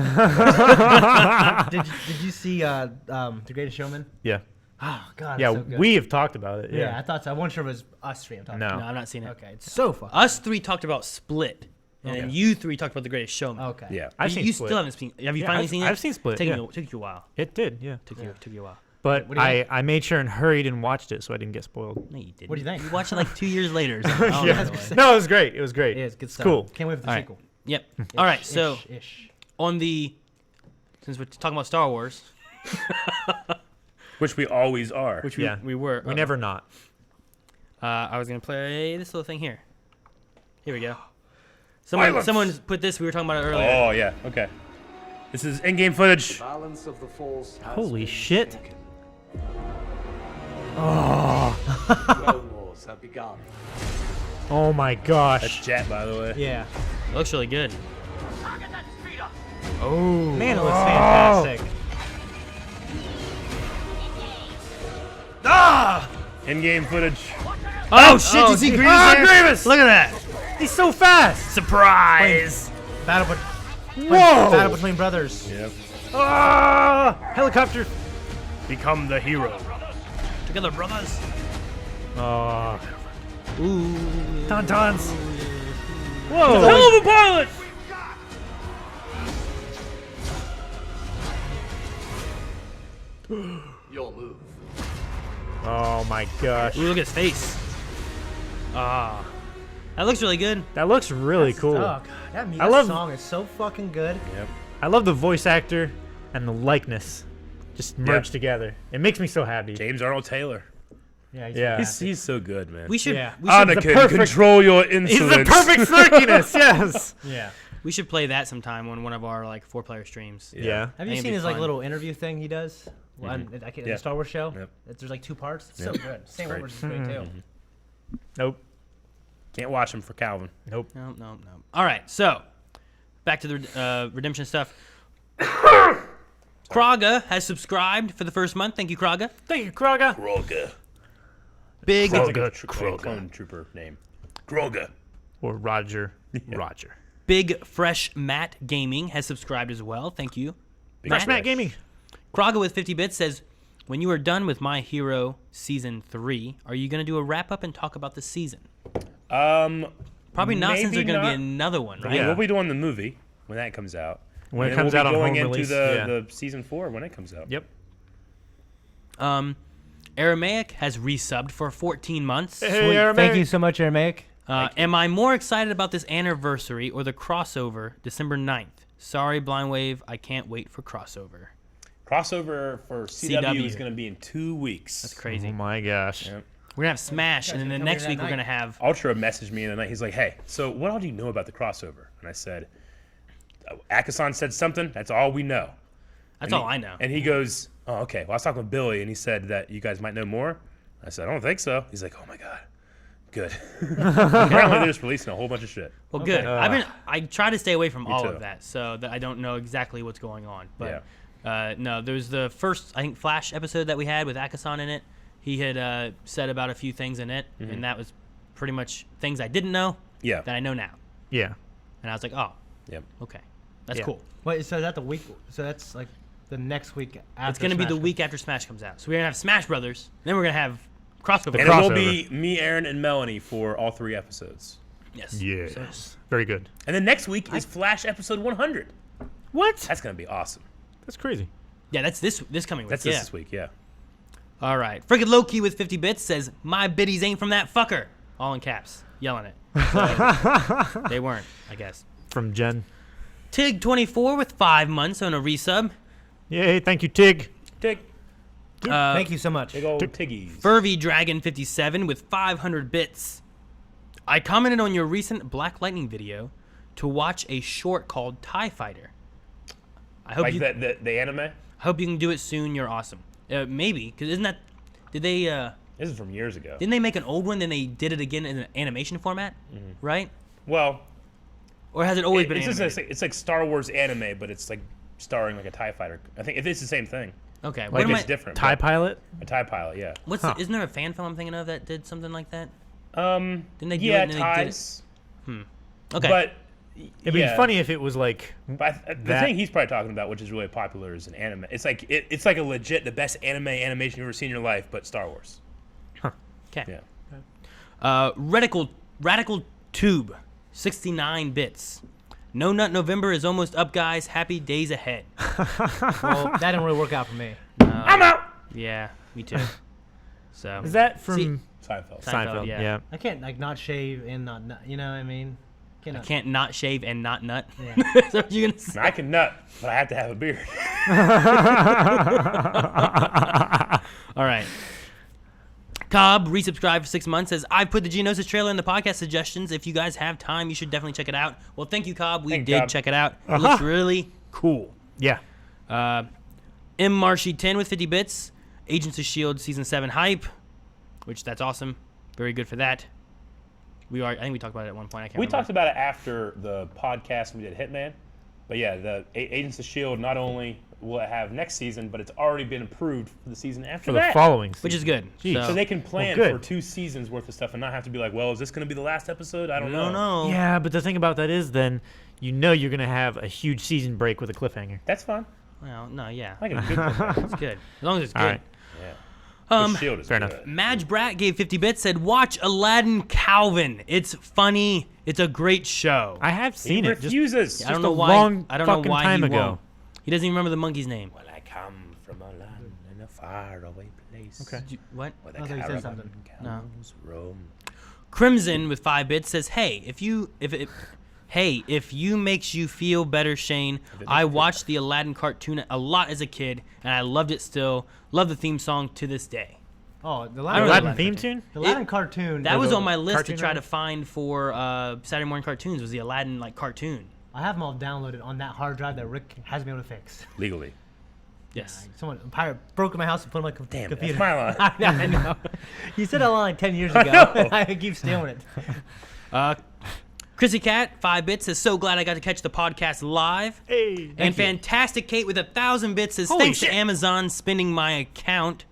did you see The Greatest Showman? Yeah. Oh God. Yeah, it's so good. we have talked about it. Yeah, Yeah. I thought so. I wasn't sure it was us three. I'm talking No. about. No, I've not seen it. Okay, it's so fucking. Us three talked about Split, and then Okay. you three talked about The Greatest Showman. Okay. Yeah. I've you seen you Split. still haven't seen. Have you Yeah, finally I've- seen it? I've seen Split, Took yeah. you a while. It did, yeah. Took you a while. But What do you think? I made sure and hurried and watched it so I didn't get spoiled. No, you didn't. What do you think? You watched it like 2 years later. So Yeah. No, it was great. It was great. Yeah, it's good stuff. Cool. Can't wait for the All right. sequel. Yep. All right. So Ish. on the, since we're talking about Star Wars, Which we always are. which Yeah. we were. We never not. I was gonna play this little thing here. Here we go. Someone put this. We were talking about it earlier. Oh, yeah. Okay. This is in-game footage. Balance of the force. Holy shit. Clone Wars have begun. Oh my That's gosh. Jet, by the way. Yeah. It looks really good. Oh. Man, it looks fantastic. In-game footage. Oh shit! You see Grievous there? Grievous! Look at that! He's so fast. Surprise! Battle Whoa. between brothers. Yep. Ah! Helicopter. Become the hero. Together, brothers. Oh. Ooh. Tauntauns. Hell Whoa. of a pilot! Your move. Oh my gosh. Ooh, look at his face. Ah. That looks really good. That looks really cool. Oh god, that music love- song is so fucking good. Yep. I love the voice actor and the likeness just merged together. It makes me so happy. James Arnold Taylor. Yeah. Yeah. He's so good, man. We should. Yeah. We should. the Anakin, perfect- control your He's insolence. the perfect snarkiness. Yes. Yeah. We should play that sometime on one of our like 4-player streams. Yeah. Have you It'd seen be his like fun. little interview thing he does? The Yeah. Star Wars show. Yep. There's like 2 parts. It's so Yep. good. Sam great. Witwer's is great too. Nope. Can't watch them for Calvin. Nope. No. All right, so back to the redemption stuff. Kraga has subscribed for the first month. Thank you, Kraga. Thank you, Kroga. Kroga. Big Sounds like a Kroga. clone trooper name. Kroga. Or Roger. Roger. Big Fresh Matt Gaming has subscribed as well. Thank you. Fresh Matt Gaming. Kraga with 50 bits says, when you are done with My Hero Season 3, are you going to do a wrap-up and talk about the season? Probably not, since there's going to be another one, right? Yeah, we'll be doing the movie when that comes out. When it And then comes we'll out be on going home into release. the season 4 when it comes out. Yep. Aramaic has resubbed for 14 months. Hey, Aramaic. Thank you so much, Aramaic. Am I more excited about this anniversary or the crossover December 9th? Sorry, Blind Wave, I can't wait for crossover. Crossover for CW is going to be in 2 weeks. That's crazy. Oh my gosh. Yep. We're going to have Smash, and then the next week we're going to have... Ultra messaged me in the night. He's like, hey, so what all do you know about the crossover? And I said, Akasan said something. That's all we know. That's all I know. And he goes, oh, okay. Well, I was talking with Billy, and he said that you guys might know more. I said, I don't think so. He's like, oh, my God. Good. Apparently, they're just releasing a whole bunch of shit. Well, good. I try to stay away from all too. of that so that I don't know exactly what's going on. But no, there's the first, I think, Flash episode that we had with Akasan in it. He had said about a few things in it, and that was pretty much things I didn't know that I know now. Yeah. And I was like, oh, Yep. okay. That's Yeah. cool. Wait, so is that the week? So that's like the next week after It's going to be the Smash week after Smash comes out. So we're going to have Smash Brothers, then we're going to have crossover. And it will be me, Aaron, and Melanie for all 3 episodes. Yes. Yes. Very good. And then next week is Flash episode 100. What? That's going to be awesome. That's crazy. Yeah, that's this coming week. That's this week, yeah. All right. Freaking Loki with 50 bits says, my biddies ain't from that fucker. All in caps. Yelling it. So, they weren't, I guess. From Jen. Tig24 with 5 months on a resub. Yay, thank you, Tig. Tig. Thank you so much. Big old Tiggies. Furvy Dragon 57 with 500 bits. I commented on your recent Black Lightning video to watch a short called TIE Fighter. I hope Like you the anime? I hope you can do it soon. You're awesome. Maybe, because isn't that... Did they... This is from years ago. Didn't they make an old one, then they did it again in an animation format? Right? Well... Or has it always been it's animated? just it's like Star Wars anime, but it's like starring like a TIE fighter. I think it's the same thing. Okay. Like what am it's I, different. TIE but- Pilot? A TIE pilot, yeah. Isn't there a fan film I'm thinking of that did something like that? Didn't they do yeah, it and then they did it? ties. Okay. But It'd be funny if it was like But the thing he's probably talking about, which is really popular, is an anime. It's like it's like a legit the best animation you've ever seen in your life, but Star Wars. Okay. Yeah. Radical Tube, 69 bits. No Nut November is almost up, guys. Happy days ahead. Well, that didn't really work out for me. I'm out. Yeah, me too. So Is that from See, Seinfeld. Seinfeld, yeah. I can't like not shave and not nut. You know what I mean? I can't not shave and not nut. Yeah. Is that what you're gonna say? I can nut, but I have to have a beard. All right. Cobb resubscribed for 6 months. Says, I've put the Geonosis trailer in the podcast suggestions. If you guys have time, you should definitely check it out. Well, thank you, Cobb. We Thank you, did Cobb. check it out. It looks really cool. Yeah. M. Marshy 10 with 50 bits. Agents of S.H.I.E.L.D. Season 7 hype, which that's awesome. Very good for that. I think we talked about it at one point. I can't We remember. talked about it after the podcast we did Hitman. But yeah, the Agents of S.H.I.E.L.D. not only will it have next season, but it's already been approved for the season after For the that. following season. Which is good. Jeez. So they can plan good. for 2 seasons worth of stuff and not have to be like, well, is this going to be the last episode? I don't know. No. Yeah, but the thing about that is then you know you're going to have a huge season break with a cliffhanger. That's fine. Well, no, yeah. I like a good cliffhanger. It's good. As long as it's good. All right. Yeah. The Shield is fair good. enough. Madge Brat gave 50 bits, said, watch Aladdin Calvin. It's funny. It's a great show. I have He seen it. Just refuses. I don't just know a why. long I don't know fucking why time he ago. won't. He doesn't even remember the monkey's name. Well, I come from a land in a faraway place. Okay. What? Where the I thought you said caravan something. No. cows roam. Crimson with 5 bits says, hey, if you makes you feel better, Shane, I watched the Aladdin cartoon a lot as a kid, and I loved it still. Love the theme song to this day. Oh, the I don't Aladdin, know. Aladdin theme tune? the Aladdin cartoon. That was the on my list to cartoon try to network? find for Saturday morning cartoons, was the Aladdin cartoon. I have them all downloaded on that hard drive that Rick has been able to fix. Legally. Yes. Someone a pirate broke in my house and put it on my Damn, computer. that's my line. I know. You said that line like 10 years ago. know. I keep stealing it. Chrissy Cat, 5 bits, says, so glad I got to catch the podcast live. Hey. And Fantastic Kate with 1,000 bits says, Holy thanks shit. to Amazon suspending my account.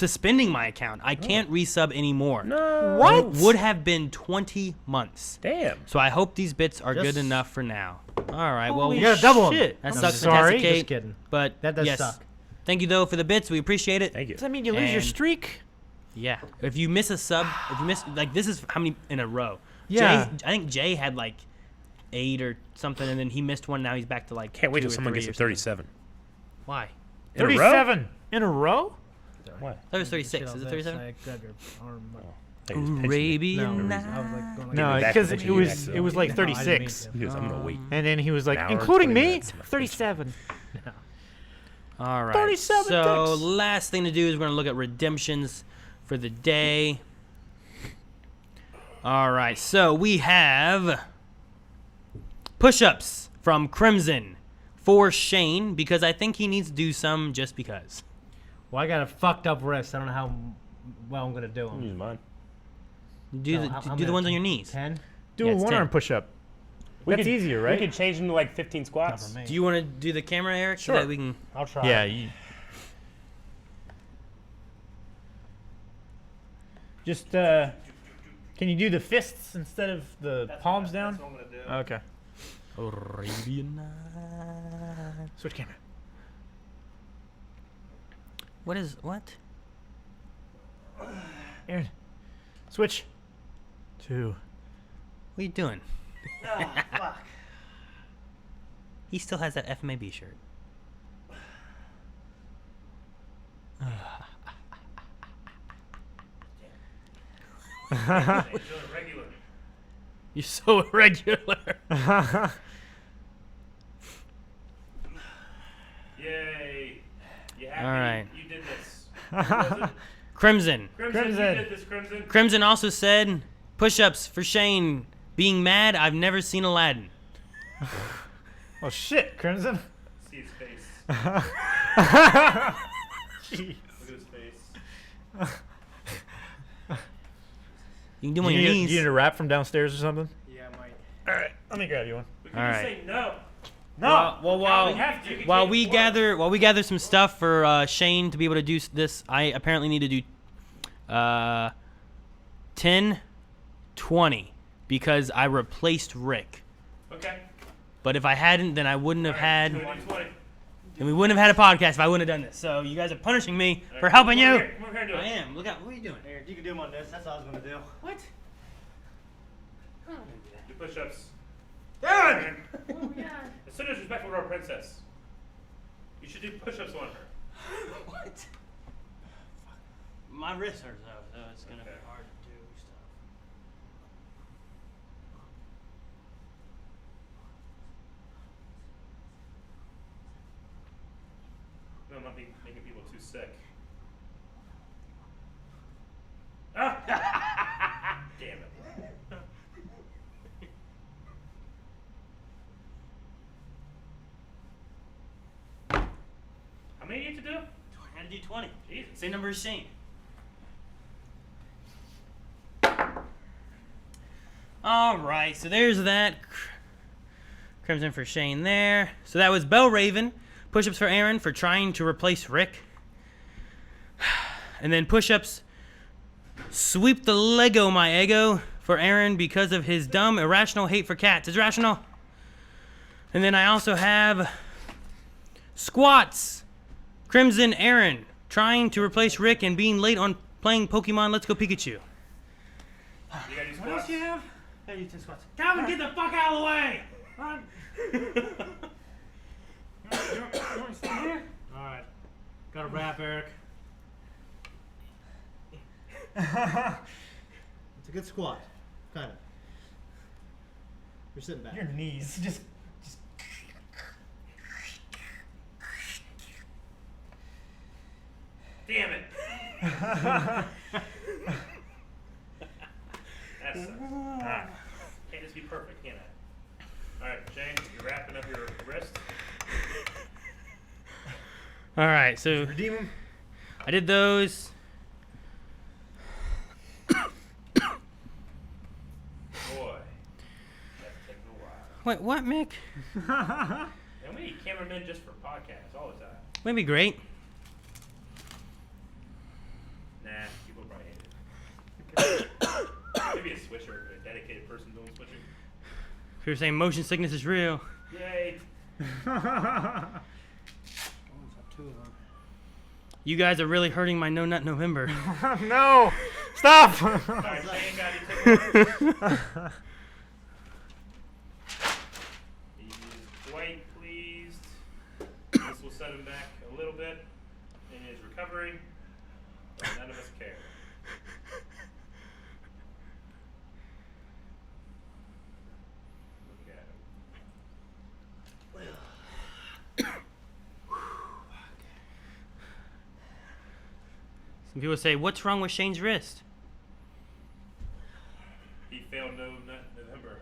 I can't resub anymore. No. What? Would have been 20 months. Damn. So I hope these bits are good Just- enough for now. All right, well, Holy You gotta double 'em. shit. that I'm sucks, sorry. Fantastic Kate. Just kidding. But That does yes, suck. thank you though for the bits. We appreciate it. Thank you. Does that mean you lose your And- streak? Yeah. If you miss a sub, if you miss like this is how many in a row. Yeah. Jay, I think Jay had like 8 or something, and then he missed one. Now he's back to like. Can't wait 2 till or someone 3 gets or to something. 37. Why? In a row? 37 in a row? What? I thought it was 36. Shit, Is it I 37? like, grab your arm. I was pitching it. Arabian No, I Nights. was like going like No, back because to it the was X, it was like No, I didn't mean 36. to. He goes, I'm going to wait. And then he was like, An hour and including 20 me, minutes. 37. All right. 37 So ticks. last thing to do is we're gonna look at redemptions for the day. All right. So we have push-ups from Crimson for Shane because I think he needs to do some just because. Well, I got a fucked up wrist. I don't know how well I'm gonna do them. Use mine. Do the ones on your knees. 10. Do Yeah, a it's one-arm 10. push-up. We That's could- easier, right? We could change them to like 15 squats. me. Do you want to do the camera, Eric? So Sure. that we can. I'll try. Yeah. You, just can you do the fists instead of the palms down? That's what I'm going to do. Okay. Arabian Nights. Switch camera. What? Aaron. Switch. 2. What are you doing? He still has that FMAB shirt. Regular. You're so irregular. Yay. You happy? All right. You did this. Was it? Crimson. Crimson. You Crimson. did this, Crimson. Crimson also said, push-ups for Shane. Being mad, I've never seen Aladdin. Oh shit, Crimson. See his face. Jeez. Look at his face. You can do them on your knees. You need a wrap from downstairs or something? Yeah, Mike. All right, let me grab you one. But can All you right. say no? Well, We have to. You while can't we afford- gather some stuff for Shane to be able to do this, I apparently need to do 10, 20 because I replaced Rick. Okay. But if I hadn't, then I wouldn't have had. All right, 20. Then we wouldn't have had a podcast if I wouldn't have done this. So you guys are punishing me All right, for helping come you. over here, come over here and do I it. am. Look out. What are you doing? Here, you can do them on this. That's all I was gonna do. What? Do push-ups. Aaron! Oh, yeah. It's so disrespectful to our princess. You should do push-ups on her. What? My wrist hurts though, so it's gonna be Okay. hard to do stuff. No, I'm not making people too sick. Ah! Damn it. How many do you have to do? I had to do 20. Jesus. Same number as Shane. All right, so there's that. Crimson for Shane there. So that was Bell Raven. Push-ups for Aaron for trying to replace Rick. And then push-ups. Sweep the Lego my ego for Aaron because of his dumb, irrational hate for cats. It's rational. And then I also have squats. Crimson Aaron trying to replace Rick and being late on playing Pokemon Let's Go Pikachu. You gotta do What else squats? do you have? I do 10 squats. Calvin, get the fuck out of the way! You want to stay here? All right. Got a wrap, Eric. It's a good squat, kind of. You're sitting back. Your knees. Just Damn it. That sucks. Ah. Can't just be perfect, can I? Alright, Shane, you're wrapping up your wrist. All right, so Redeem him. I did those. Boy. Wait, what, Mick? And we need cameramen just for podcasts all the time. That'd be great. Nah, people probably hate it. Maybe a switcher, a dedicated person doing switching. If you're saying motion sickness is real. Yay. You guys are really hurting my No Nut November. No! Stop! Alright, Shane, got any tickets? He is quite pleased. This will set him back a little bit in his recovery, but none of us care. Look at him. Some people say, what's wrong with Shane's wrist? He failed No Nut November.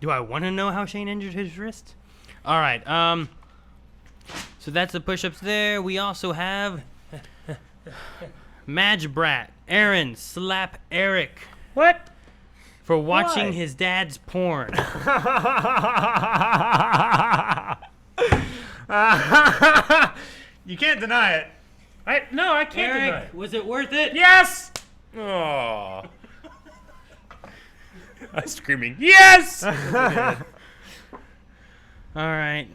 Do I want to know how Shane injured his wrist? All right. So that's the push-ups there. We also have Madge Brat, Aaron, slap Eric. What? For watching Why? his dad's porn. You can't deny it. No, I can't deny Eric, it. was it worth it? Yes! Oh. I'm screaming, yes! All right.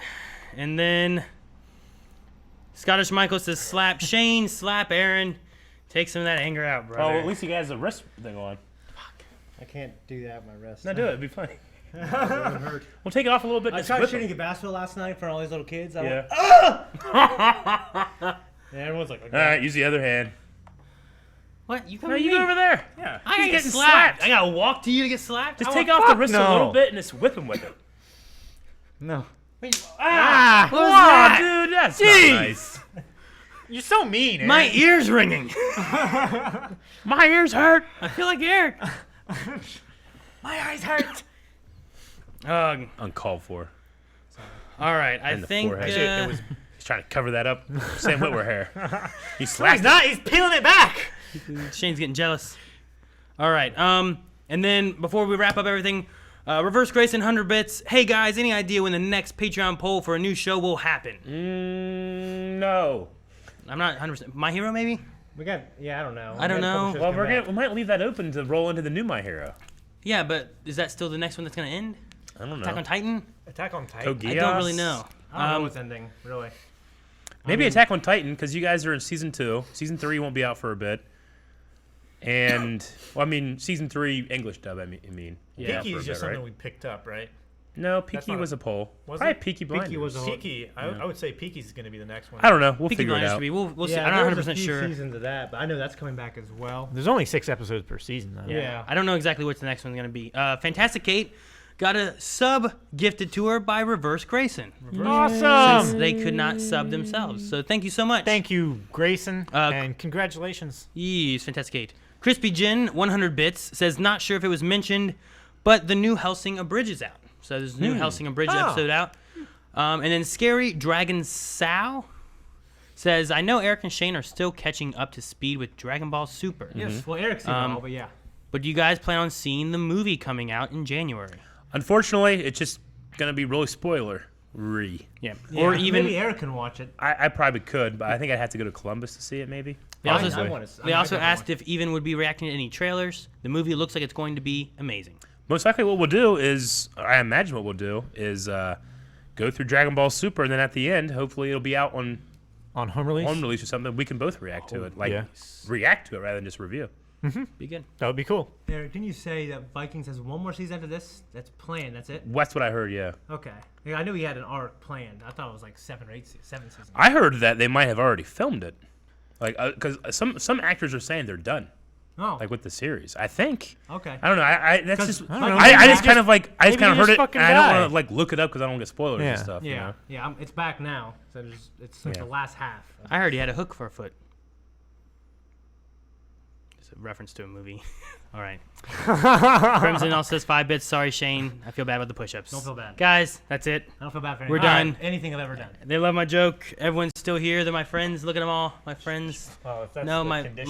And then Scottish Michael says, slap Shane, slap Aaron. Take some of that anger out, brother. Oh, at least he has the wrist thing on. I can't do that with my wrist. No, do it. It'd be funny. It hurt. We'll take it off a little bit. I just tried whip shooting him. a basketball last night in front of all these little kids. I Yeah. went, ah! And everyone's like, All right, use the other hand. What? You come No, to you me? go over there. Yeah. I gotta He's get getting slapped. slapped. I gotta walk to you to get slapped? Just I take want- off the wrist a no. little bit and just whip him with it. No. Ah! What was Wow, that? dude, that's Jeez. not nice. You're so mean, Aaron. My ear's ringing. My ears hurt. I feel like Eric. My eyes hurt. Uncalled for. All right, I And the think forehead. It was, he's trying to cover that up. Sam Whitwer hair. He No, slapped he's not. He's peeling it back. Shane's getting jealous. All right, and then before we wrap up everything, Reverse Grayson 100 bits. Hey guys, any idea when the next Patreon poll for a new show will happen? No. I'm not 100%. My Hero, maybe? we got, I don't know. I don't know. Well, we might leave that open to roll into the new My Hero. Yeah, but is that still the next one that's gonna end? I don't know. Attack on Titan? Attack on Titan. Togeos? I don't really know. I don't know what's ending, really. Maybe Attack on Titan, because you guys are in season 2. Season 3 won't be out for a bit. And, well, I mean, season 3 English dub, I mean. Yeah. Peaky for a is just bit, right? something we picked up, right? No, That's Peaky not was a poll. Was Probably it? Peaky Blinders. Peaky was a whole- Peaky. I would say Peaky's going to be the next one. I don't know. We'll Peaky figure it Blinders out. should be. We'll see. Yeah, I'm not there's 100% a few sure. seasons of that, but I know that's coming back as well. There's only 6 episodes per season, though. Yeah. I don't know exactly what the next one's gonna be. Fantastic Kate got a sub gifted to her by Reverse Grayson. Awesome. Since they could not sub themselves. So thank you so much. Thank you, Grayson, Uh, and congratulations. Yes, Fantastic Kate. Crispy Jin, 100 bits, says not sure if it was mentioned, but the new Helsing Abridged is out. So there's a new Helsing Abridged episode out. And then Scary Dragon Sow says, I know Eric and Shane are still catching up to speed with Dragon Ball Super. Yes, well, Eric's seen it all, but yeah. But do you guys plan on seeing the movie coming out in January? Unfortunately, it's just going to be really spoiler-y. Yeah. Yeah, Or even maybe Eric can watch it. I probably could, but I think I'd have to go to Columbus to see it, maybe. They also, I want to. they also asked if Even would be reacting to any trailers. The movie looks like it's going to be amazing. Most likely what we'll do is, I imagine what we'll do is go through Dragon Ball Super, and then at the end, hopefully it'll be out on On home release? or something. We can both react to it. Like, yeah. react to it rather than just review. Be good. That would be cool. Eric, didn't you say that Vikings has one more season after this? That's planned. That's it. That's what I heard, yeah. Okay. Yeah, I knew he had an arc planned. I thought it was like 7 seasons. I heard that they might have already filmed it. Like, because some actors are saying they're done. Oh. Like with the series, I think. Okay. I don't know. I that's 'Cause just I don't know. I Maybe just kind of like I just maybe kind of you heard just it. fucking And I don't die. want to like look it up because I don't get spoilers Yeah. and stuff. Yeah. You know? Yeah. It's back now. So it's like Yeah. the last half. I heard he had a hook for a foot. It's a reference to a movie. All right. Crimson also says 5 bits. Sorry, Shane. I feel bad about the push-ups. Don't feel bad. Guys, that's it. I don't feel bad for anything. We're done. Anything I've ever done. They love my joke. Everyone's still here. They're my friends. Look at them all. My friends. Oh, if that's No, the my condition.